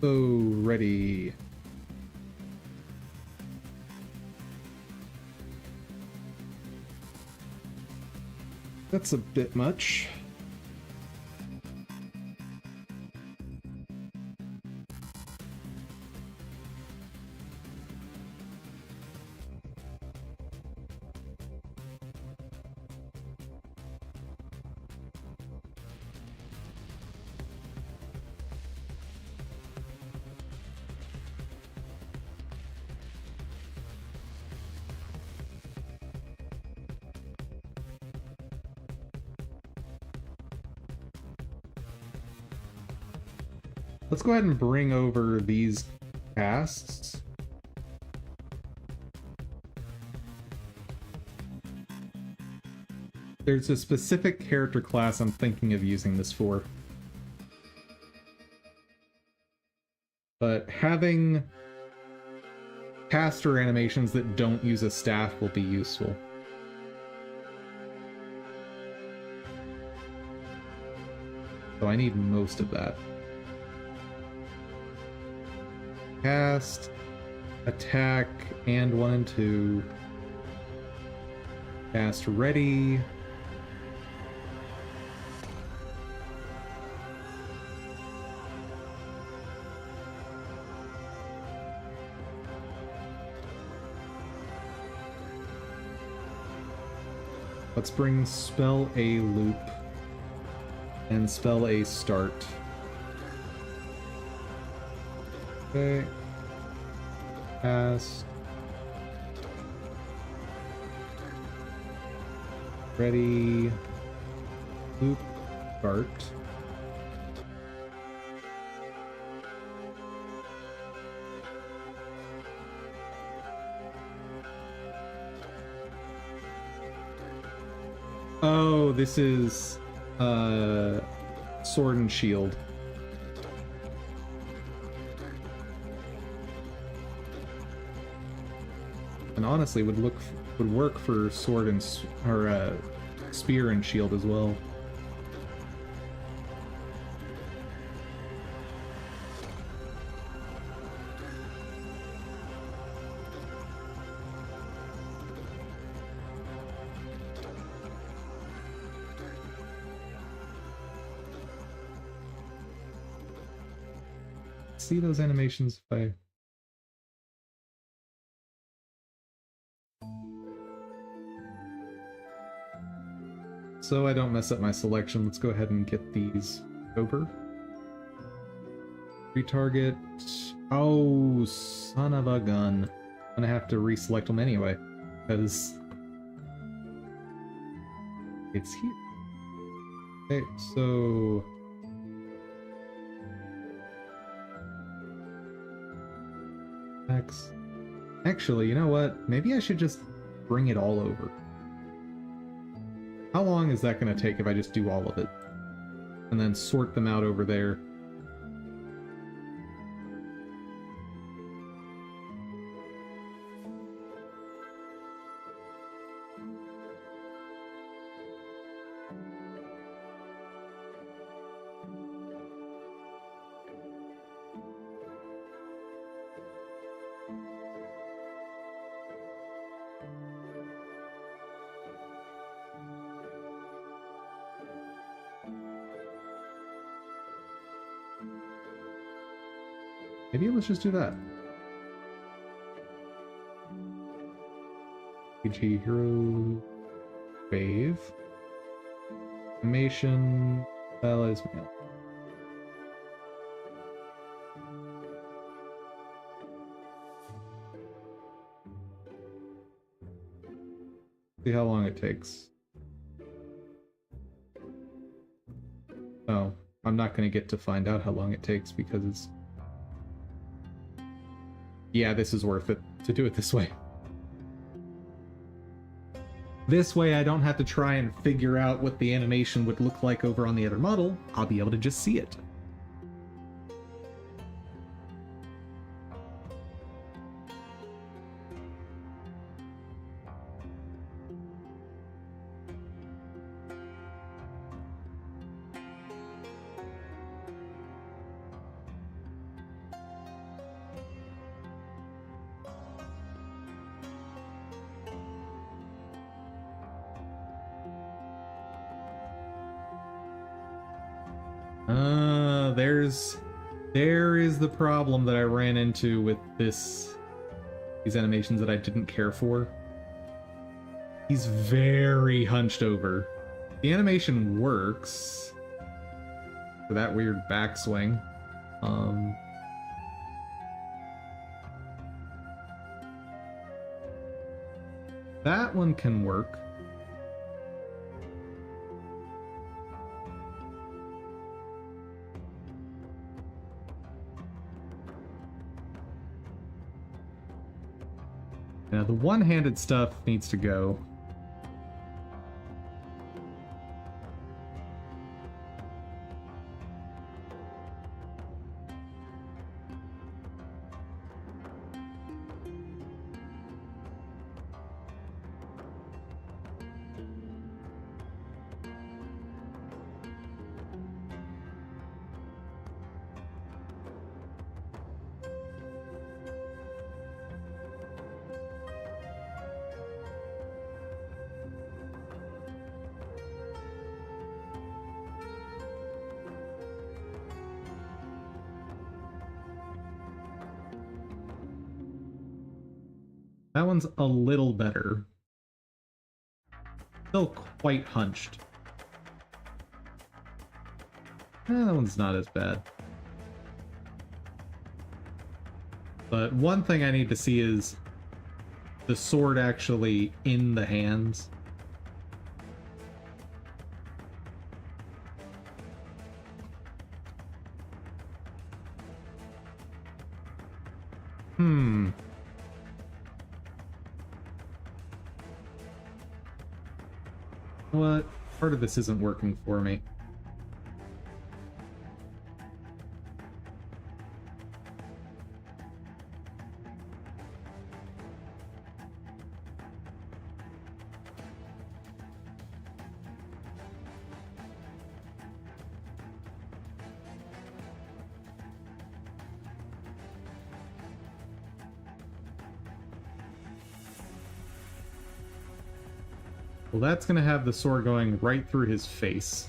So, ready. That's a bit much. Let's go ahead and bring over these casts. There's a specific character class I'm thinking of using this for. But having caster animations that don't use a staff will be useful. So I need most of that. Cast, attack, and 1 and 2. Cast ready. Let's bring spell a loop and spell a start. Okay. Cast. Ready. Loop. Start. Oh, this is sword and shield. And honestly, would work for sword and spear and shield as well. See those animations if I... So I don't mess up my selection, let's go ahead and get these over. Retarget. Oh, son of a gun. I'm gonna have to reselect them anyway, because it's here. Okay, so... X. Actually, you know what? Maybe I should just bring it all over. How long is that going to take if I just do all of it? And then sort them out over there. Maybe let's just do that. PG Hero Wave. Animation. Spell is mail. See how long it takes. Oh, I'm not going to get to find out how long it takes because it's... Yeah, this is worth it to do it this way. This way I don't have to try and figure out what the animation would look like over on the other model. I'll be able to just see it. There is the problem that I ran into with these animations that I didn't care for. He's very hunched over. The animation works for that weird backswing. That one can work. Now, the one-handed stuff needs to go. That one's a little better. Still quite hunched. That one's not as bad. But one thing I need to see is the sword actually in the hands. What? Part of this isn't working for me. Well, that's gonna have the sword going right through his face.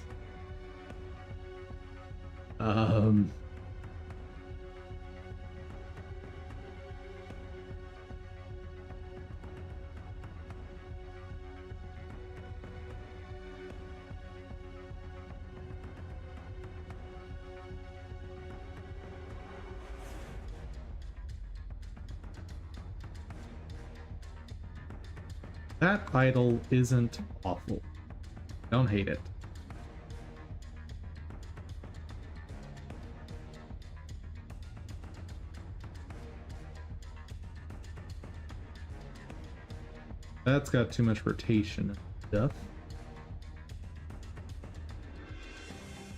That idol isn't awful. Don't hate it. That's got too much rotation and stuff.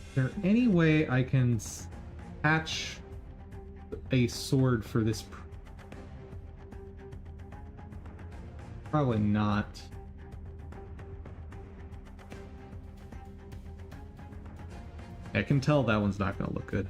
Is there any way I can hatch a sword for this? Probably not. I can tell that one's not gonna look good.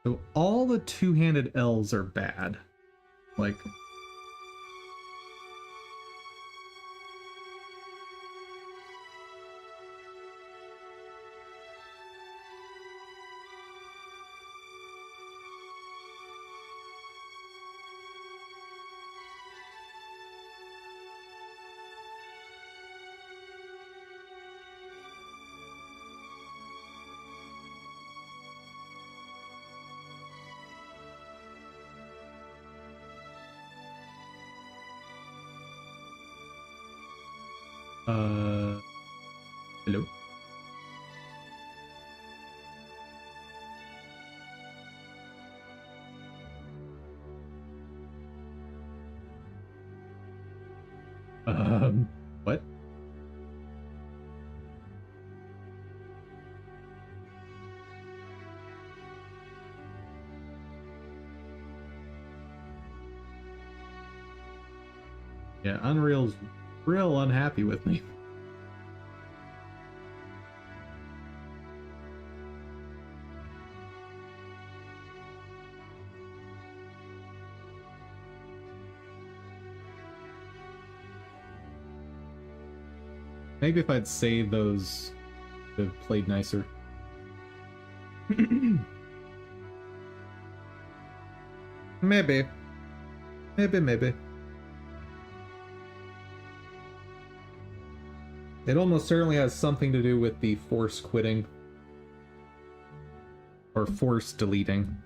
So all the two-handed L's are bad. Like, hello? What? Yeah, Unreal's real unhappy with me. Maybe if I'd saved those, would have played nicer. Maybe. Maybe. It almost certainly has something to do with the force quitting. Or force deleting.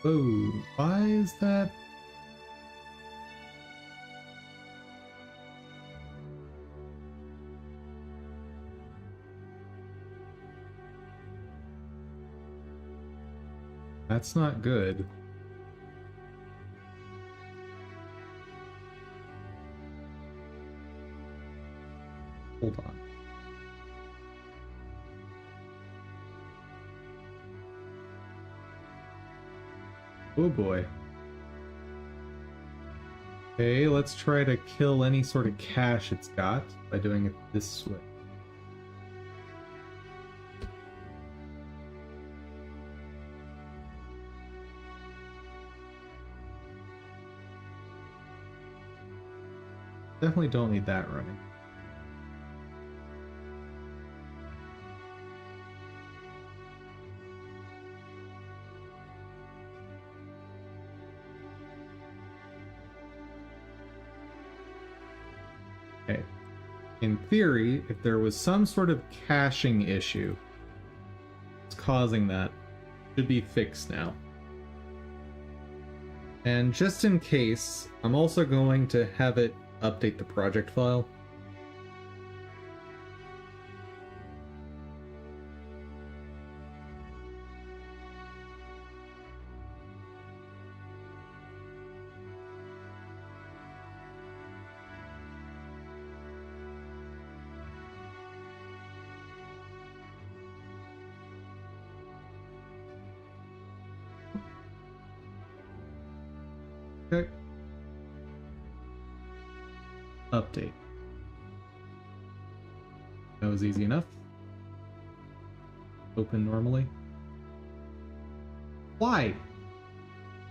Oh, why is that That's not good. Hold on. Oh boy. Okay, let's try to kill any sort of cache it's got by doing it this way. Definitely don't need that running. Okay. In theory, if there was some sort of caching issue that's causing that, it should be fixed now. And just in case, I'm also going to have it update the project file. Okay. Update. That was easy enough. Open normally. Why?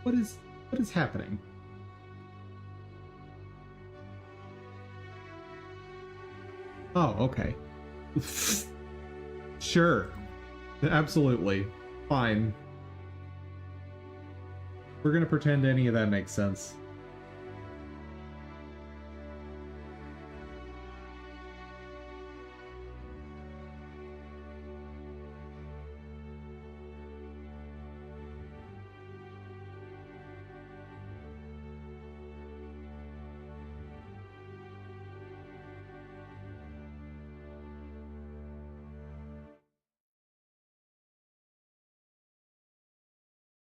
What is happening? Oh, okay. Sure. Absolutely. Fine. We're gonna pretend any of that makes sense.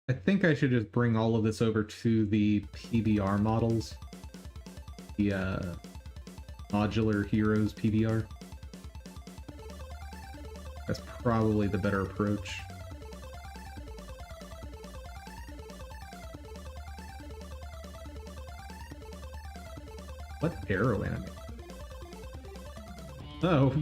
I think I should just bring all of this over to the PBR models. The Modular Heroes PBR. That's probably the better approach. What arrow enemy? Oh.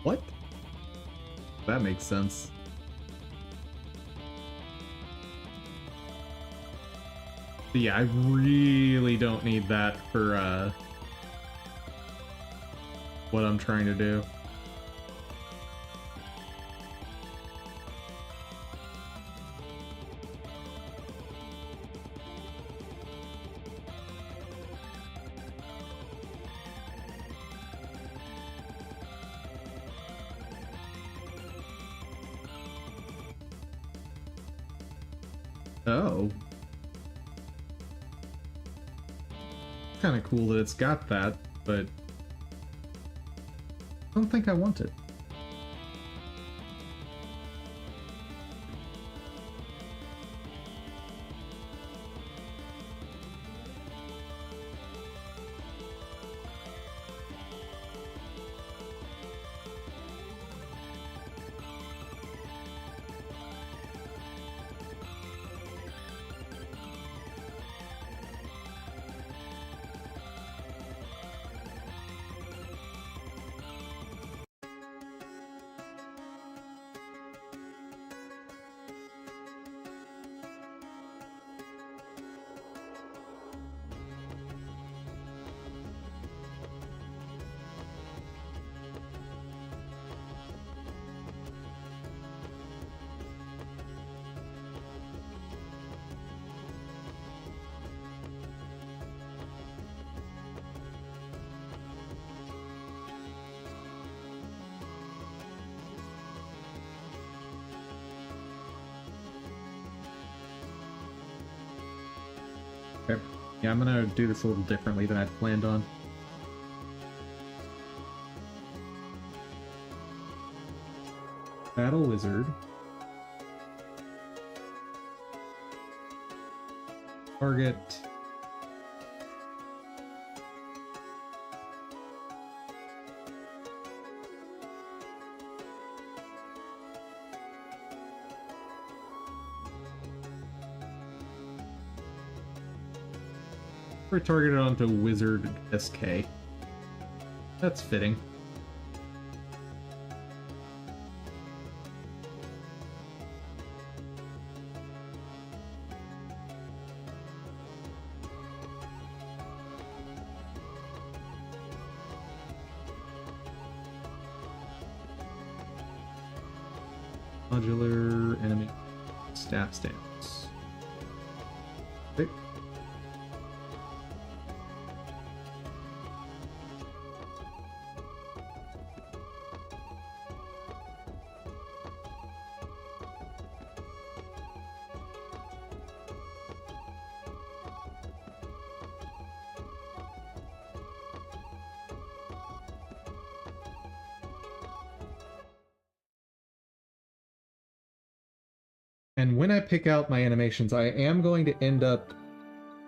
What? That makes sense. But yeah, I really don't need that for what I'm trying to do. Oh. Kind of cool that it's got that, but I don't think I want it. Okay. Yeah, I'm gonna do this a little differently than I'd planned on. Battle Wizard. Target. We're targeted onto Wizard SK. That's fitting. Modular enemy staff stance. Okay. And when I pick out my animations, I am going to end up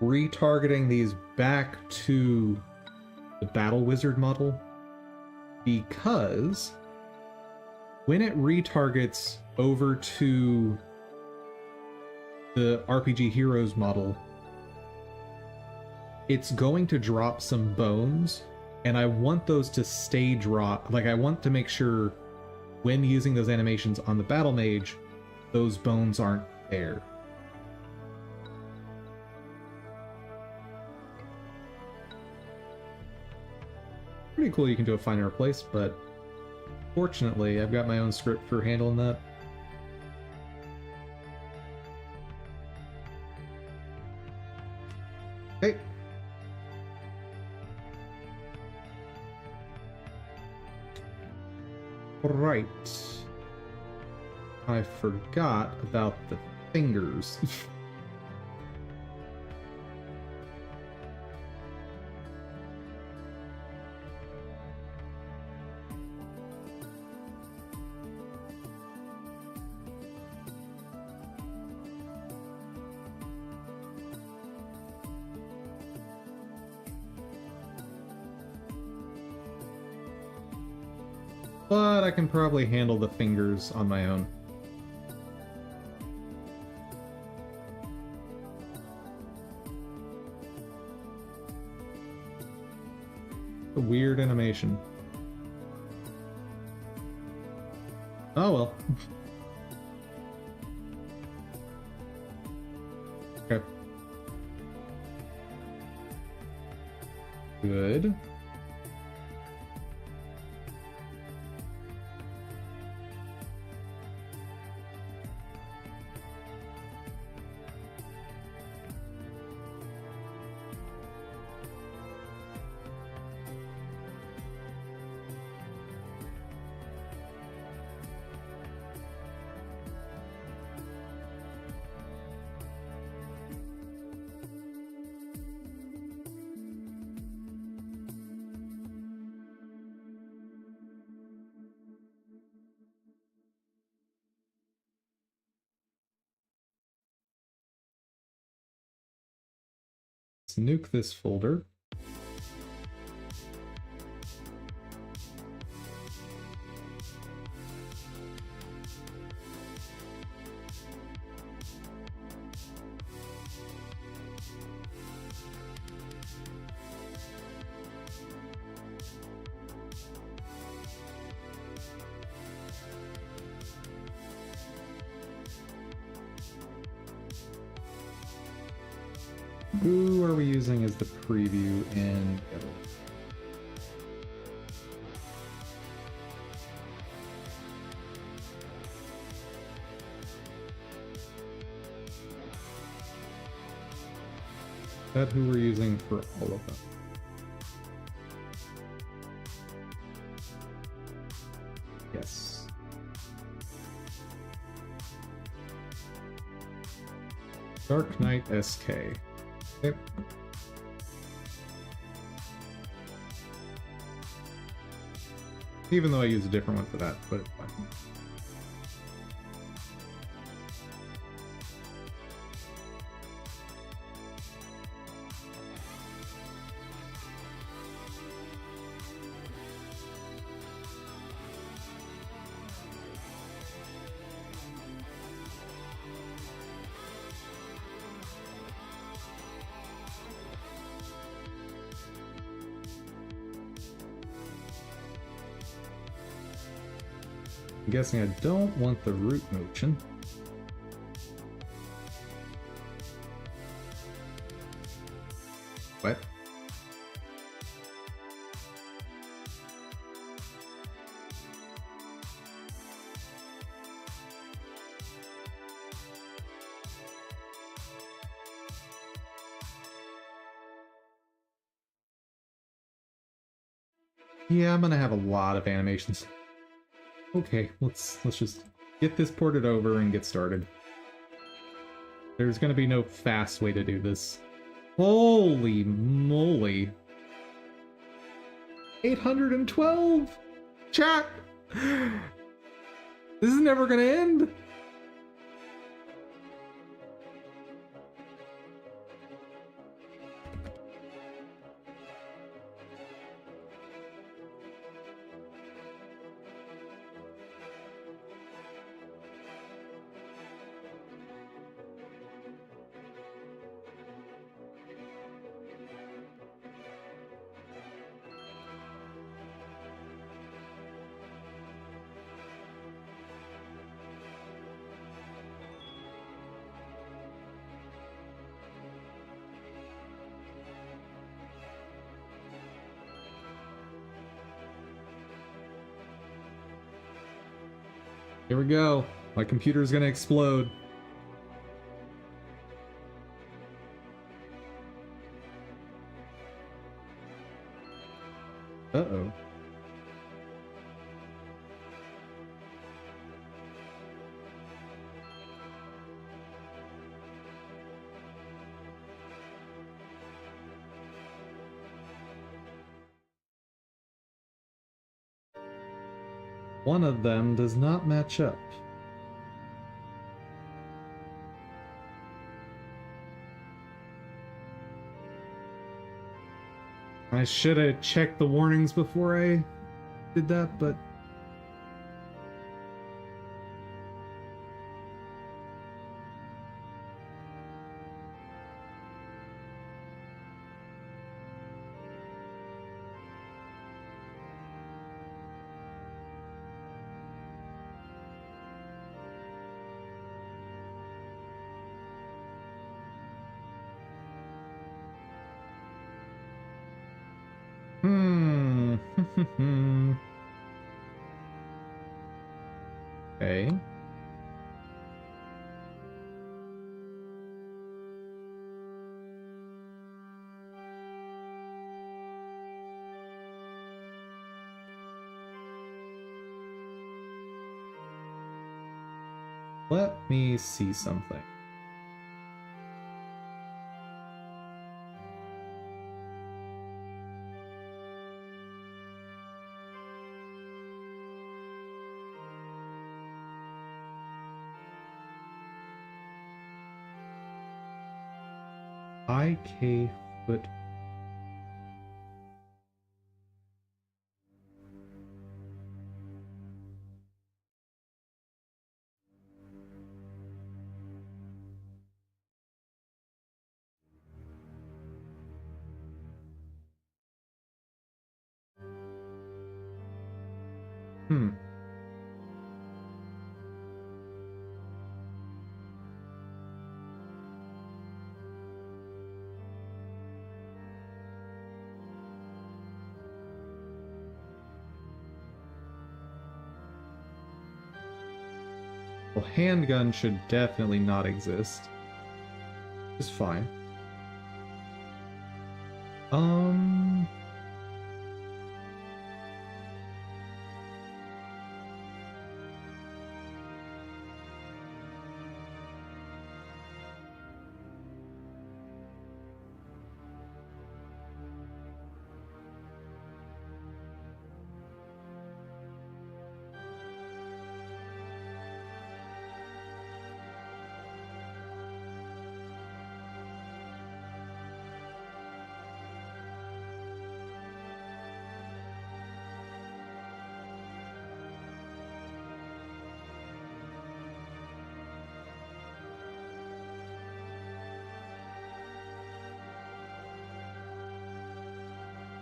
retargeting these back to the Battle Wizard model, because when it retargets over to the RPG Heroes model, it's going to drop some bones, and I want those to stay drop. Like, I want to make sure when using those animations on the Battle Mage, those bones aren't there. Pretty cool you can do a find and replace, but fortunately I've got my own script for handling that. Okay. Right. I forgot about the fingers. But I can probably handle the fingers on my own. A weird animation. Oh well. Okay. Good. Let's nuke this folder. Who are we using as the preview in Go? Is that who we're using for all of them? Yes. Dark Knight SK. Yep. Even though I use a different one for that, but it's fine. I'm guessing I don't want the root motion. What? Yeah, I'm gonna have a lot of animations. Okay, let's just get this ported over and get started. There's gonna be no fast way to do this. Holy moly. 812! Chat! This is never gonna end! Here we go. My computer's gonna explode. Uh-oh. One of them does not match up. I should have checked the warnings before I did that, but... Okay. Let me see something. IK foot. Well, handgun should definitely not exist. It's fine.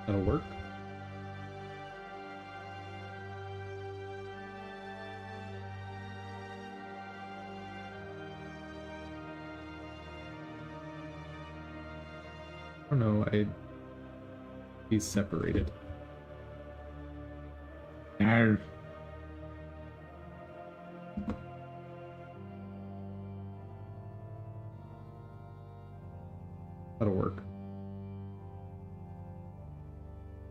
That'll work. don't know. He's separated. No. That'll work.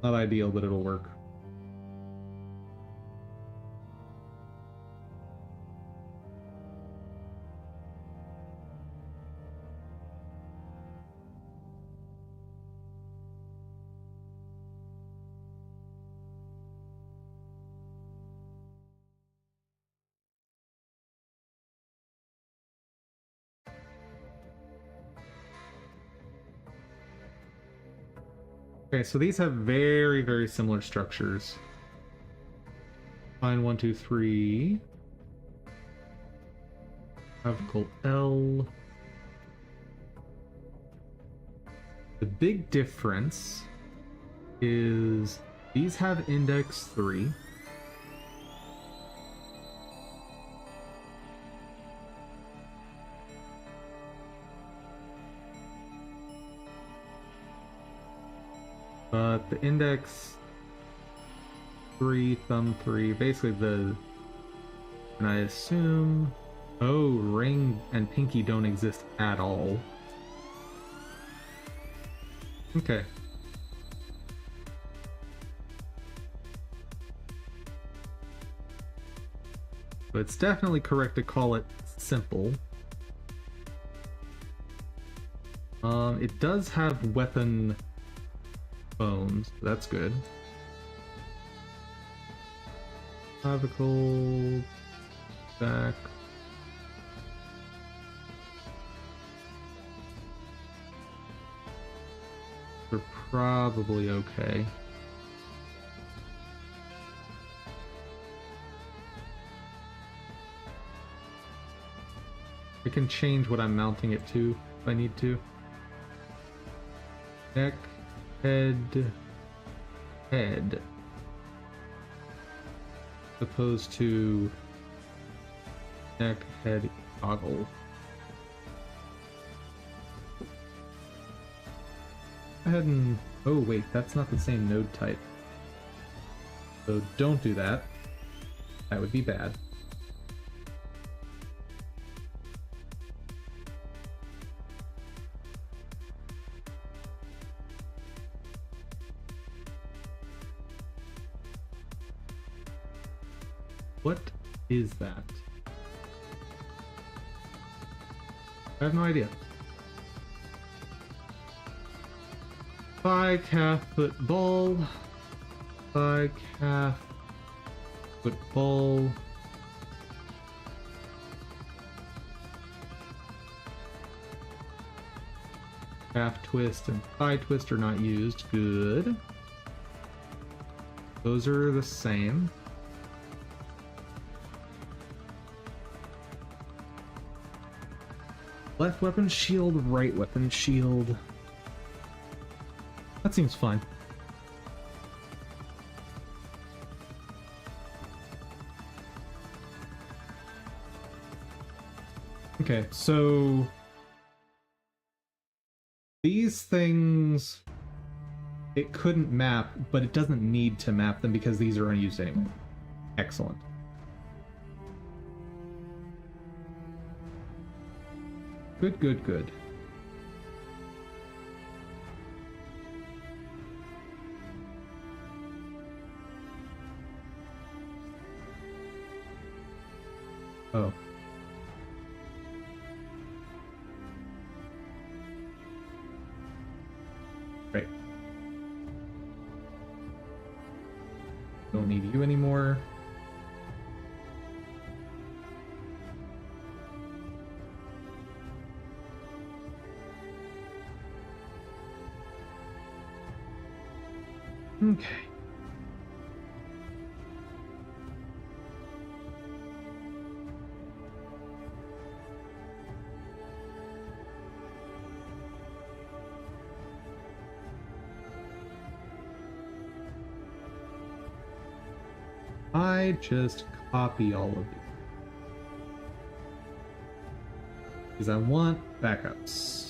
Not ideal, but it'll work. Okay, so these have very, very similar structures. Line 1, 2, 3. Clavicle L. The big difference is these have index 3. But the index 3, thumb 3, basically and I assume, oh, ring and pinky don't exist at all. Okay. But it's definitely correct to call it simple. It does have weapon bones. That's good. Clavicle back. They're probably okay. I can change what I'm mounting it to if I need to. Neck, head, head. Opposed to neck, head, toggle. Go ahead and... oh wait, that's not the same node type. So don't do that. That would be bad. What is that? I have no idea. Thigh, calf, foot, ball. Thigh, calf, foot, ball. Calf twist and thigh twist are not used. Good. Those are the same. Left weapon shield, right weapon shield. That seems fine. Okay, so these things, it couldn't map, but it doesn't need to map them because these are unused anyway. Excellent. Good, good, good. Oh. Right. Don't need you anymore. Okay. I just copy all of these because I want backups.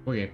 Okay.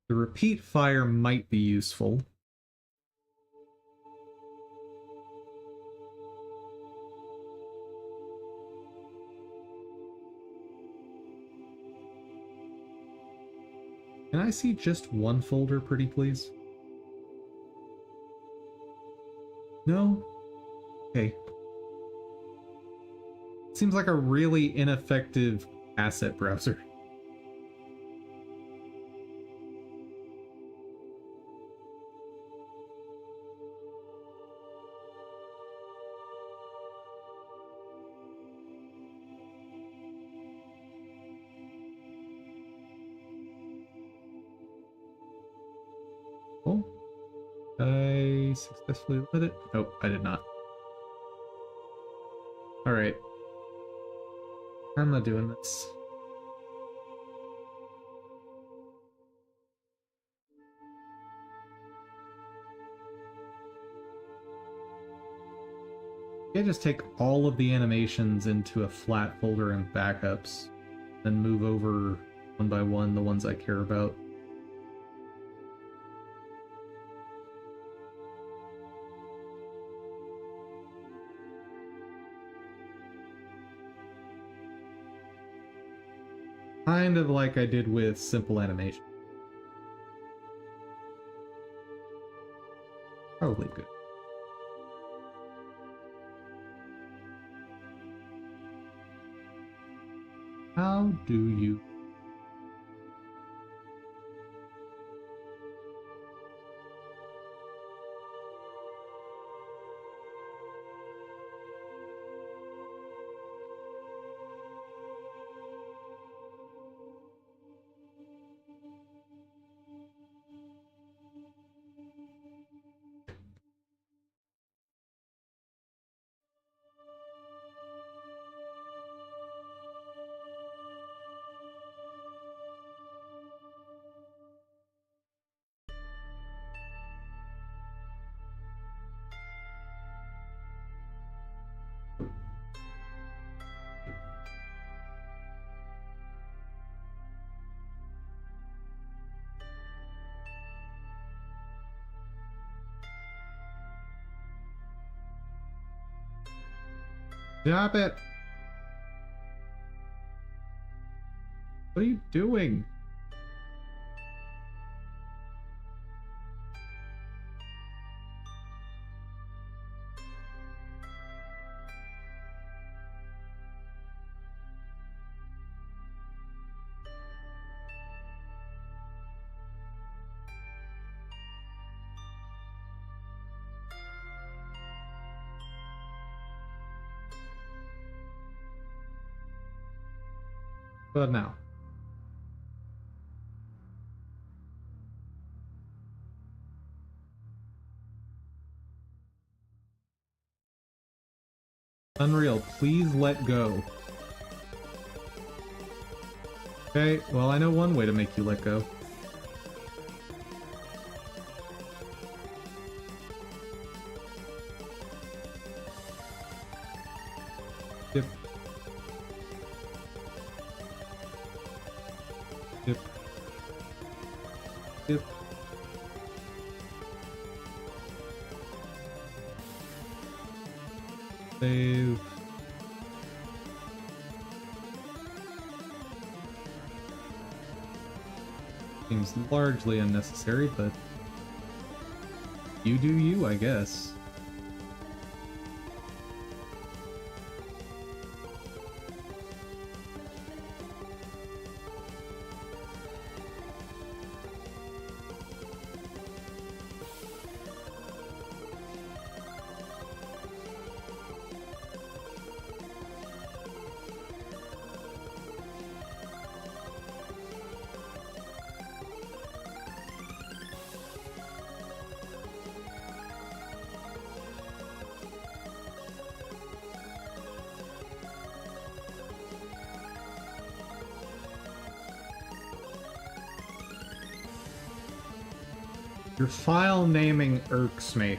The repeat fire might be useful. Can I see just one folder, pretty please? No? Okay. Seems like a really ineffective asset browser. Oh, I successfully lit it. Nope, I did not. Alright. I'm not doing this. I just take all of the animations into a flat folder and backups, then move over one by one the ones I care about. Kind of like I did with simple animation. Probably good. How do you... Stop it! What are you doing? But now. Unreal, please let go. Okay, well I know one way to make you let go. Dip. Dip. Dip. Save. Seems largely unnecessary, but you do you, I guess. Your file naming irks me.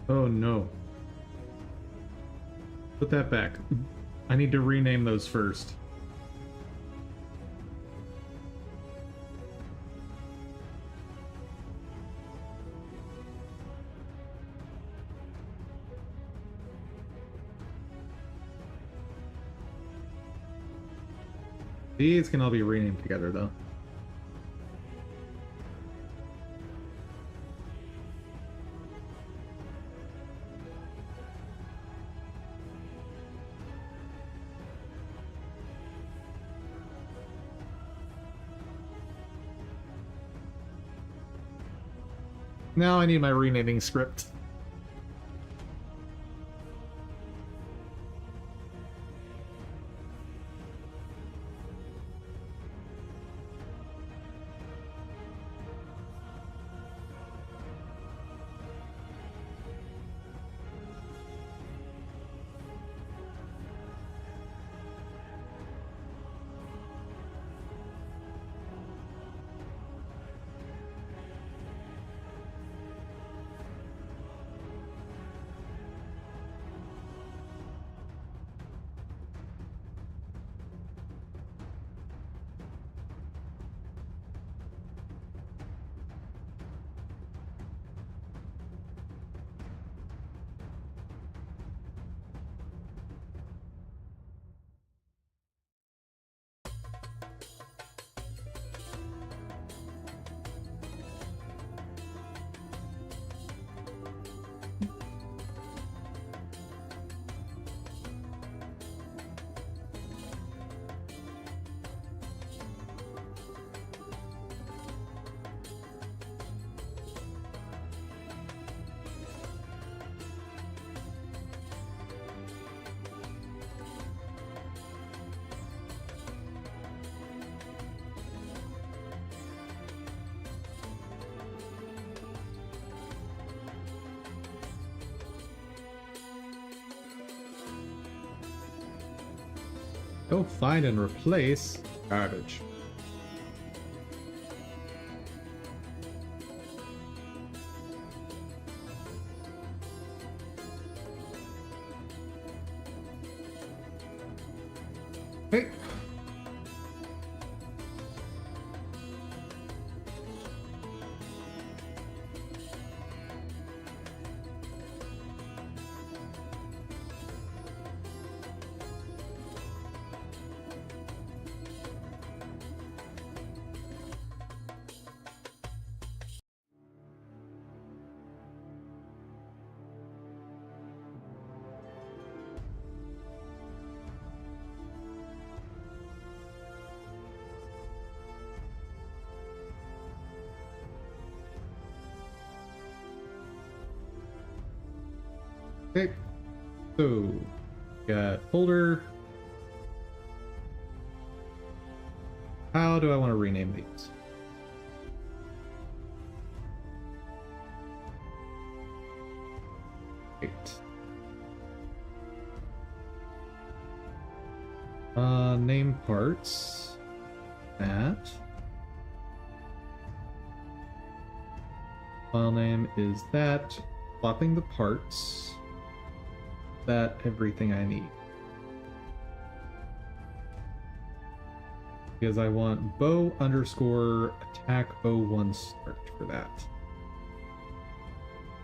Oh no. Put that back. I need to rename those first. These can all be renamed together though. Now I need my renaming script. Go find and replace garbage. Hey. Okay, so got folder. How do I want to rename these? Great. Name parts. That. File name is that. Swapping the parts. That everything I need. Because I want bow underscore attack 01 start for that.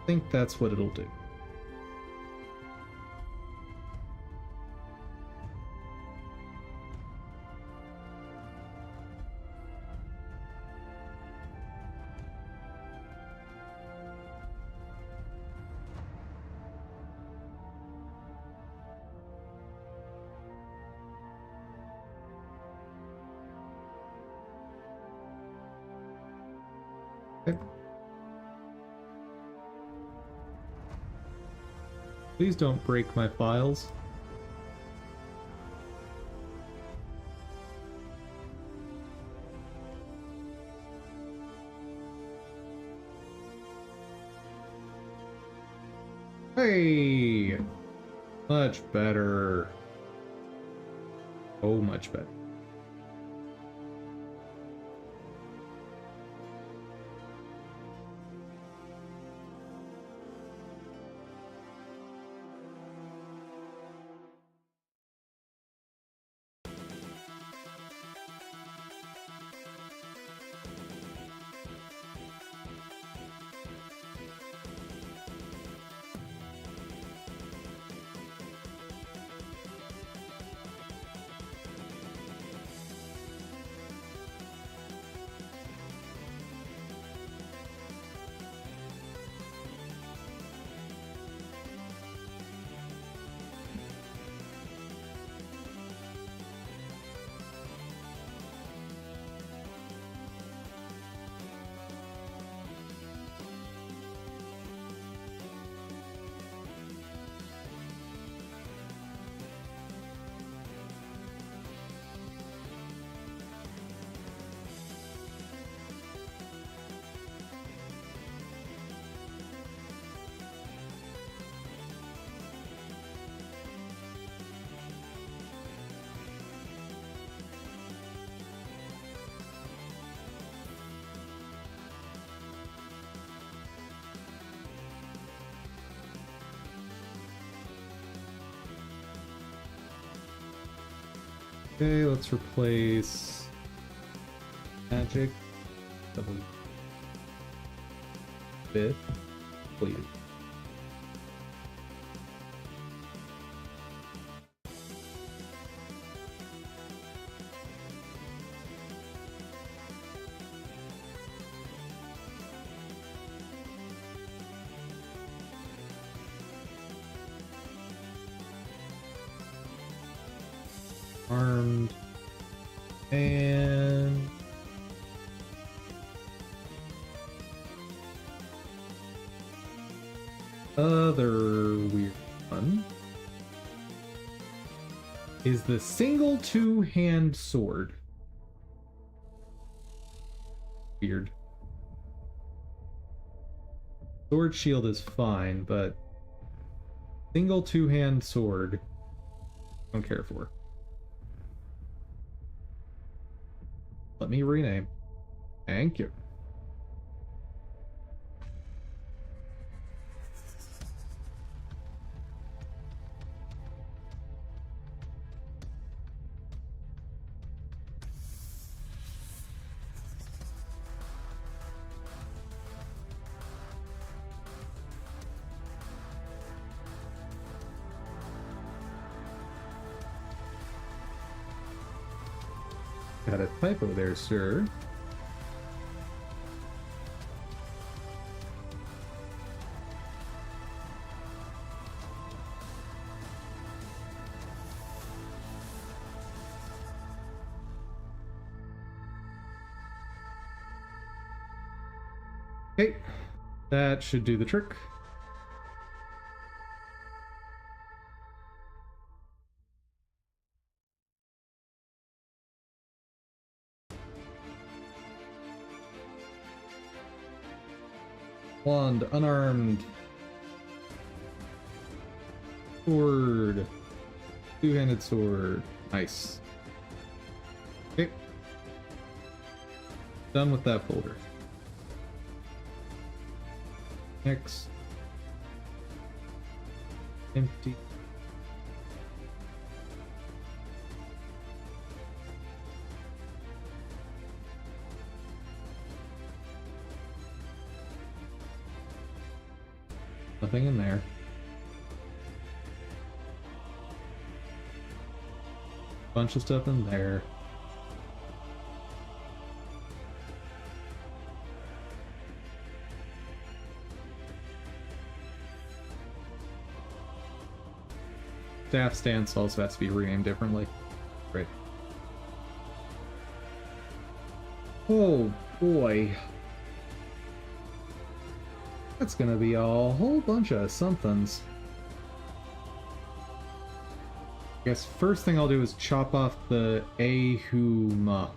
I think that's what it'll do. Okay. Please don't break my files. Hey! Much better. Oh, much better. Okay, let's replace magic double fifth, please. Armed and other weird one is the single two-hand sword. Weird. Sword shield is fine, but single two-hand sword don't care for. Let me rename. Thank you. Got a typo there, sir. Okay, that should do the trick. Wand, unarmed. Sword. Two-handed sword. Nice. Okay. Done with that folder. Next. Empty. Nothing in there. Bunch of stuff in there. Staff stance also has to be renamed differently. Great. Oh boy. That's gonna be a whole bunch of somethings. I guess first thing I'll do is chop off the Ahuma.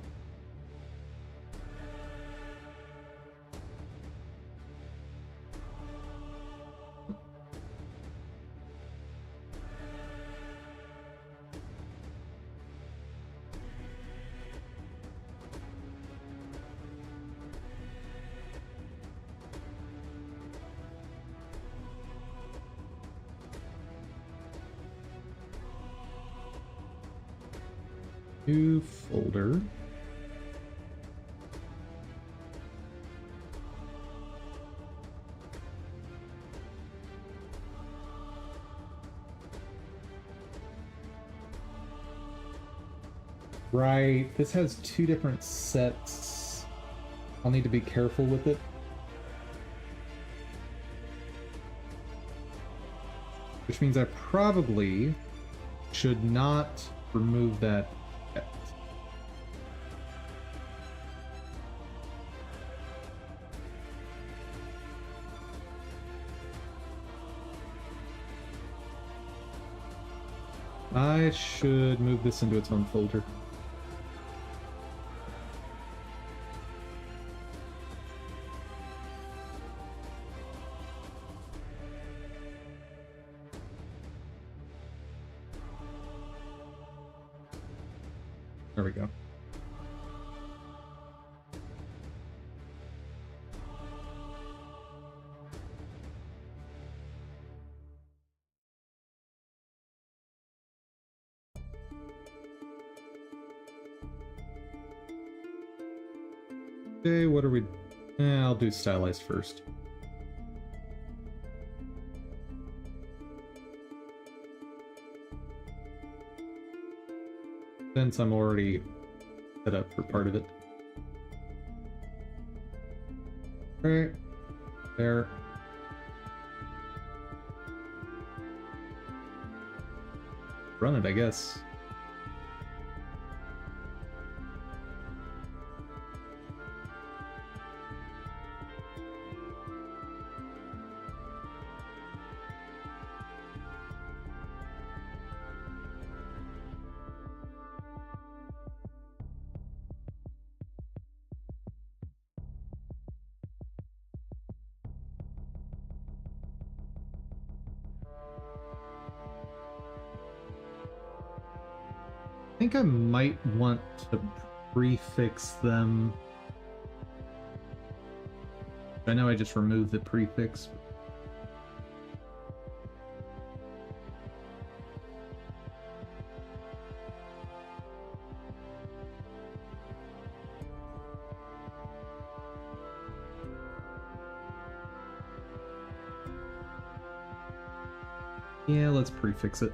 New folder. Right, this has two different sets. I'll need to be careful with it. Which means I probably should not remove that. I should move this into its own folder. There we go. Okay, what are we... I'll do stylized first. Since I'm already set up for part of it. Right. There. Run it, I guess. I think I might want to prefix them. I know I just removed the prefix. Yeah, let's prefix it.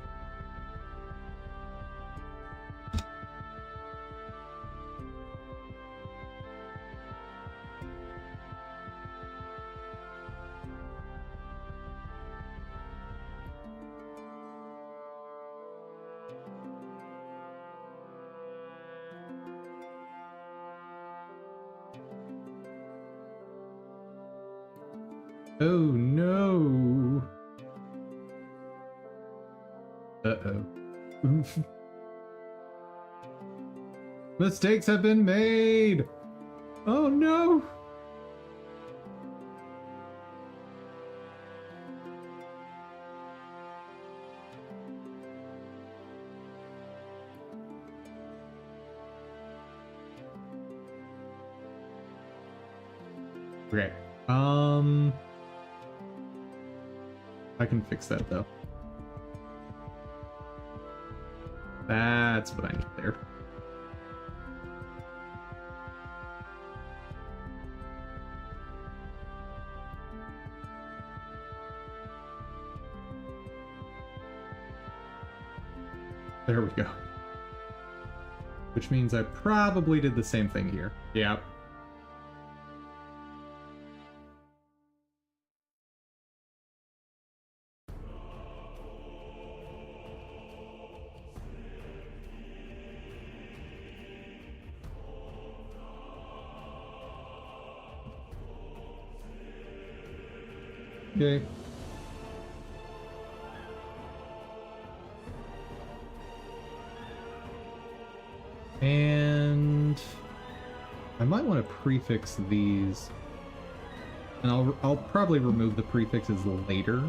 Oh no! Uh-oh. Mistakes have been made! Oh no! Okay. I can fix that though. That's what I need there. There we go. Which means I probably did the same thing here. Yep. Okay. And I might want to prefix these, and I'll probably remove the prefixes later.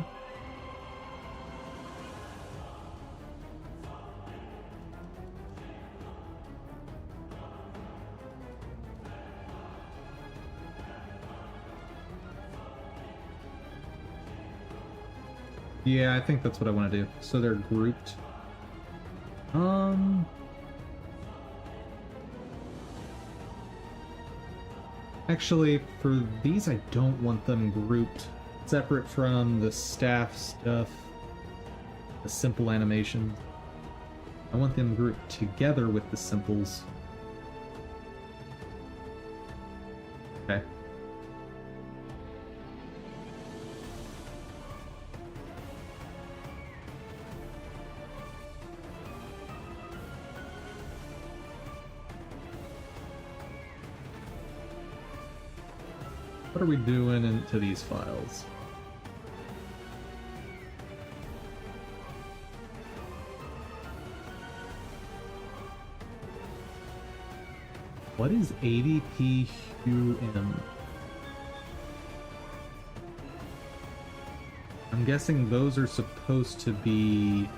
Yeah, I think that's what I want to do. So they're grouped. Actually, for these, I don't want them grouped separate from the staff stuff, the simple animation. I want them grouped together with the simples. Okay. What are we doing into these files? What is ADP Hue M? I'm guessing those are supposed to be...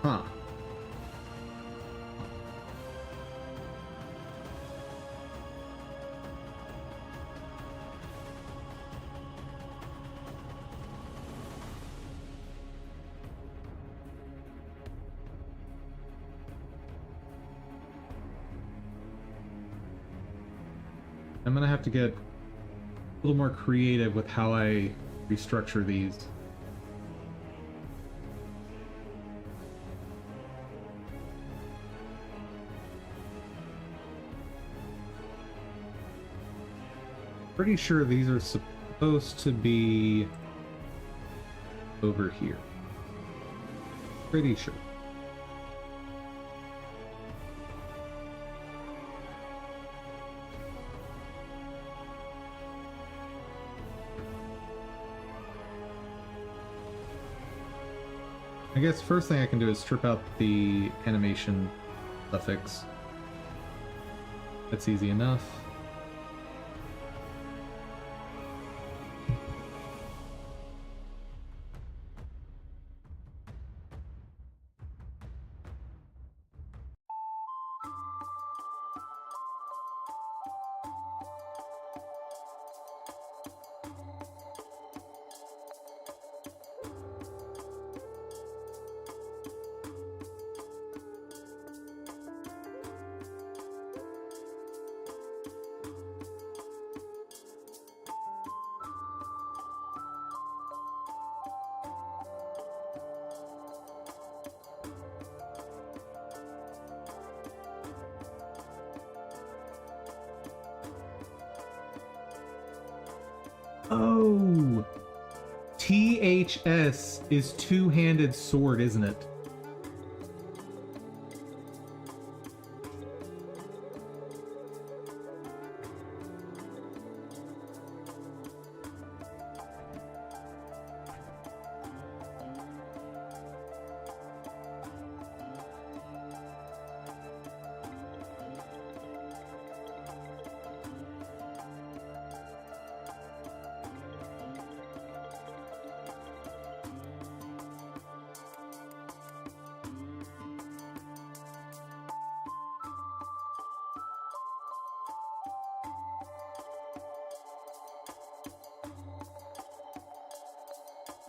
Huh. I'm gonna have to get a little more creative with how I restructure these. Pretty sure these are supposed to be over here. Pretty sure. I guess first thing I can do is strip out the animation suffix. That's easy enough. Oh! THS is two-handed sword, isn't it?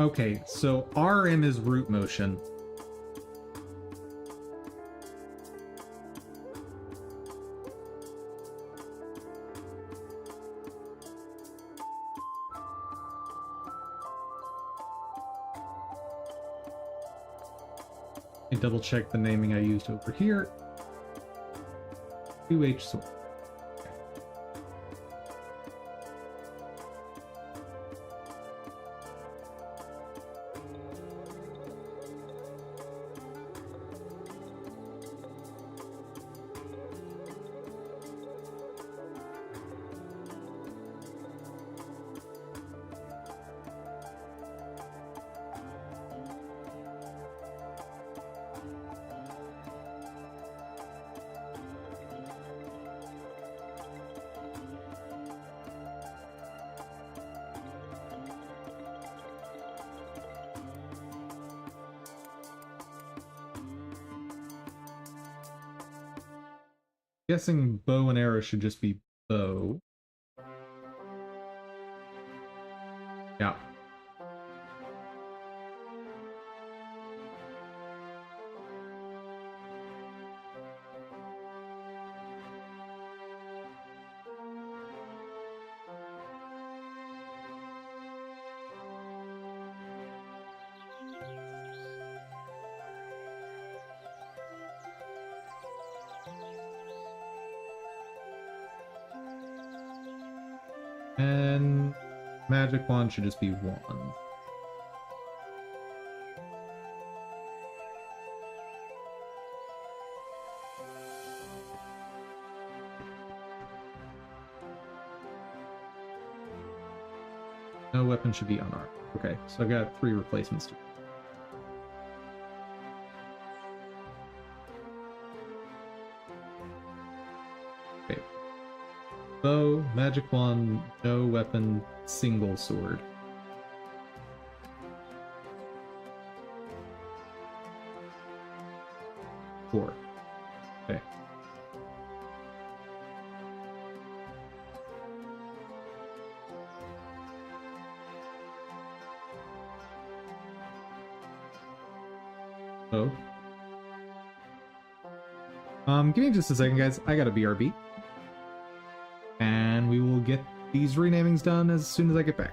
Okay, so RM is root motion. I double check the naming I used over here. 2H sword. Guessing bow and arrow should just be bow. Yeah. And magic wand should just be one. No weapon should be unarmed. Okay, so I've got 3 replacements to. Okay. Bow, magic wand, no weapon, single sword. Four. Okay. Oh. Give me just a second, guys. I got a BRB. And we will get these renamings done as soon as I get back.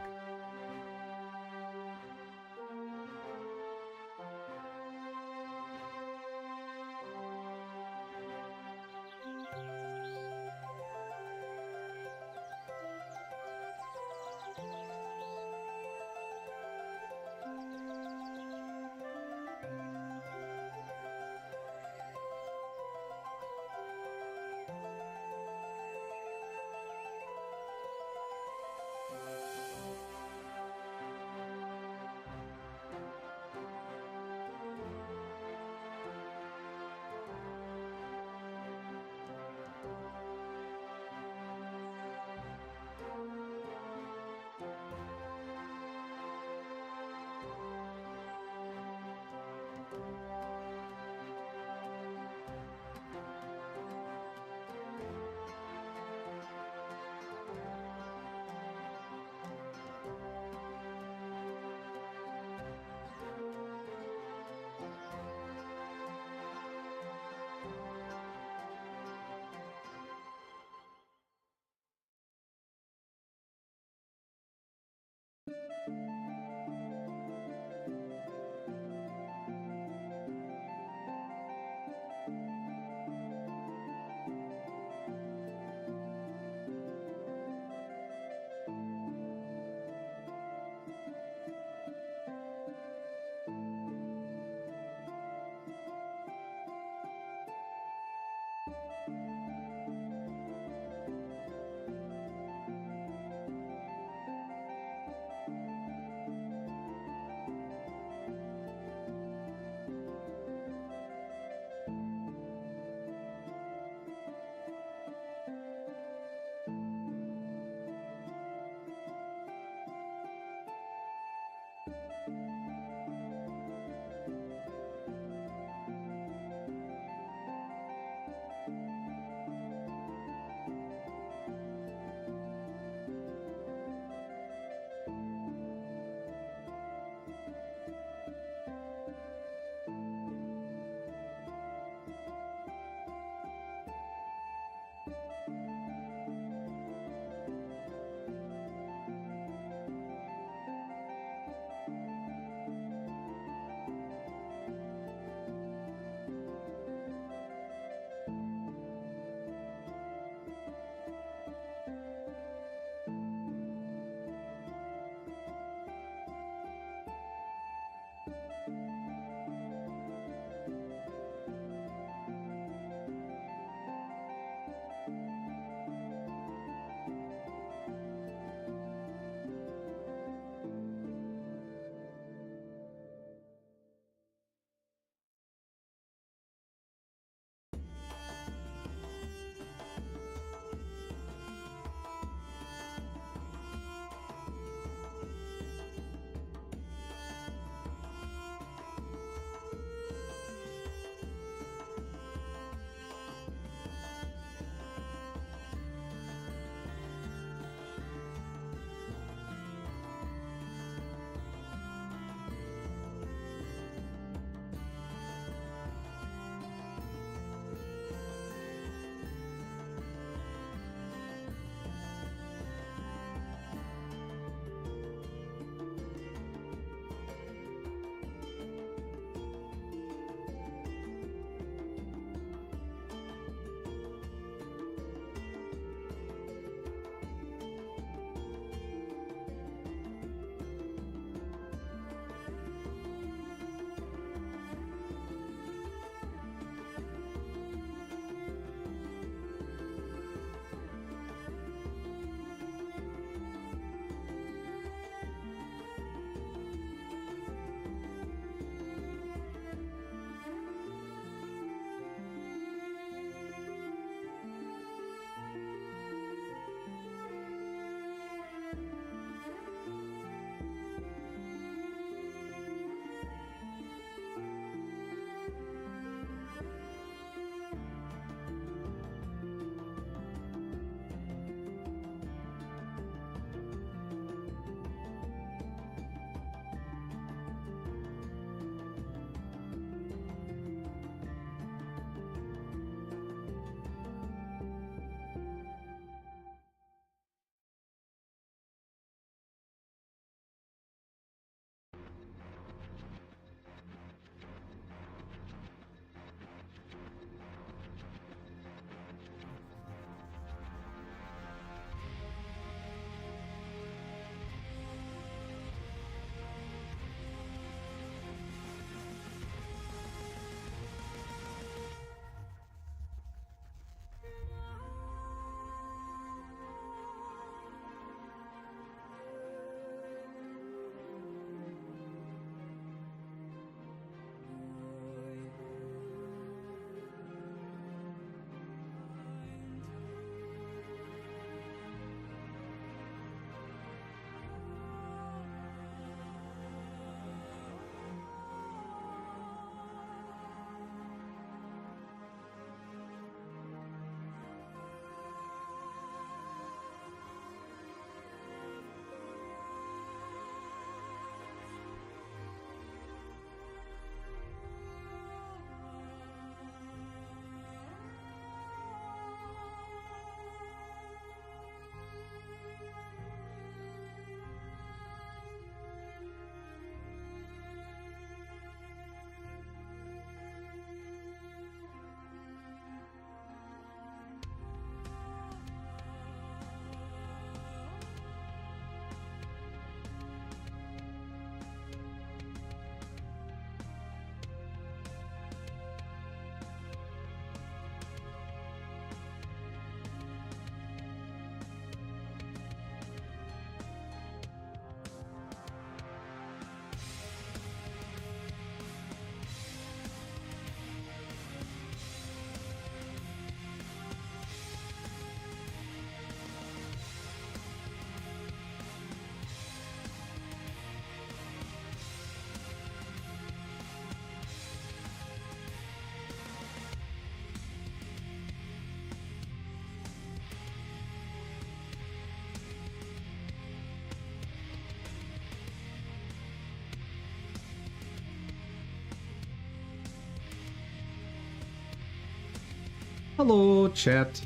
Hello, chat.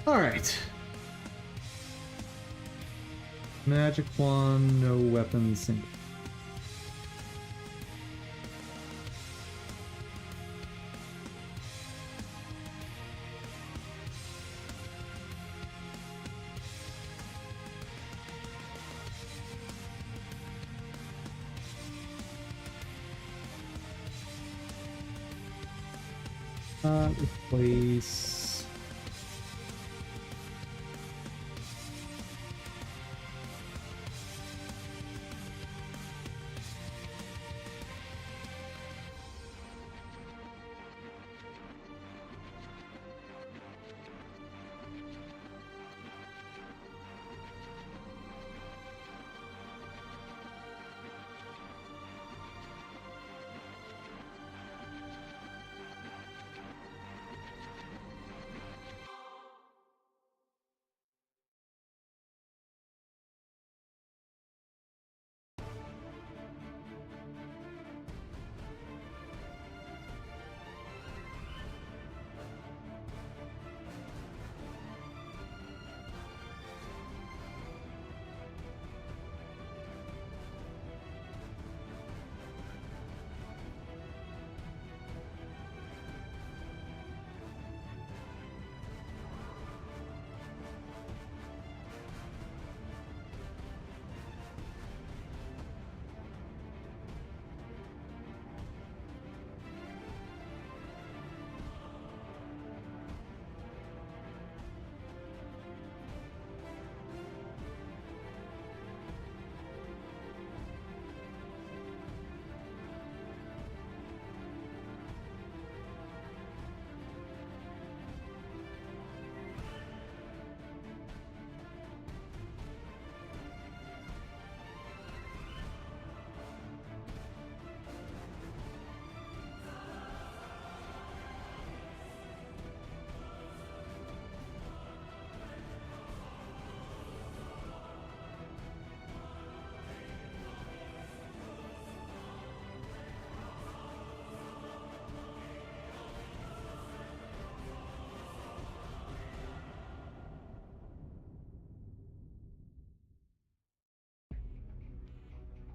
Alright. Magic wand, no weapons. Replace.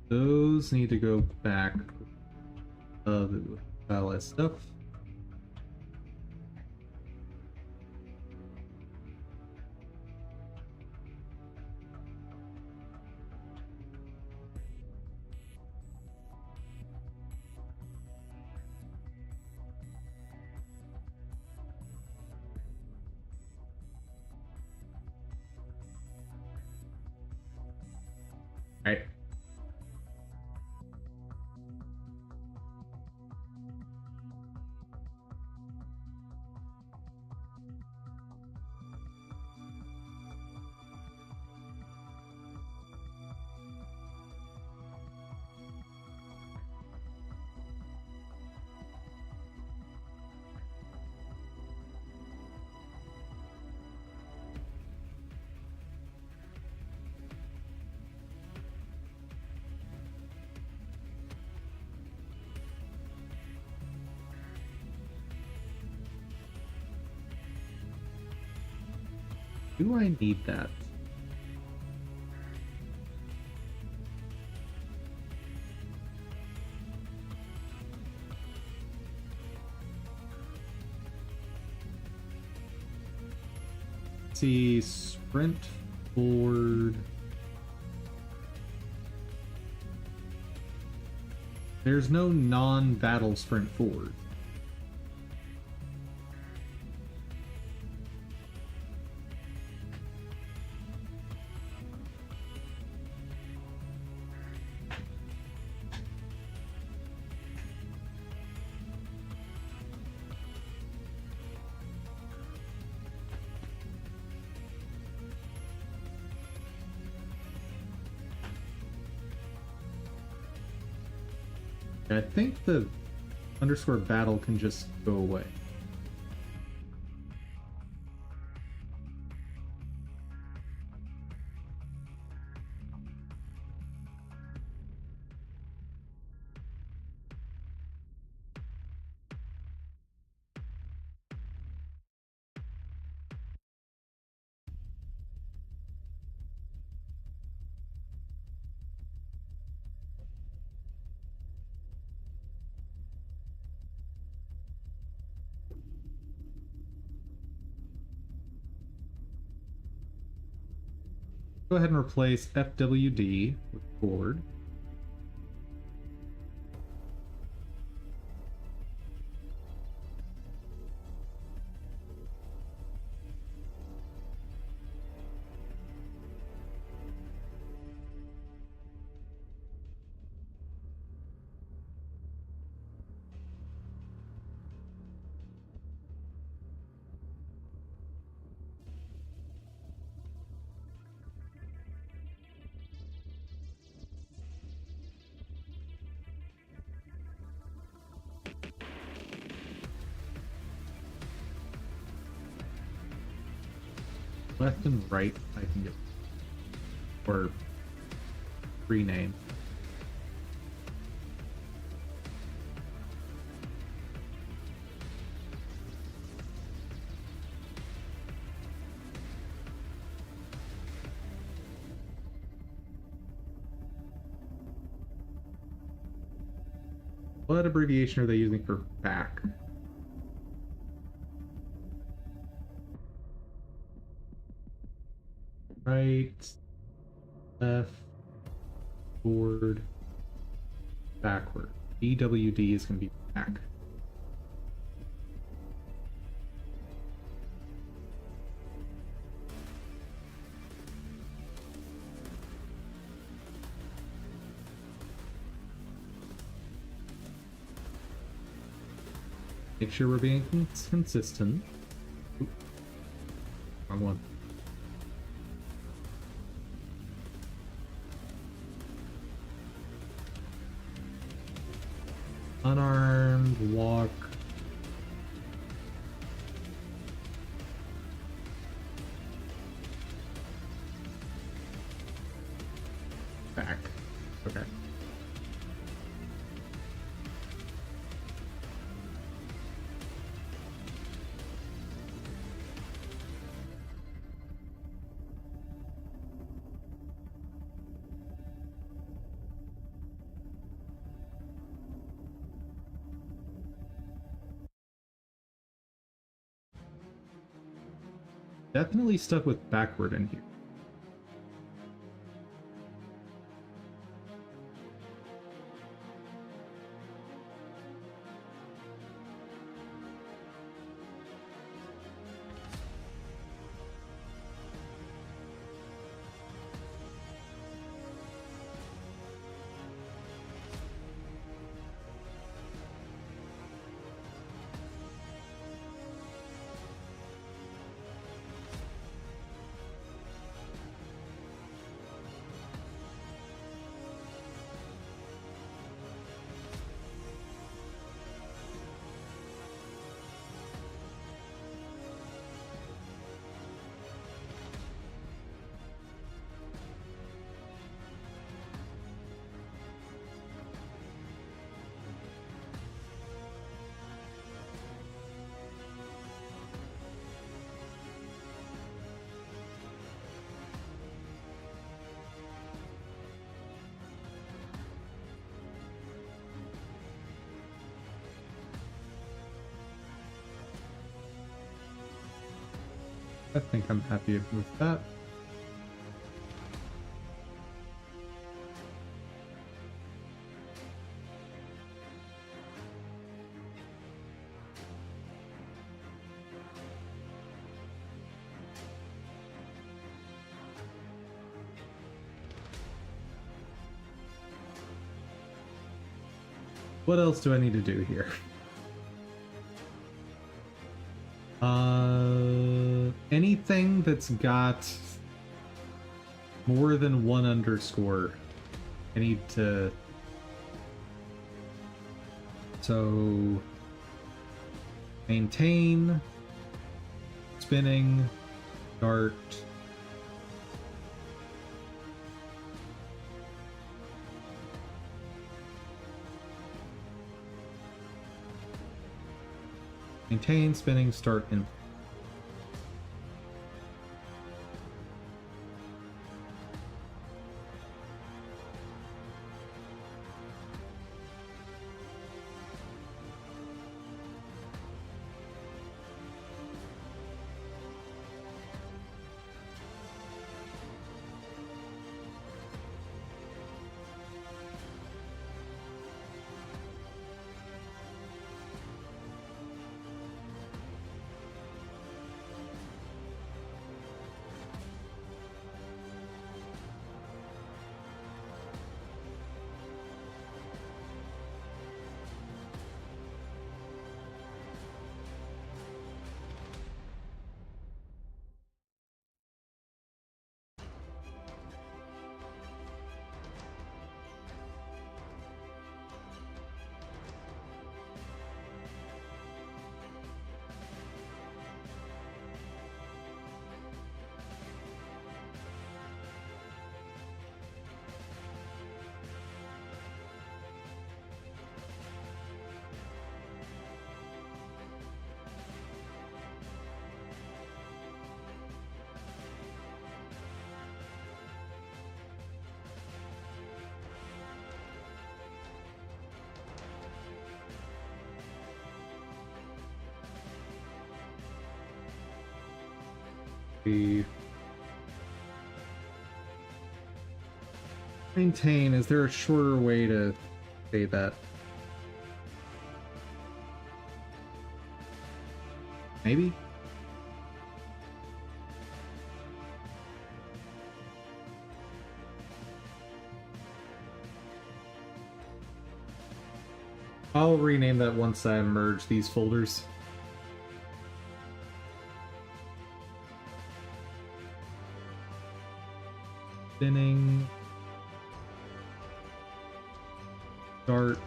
Those need to go back. All that stuff. All right. Do I need that? Let's see, sprint forward. There's no non-battle sprint forward. I think the underscore battle can just go away. Go ahead and replace FWD with forward. Left and right, I can get, or rename. What abbreviation are they using for back? Right, left, forward, backward. BWD is going to be back. Make sure we're being consistent. Oop. Wrong one. Unarmed, walk. Back. Okay. Definitely stuck with backward in here. I think I'm happy with that. What else do I need to do here? Anything that's got more than one underscore, I need to. So, maintain, spinning, start. Maintain, spinning, start, and The maintain, is there a shorter way to say that? Maybe? I'll rename that once I merge these folders. Spinning. Start.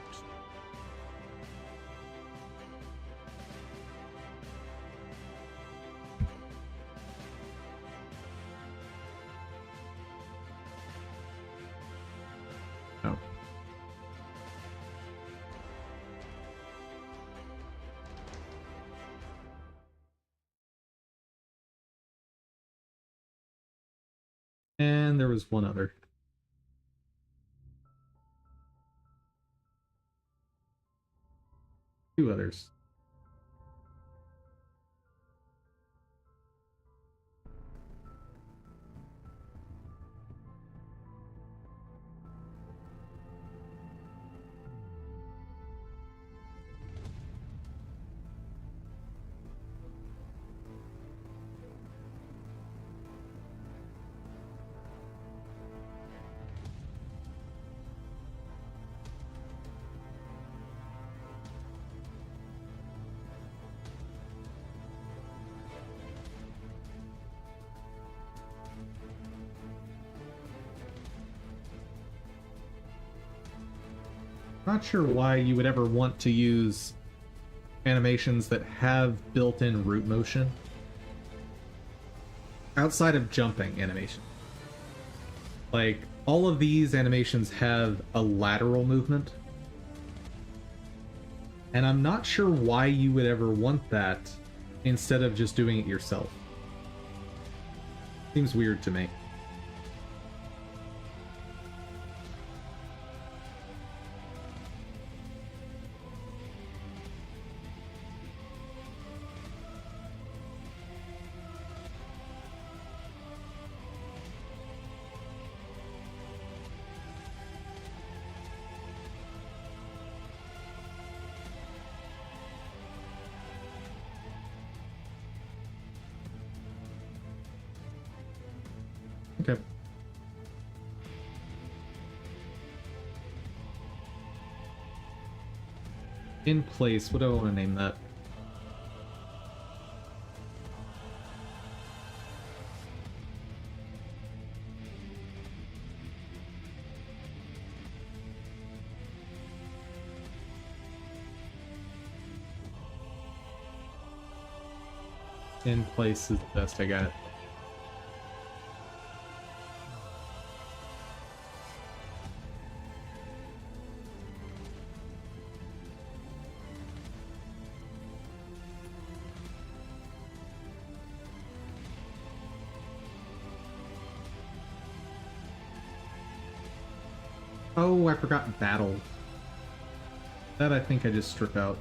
Oh. And there was one other. Two others. Not sure why you would ever want to use animations that have built-in root motion outside of jumping animation. Like, all of these animations have a lateral movement, and I'm not sure why you would ever want that instead of just doing it yourself. Seems weird to me. Okay. In place, what do I want to name that? In place is the best I got. Oh, I forgot battle. That I think I just stripped out.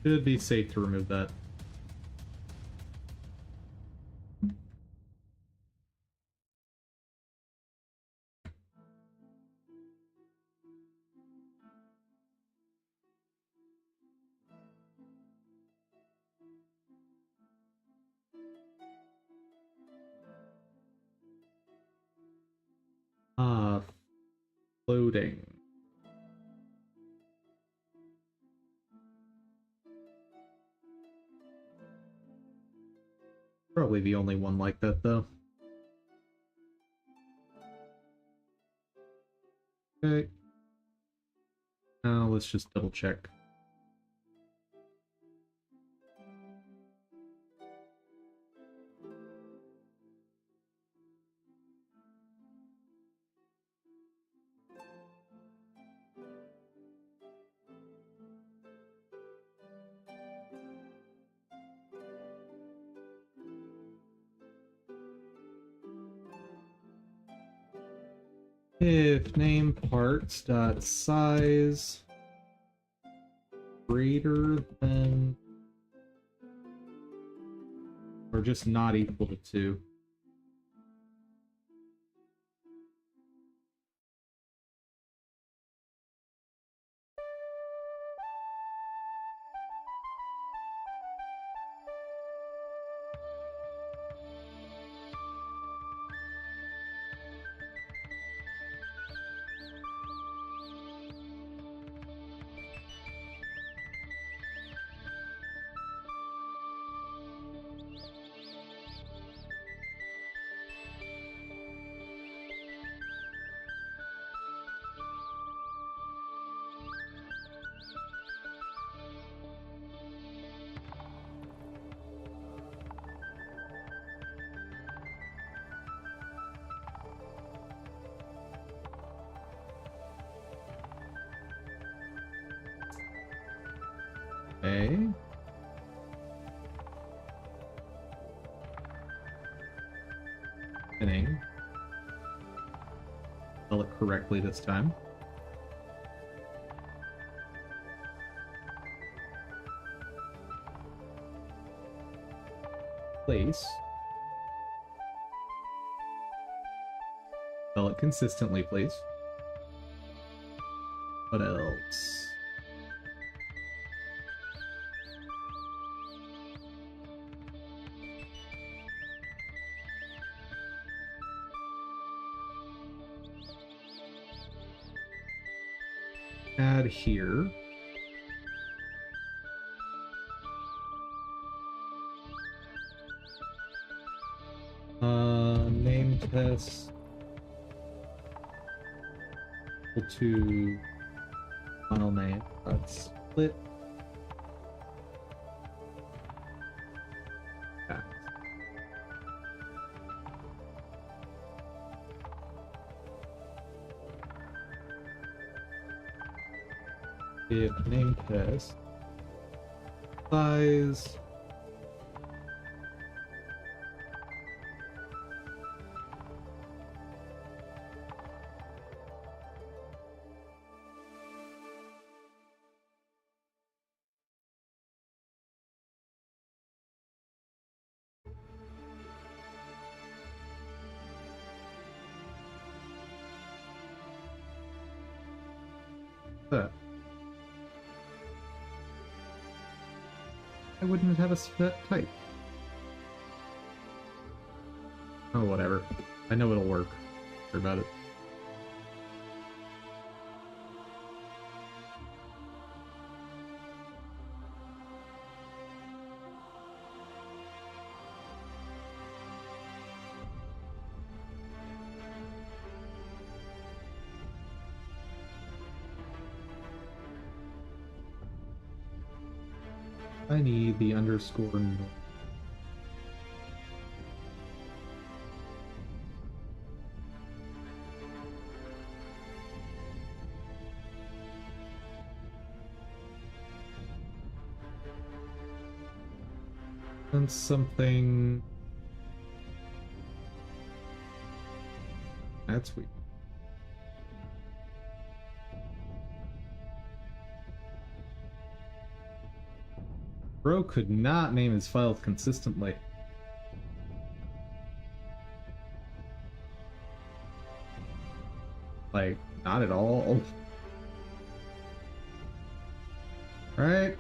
Should be safe to remove that. Floating. Probably the only one like that, though. Okay. Now let's just double check. If name parts dot size greater than or just not equal to 2. Okay. Spinning. Spell it correctly this time. Place. Spell it consistently, please. What else? Add here. Name test equal to final name. Let's split. Back. If name test size that. I wouldn't have a set type. Oh, whatever. I know it'll work. Sorry about it. I need the underscore norm. And something that's weird. Bro could not name his files consistently. Like, not at all. Right?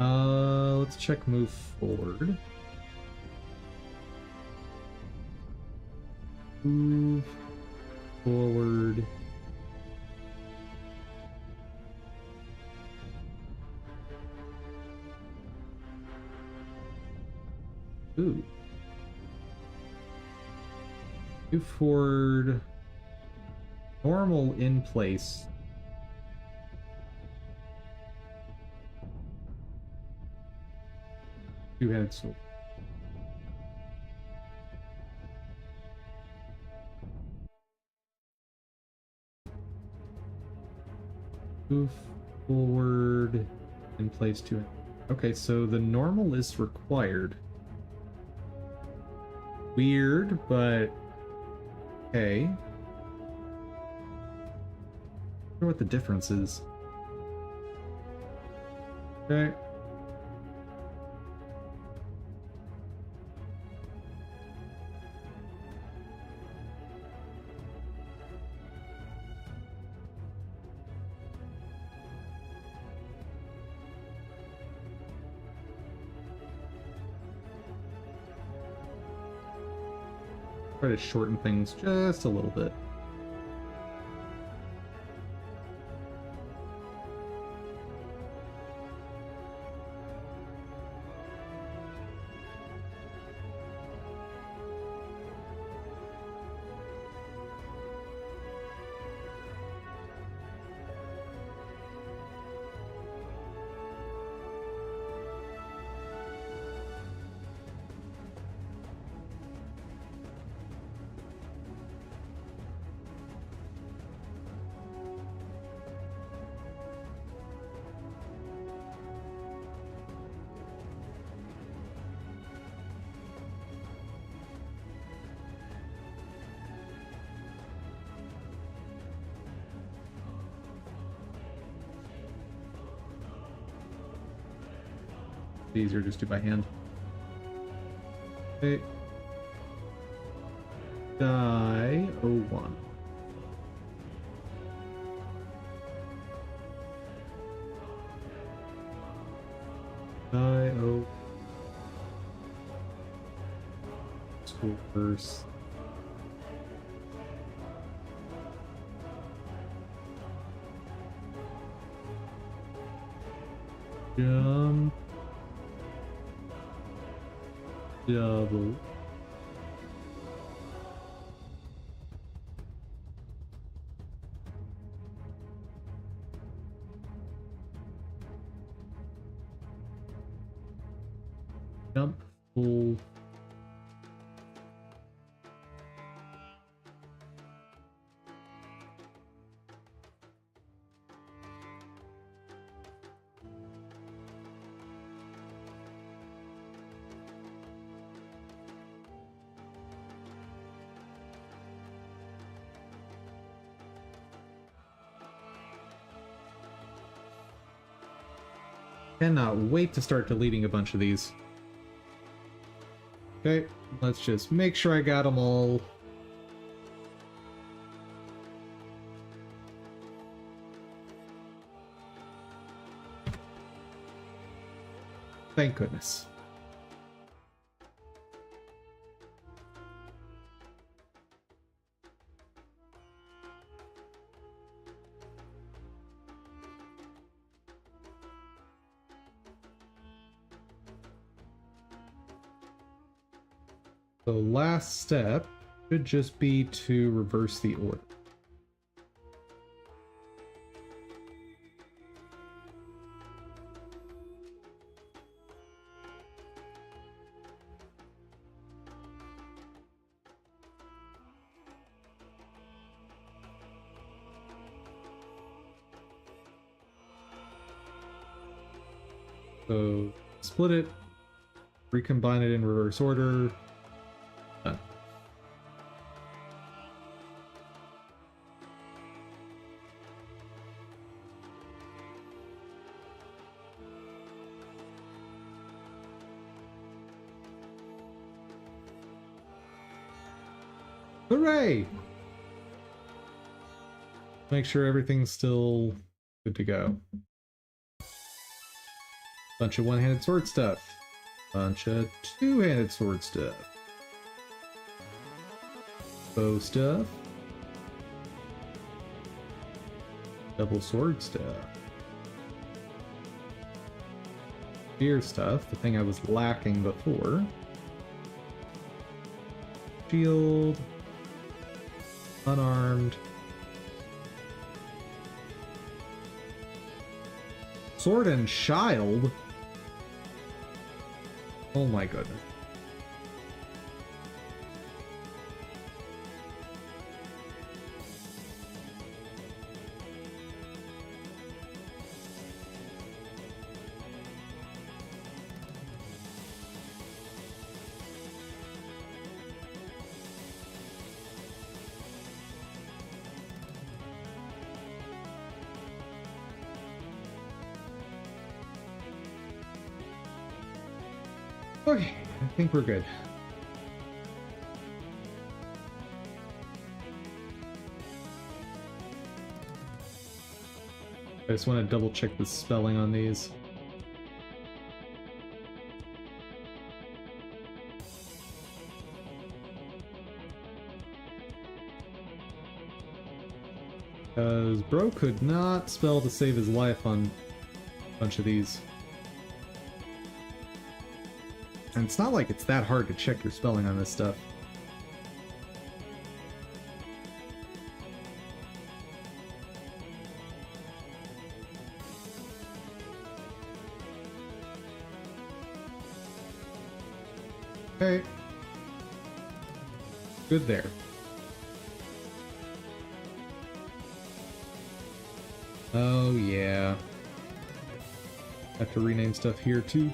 Let's check move forward. Move forward. Ooh. Move forward. Normal in place. Two-headed sword. Move forward in place two. Okay, so the normal is required. weird, but okay. I wonder what the difference is. Okay. Try to shorten things just a little bit. Easier just do by hand. Okay. Die 01. Die 0. School first. Jump. Double. Jump, full. Cannot wait to start deleting a bunch of these. Okay, let's just make sure I got them all. Thank goodness. The last step should just be to reverse the order. So split it, recombine it in reverse order. Done. Hooray! Make sure everything's still good to go. Bunch of one-handed sword stuff. Bunch of two-handed sword stuff. Bow stuff. Double sword stuff. Spear stuff, the thing I was lacking before. Shield. Unarmed. Sword and shield? Oh my goodness. Okay, I think we're good. I just want to double check the spelling on these. Because bro could not spell to save his life on a bunch of these. And it's not like it's that hard to check your spelling on this stuff. Okay. Good there. Oh yeah. Have to rename stuff here too.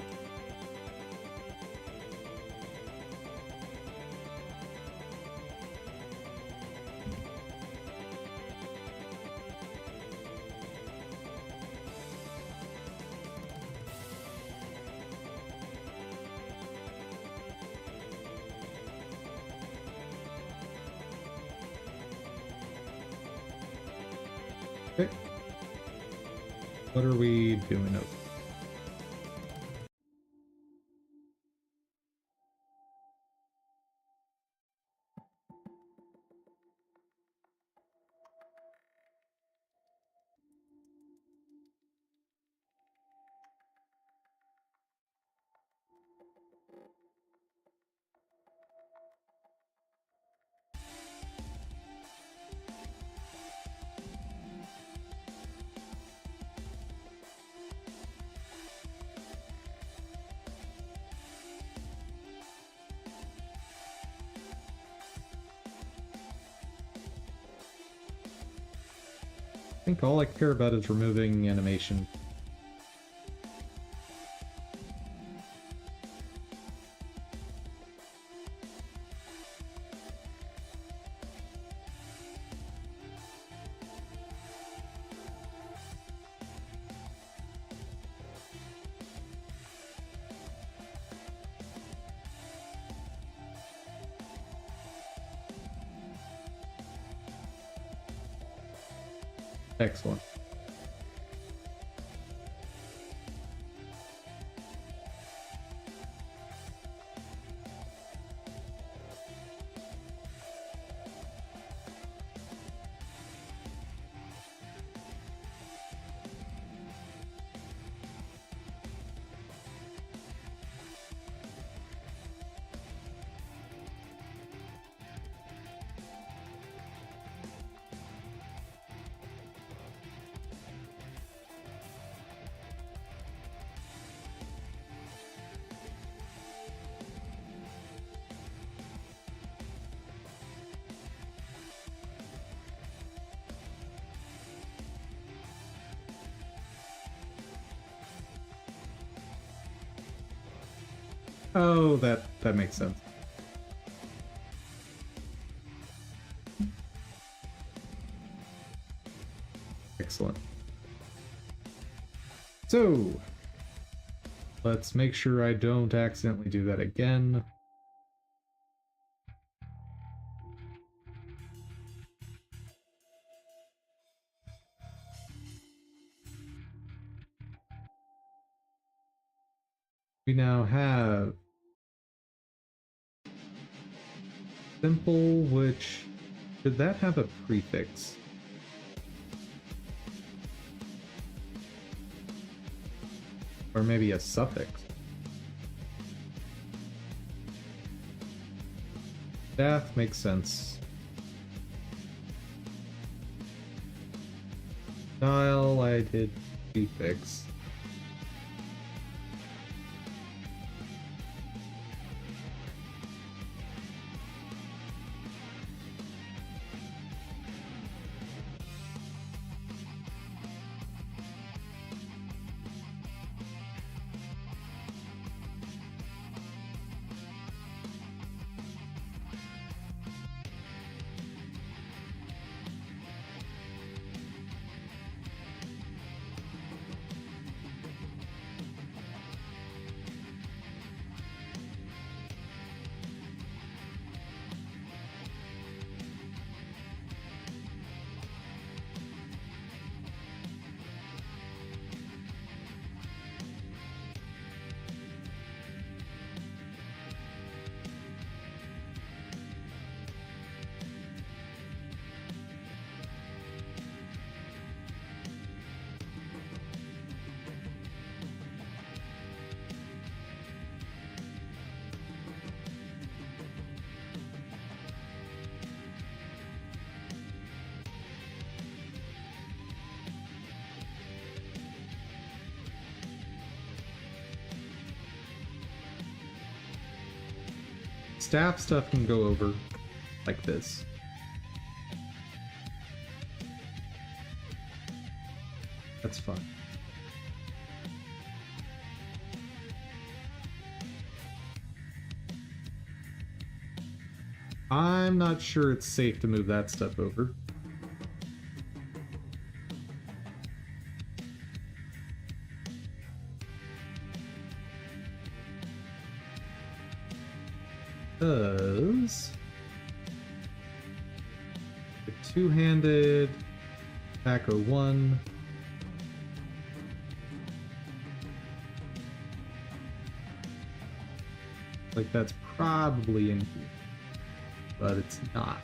Okay. What are we doing? Oh. I think all I care about is removing animation. Excellent. Oh, that makes sense. Excellent. So, let's make sure I don't accidentally do that again. We now have simple, which should that have a prefix? Or maybe a suffix? That makes sense. Style, I did prefix. staff stuff can go over like this. That's fun. I'm not sure it's safe to move that stuff over. Because the two-handed Tobacco 1. Like that's probably in here, but it's not.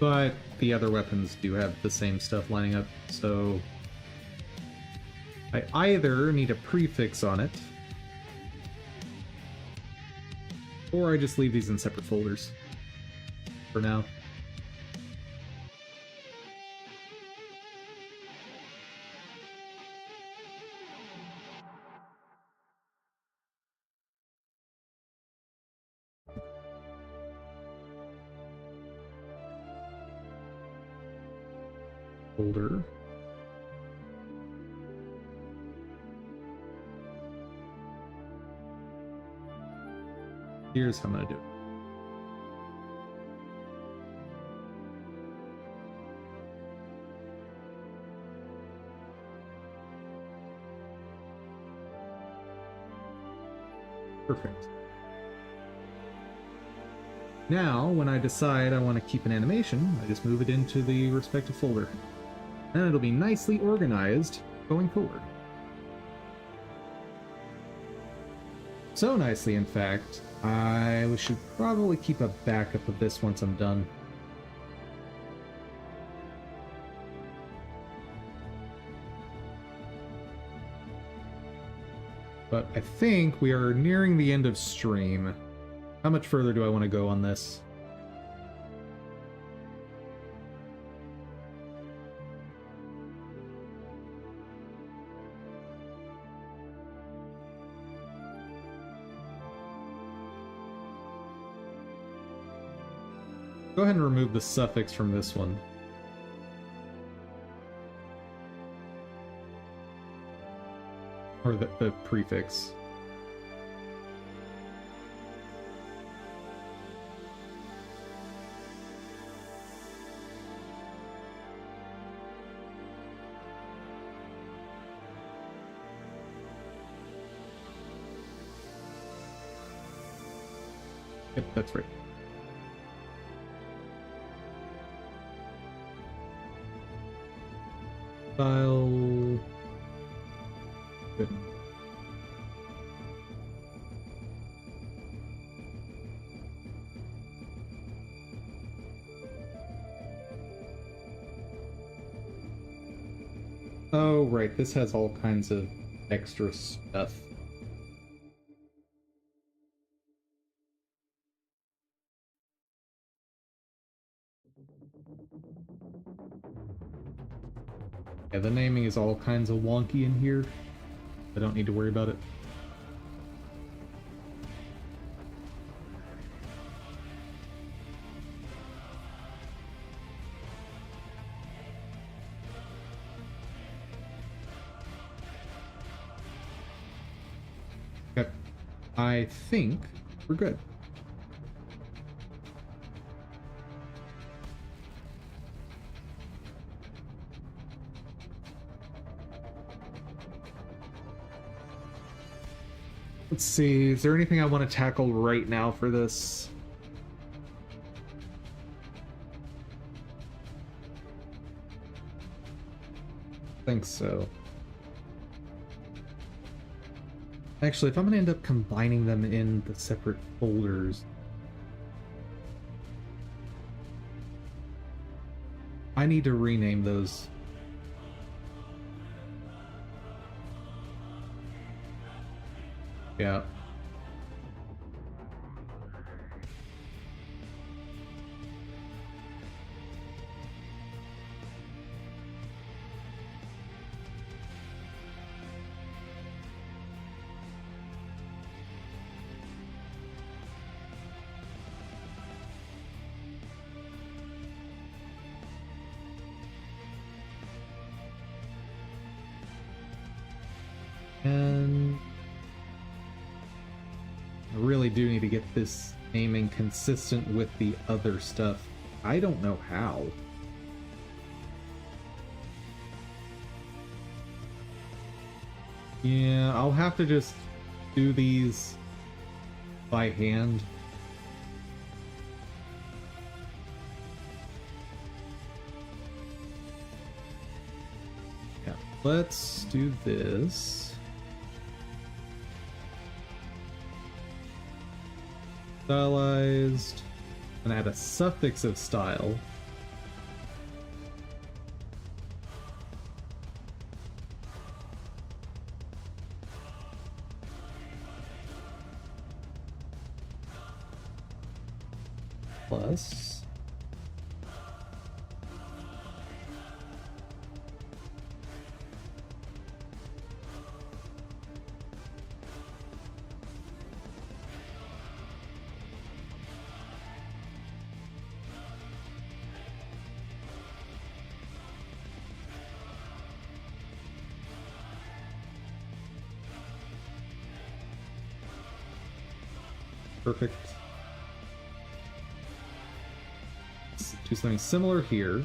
But the other weapons do have the same stuff lining up, so I either need a prefix on it, or I just leave these in separate folders for now. Folder. Here's how I'm gonna do it. Perfect. Now, when I decide I want to keep an animation, I just move it into the respective folder. And it'll be nicely organized going forward. So nicely, in fact, I should probably keep a backup of this once I'm done. But I think we are nearing the end of stream. How much further do I want to go on this? Go ahead and remove the suffix from this one. Or the prefix. Yep, that's right. File. Good. Oh, right, this has all kinds of extra stuff. Yeah, the naming is all kinds of wonky in here. I don't need to worry about it. Okay. I think we're good. Let's see, is there anything I want to tackle right now for this? I think so. Actually, if I'm going to end up combining them in the separate folders, I need to rename those. Yeah. I really do need to get this aiming consistent with the other stuff. I don't know how. Yeah, I'll have to just do these by hand. Yeah, let's do this. Stylized, and add a suffix of style. Plus perfect. Let's do something similar here.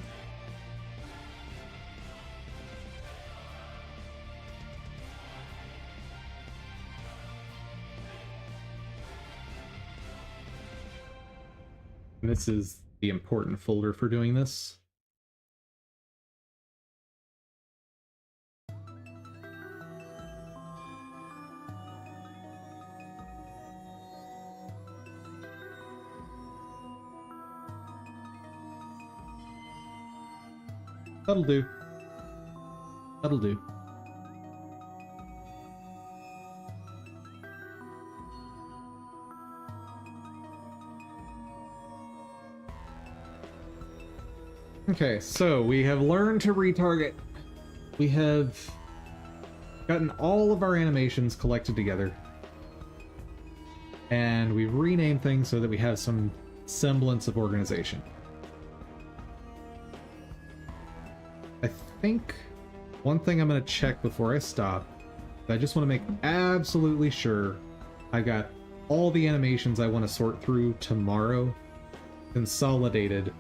And this is the important folder for doing this. That'll do. That'll do. Okay, so we have learned to retarget. We have gotten all of our animations collected together. And we've renamed things so that we have some semblance of organization. I think one thing I'm going to check before I stop, I just want to make absolutely sure I got all the animations I want to sort through tomorrow consolidated,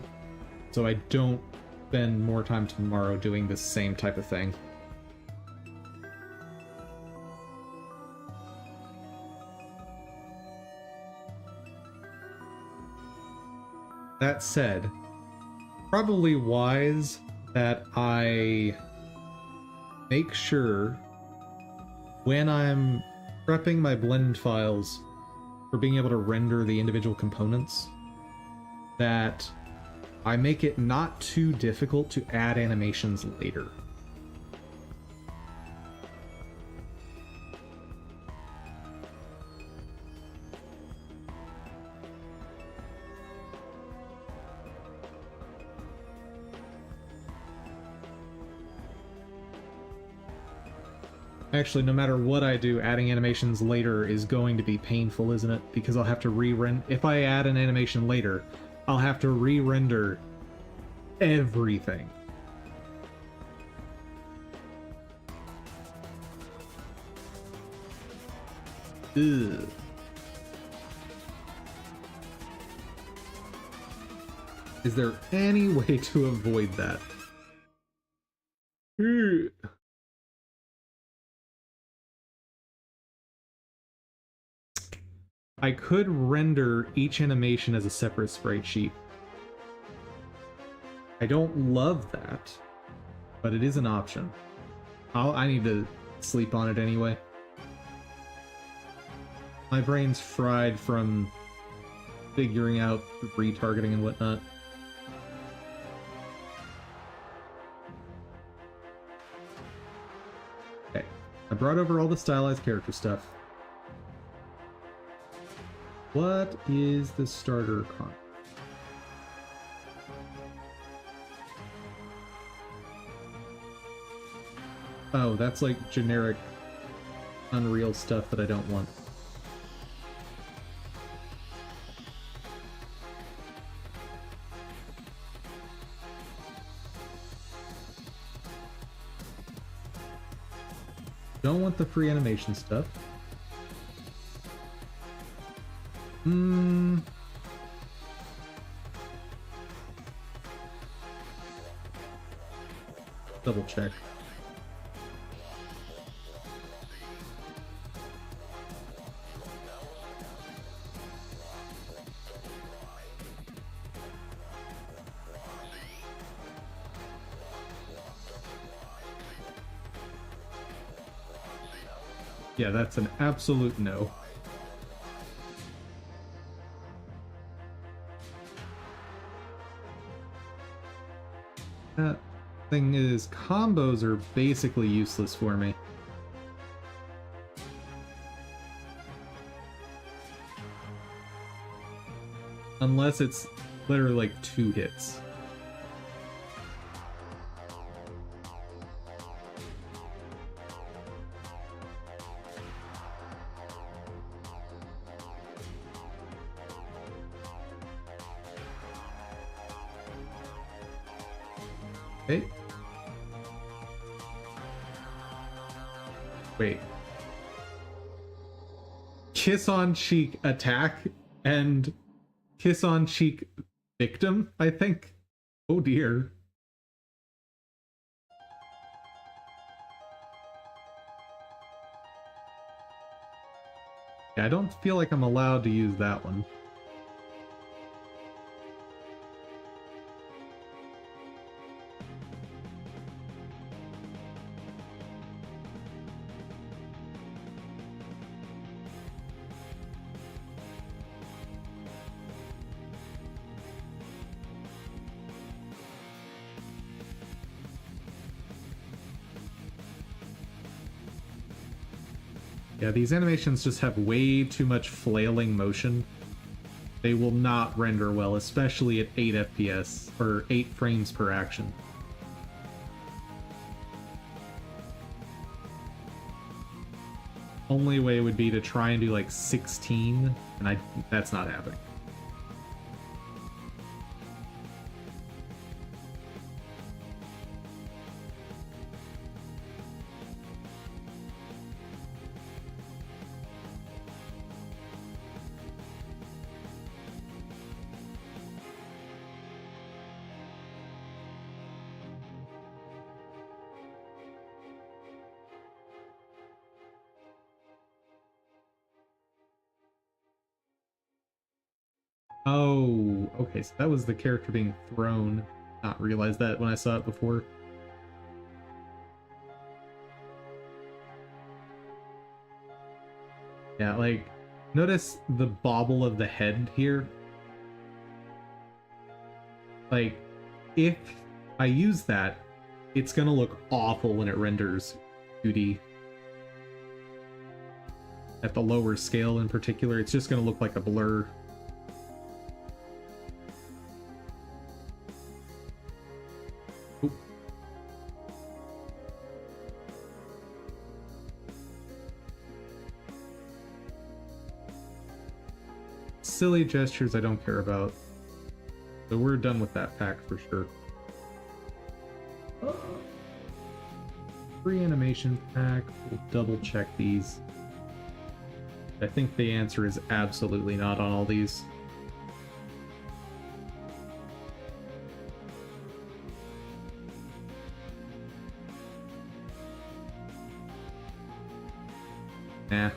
so I don't spend more time tomorrow doing the same type of thing. That said, probably wise that I make sure when I'm prepping my blend files for being able to render the individual components, that I make it not too difficult to add animations later. Actually, no matter what I do, adding animations later is going to be painful, isn't it? Because I'll have to re-render. If I add an animation later, I'll have to re-render everything. Ugh. Is there any way to avoid that? Ugh. I could render each animation as a separate sprite sheet. I don't love that, but it is an option. I need to sleep on it anyway. My brain's fried from figuring out retargeting and whatnot. Okay, I brought over all the stylized character stuff. What is the starter con? Oh, that's like generic Unreal stuff that I don't want. Don't want the free animation stuff. Hmm. Double check. Yeah, that's an absolute no. That thing is, combos are basically useless for me. Unless it's literally like 2 hits. Okay. Wait. Kiss on cheek attack and kiss on cheek victim, I think. Oh dear. Yeah, I don't feel like I'm allowed to use that one. Yeah, these animations just have way too much flailing motion. They will not render well, especially at 8 FPS, or 8 frames per action. Only way would be to try and do like 16, and that's not happening. Oh, okay, so that was the character being thrown. Not realized that when I saw it before. Yeah, like, notice the bobble of the head here? Like, if I use that, it's gonna look awful when it renders 2D. At the lower scale in particular, it's just gonna look like a blur. Oop. Silly gestures I don't care about. So we're done with that pack for sure. Free animation pack. We'll double check these. I think the answer is absolutely not on all these. Nah.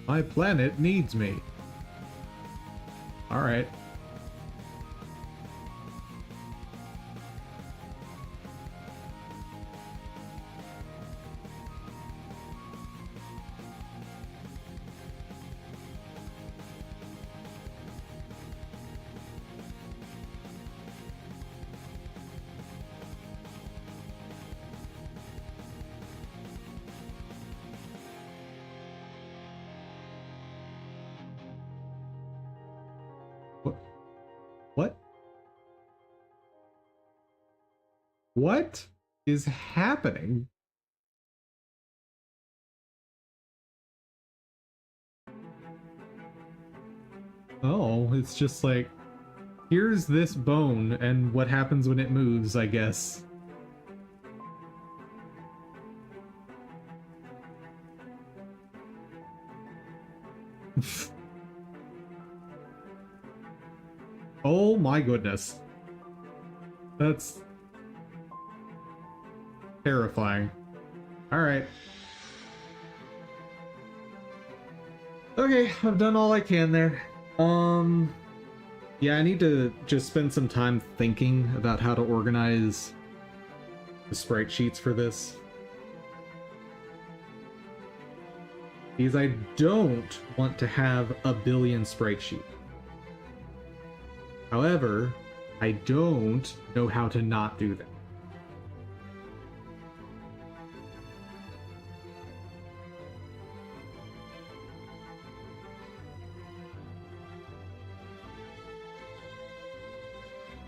My planet needs me. All right. What is happening? Oh, it's just like, here's this bone, and what happens when it moves, I guess. Oh my goodness. That's terrifying. Alright. Okay, I've done all I can there. Yeah, I need to just spend some time thinking about how to organize the sprite sheets for this. Because I don't want to have a billion sprite sheets. However, I don't know how to not do that.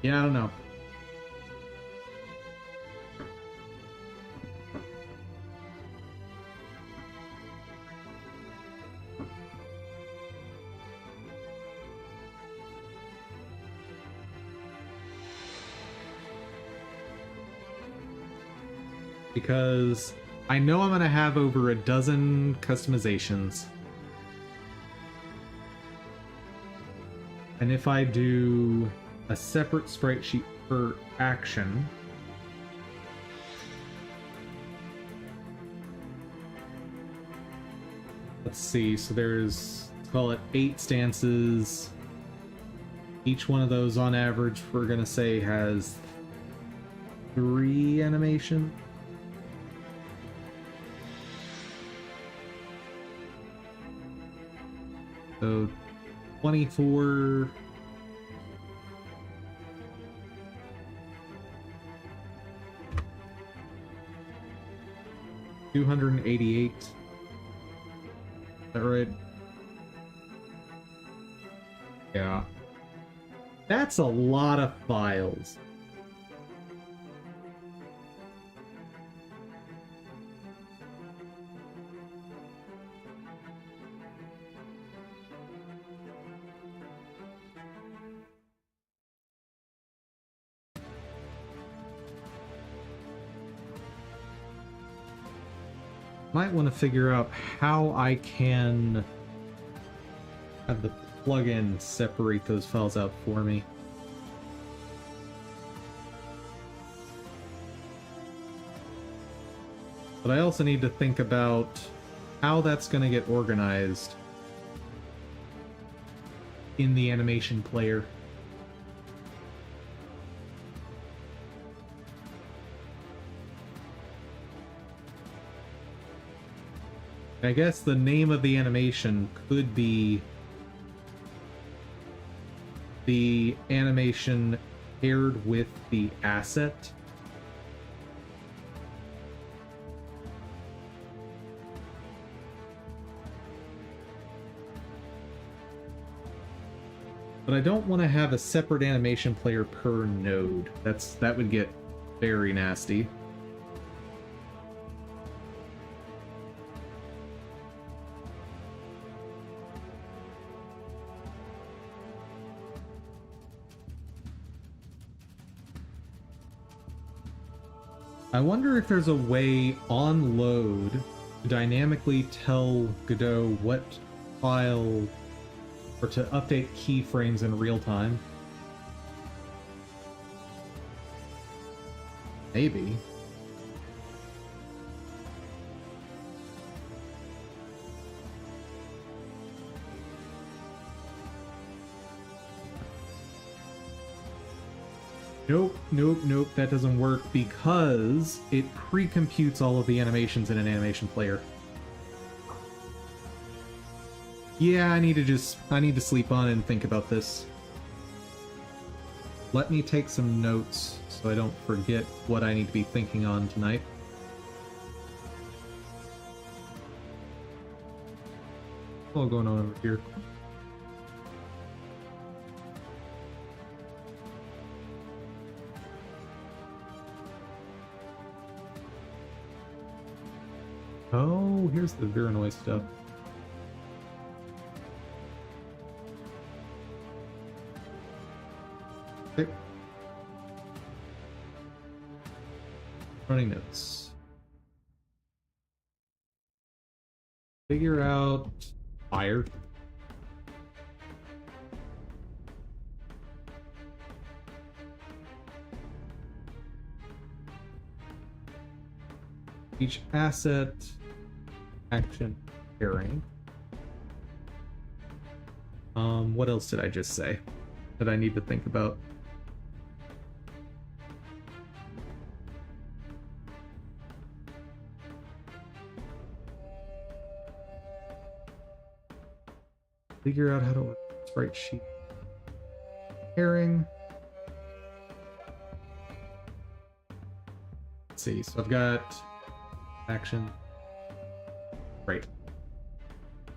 Yeah, I don't know. Because I know I'm going to have over a dozen customizations. And if I do a separate sprite sheet per action, let's see, so there's, let's call it 8 stances. Each one of those on average, we're going to say, has 3 animation. So 24. $288. Is that right? Yeah. That's a lot of files. Might want to figure out how I can have the plugin separate those files out for me. But I also need to think about how that's going to get organized in the animation player. I guess the name of the animation could be the animation paired with the asset. But I don't want to have a separate animation player per node. That would get very nasty. I wonder if there's a way on load to dynamically tell Godot what file, or to update keyframes in real time. Maybe. Nope, that doesn't work because it pre-computes all of the animations in an animation player. Yeah, I need to sleep on it and think about this. Let me take some notes so I don't forget what I need to be thinking on tonight. What's all going on over here? Oh, here's the Viranoid stuff. Okay. Running notes. Figure out fire. Each asset, action, pairing. What else did I just say that I need to think about? Figure out how to work this right sheet. Pairing. Let's see, so I've got action. Great.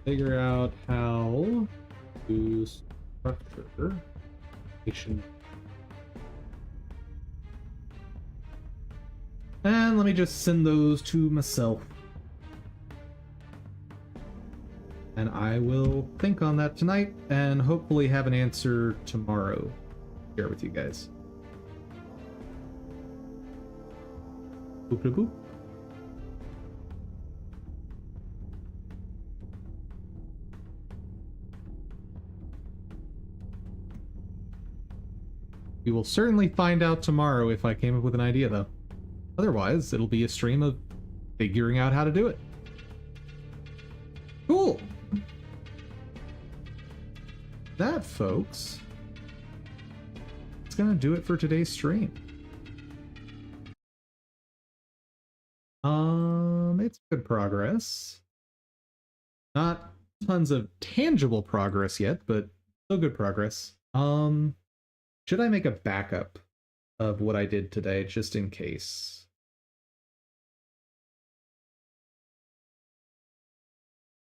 Figure out how to structure nation. And let me just send those to myself. And I will think on that tonight and hopefully have an answer tomorrow to share with you guys. Boop, boop, boop. We will certainly find out tomorrow if I came up with an idea, though. Otherwise, it'll be a stream of figuring out how to do it. Cool! That, folks, it's gonna do it for today's stream. It's good progress. Not tons of tangible progress yet, but still good progress. Should I make a backup of what I did today, just in case?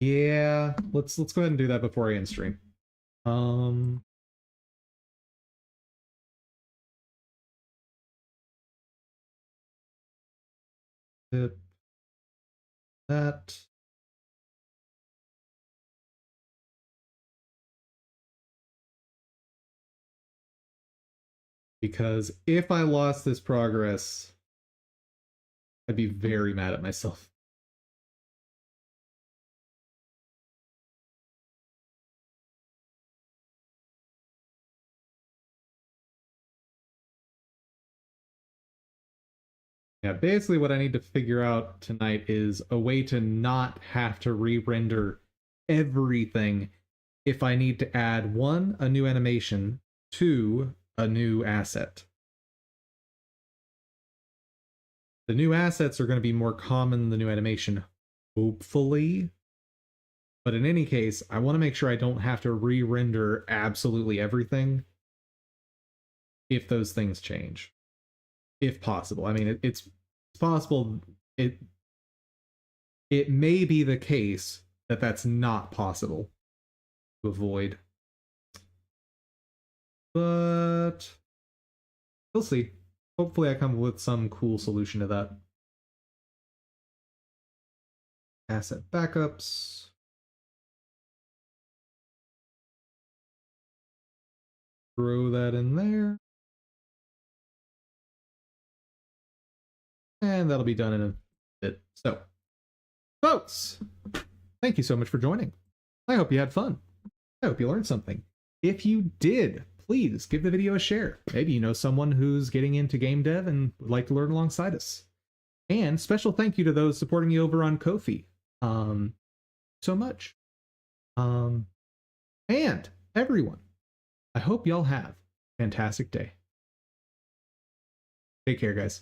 Yeah, let's go ahead and do that before I end stream. That. Because if I lost this progress, I'd be very mad at myself. Yeah, basically what I need to figure out tonight is a way to not have to re-render everything if I need to add 1, a new animation, 2, a new asset. The new assets are going to be more common than the new animation, hopefully. But in any case, I want to make sure I don't have to re-render absolutely everything if those things change. If possible. I mean, it's possible. It may be the case that that's not possible to avoid. But we'll see. Hopefully I come up with some cool solution to that. Asset backups. Throw that in there. And that'll be done in a bit. So, folks, thank you so much for joining. I hope you had fun. I hope you learned something. If you did, please give the video a share. Maybe you know someone who's getting into game dev and would like to learn alongside us. And special thank you to those supporting me over on Ko-fi. So much. And everyone, I hope y'all have a fantastic day. Take care, guys.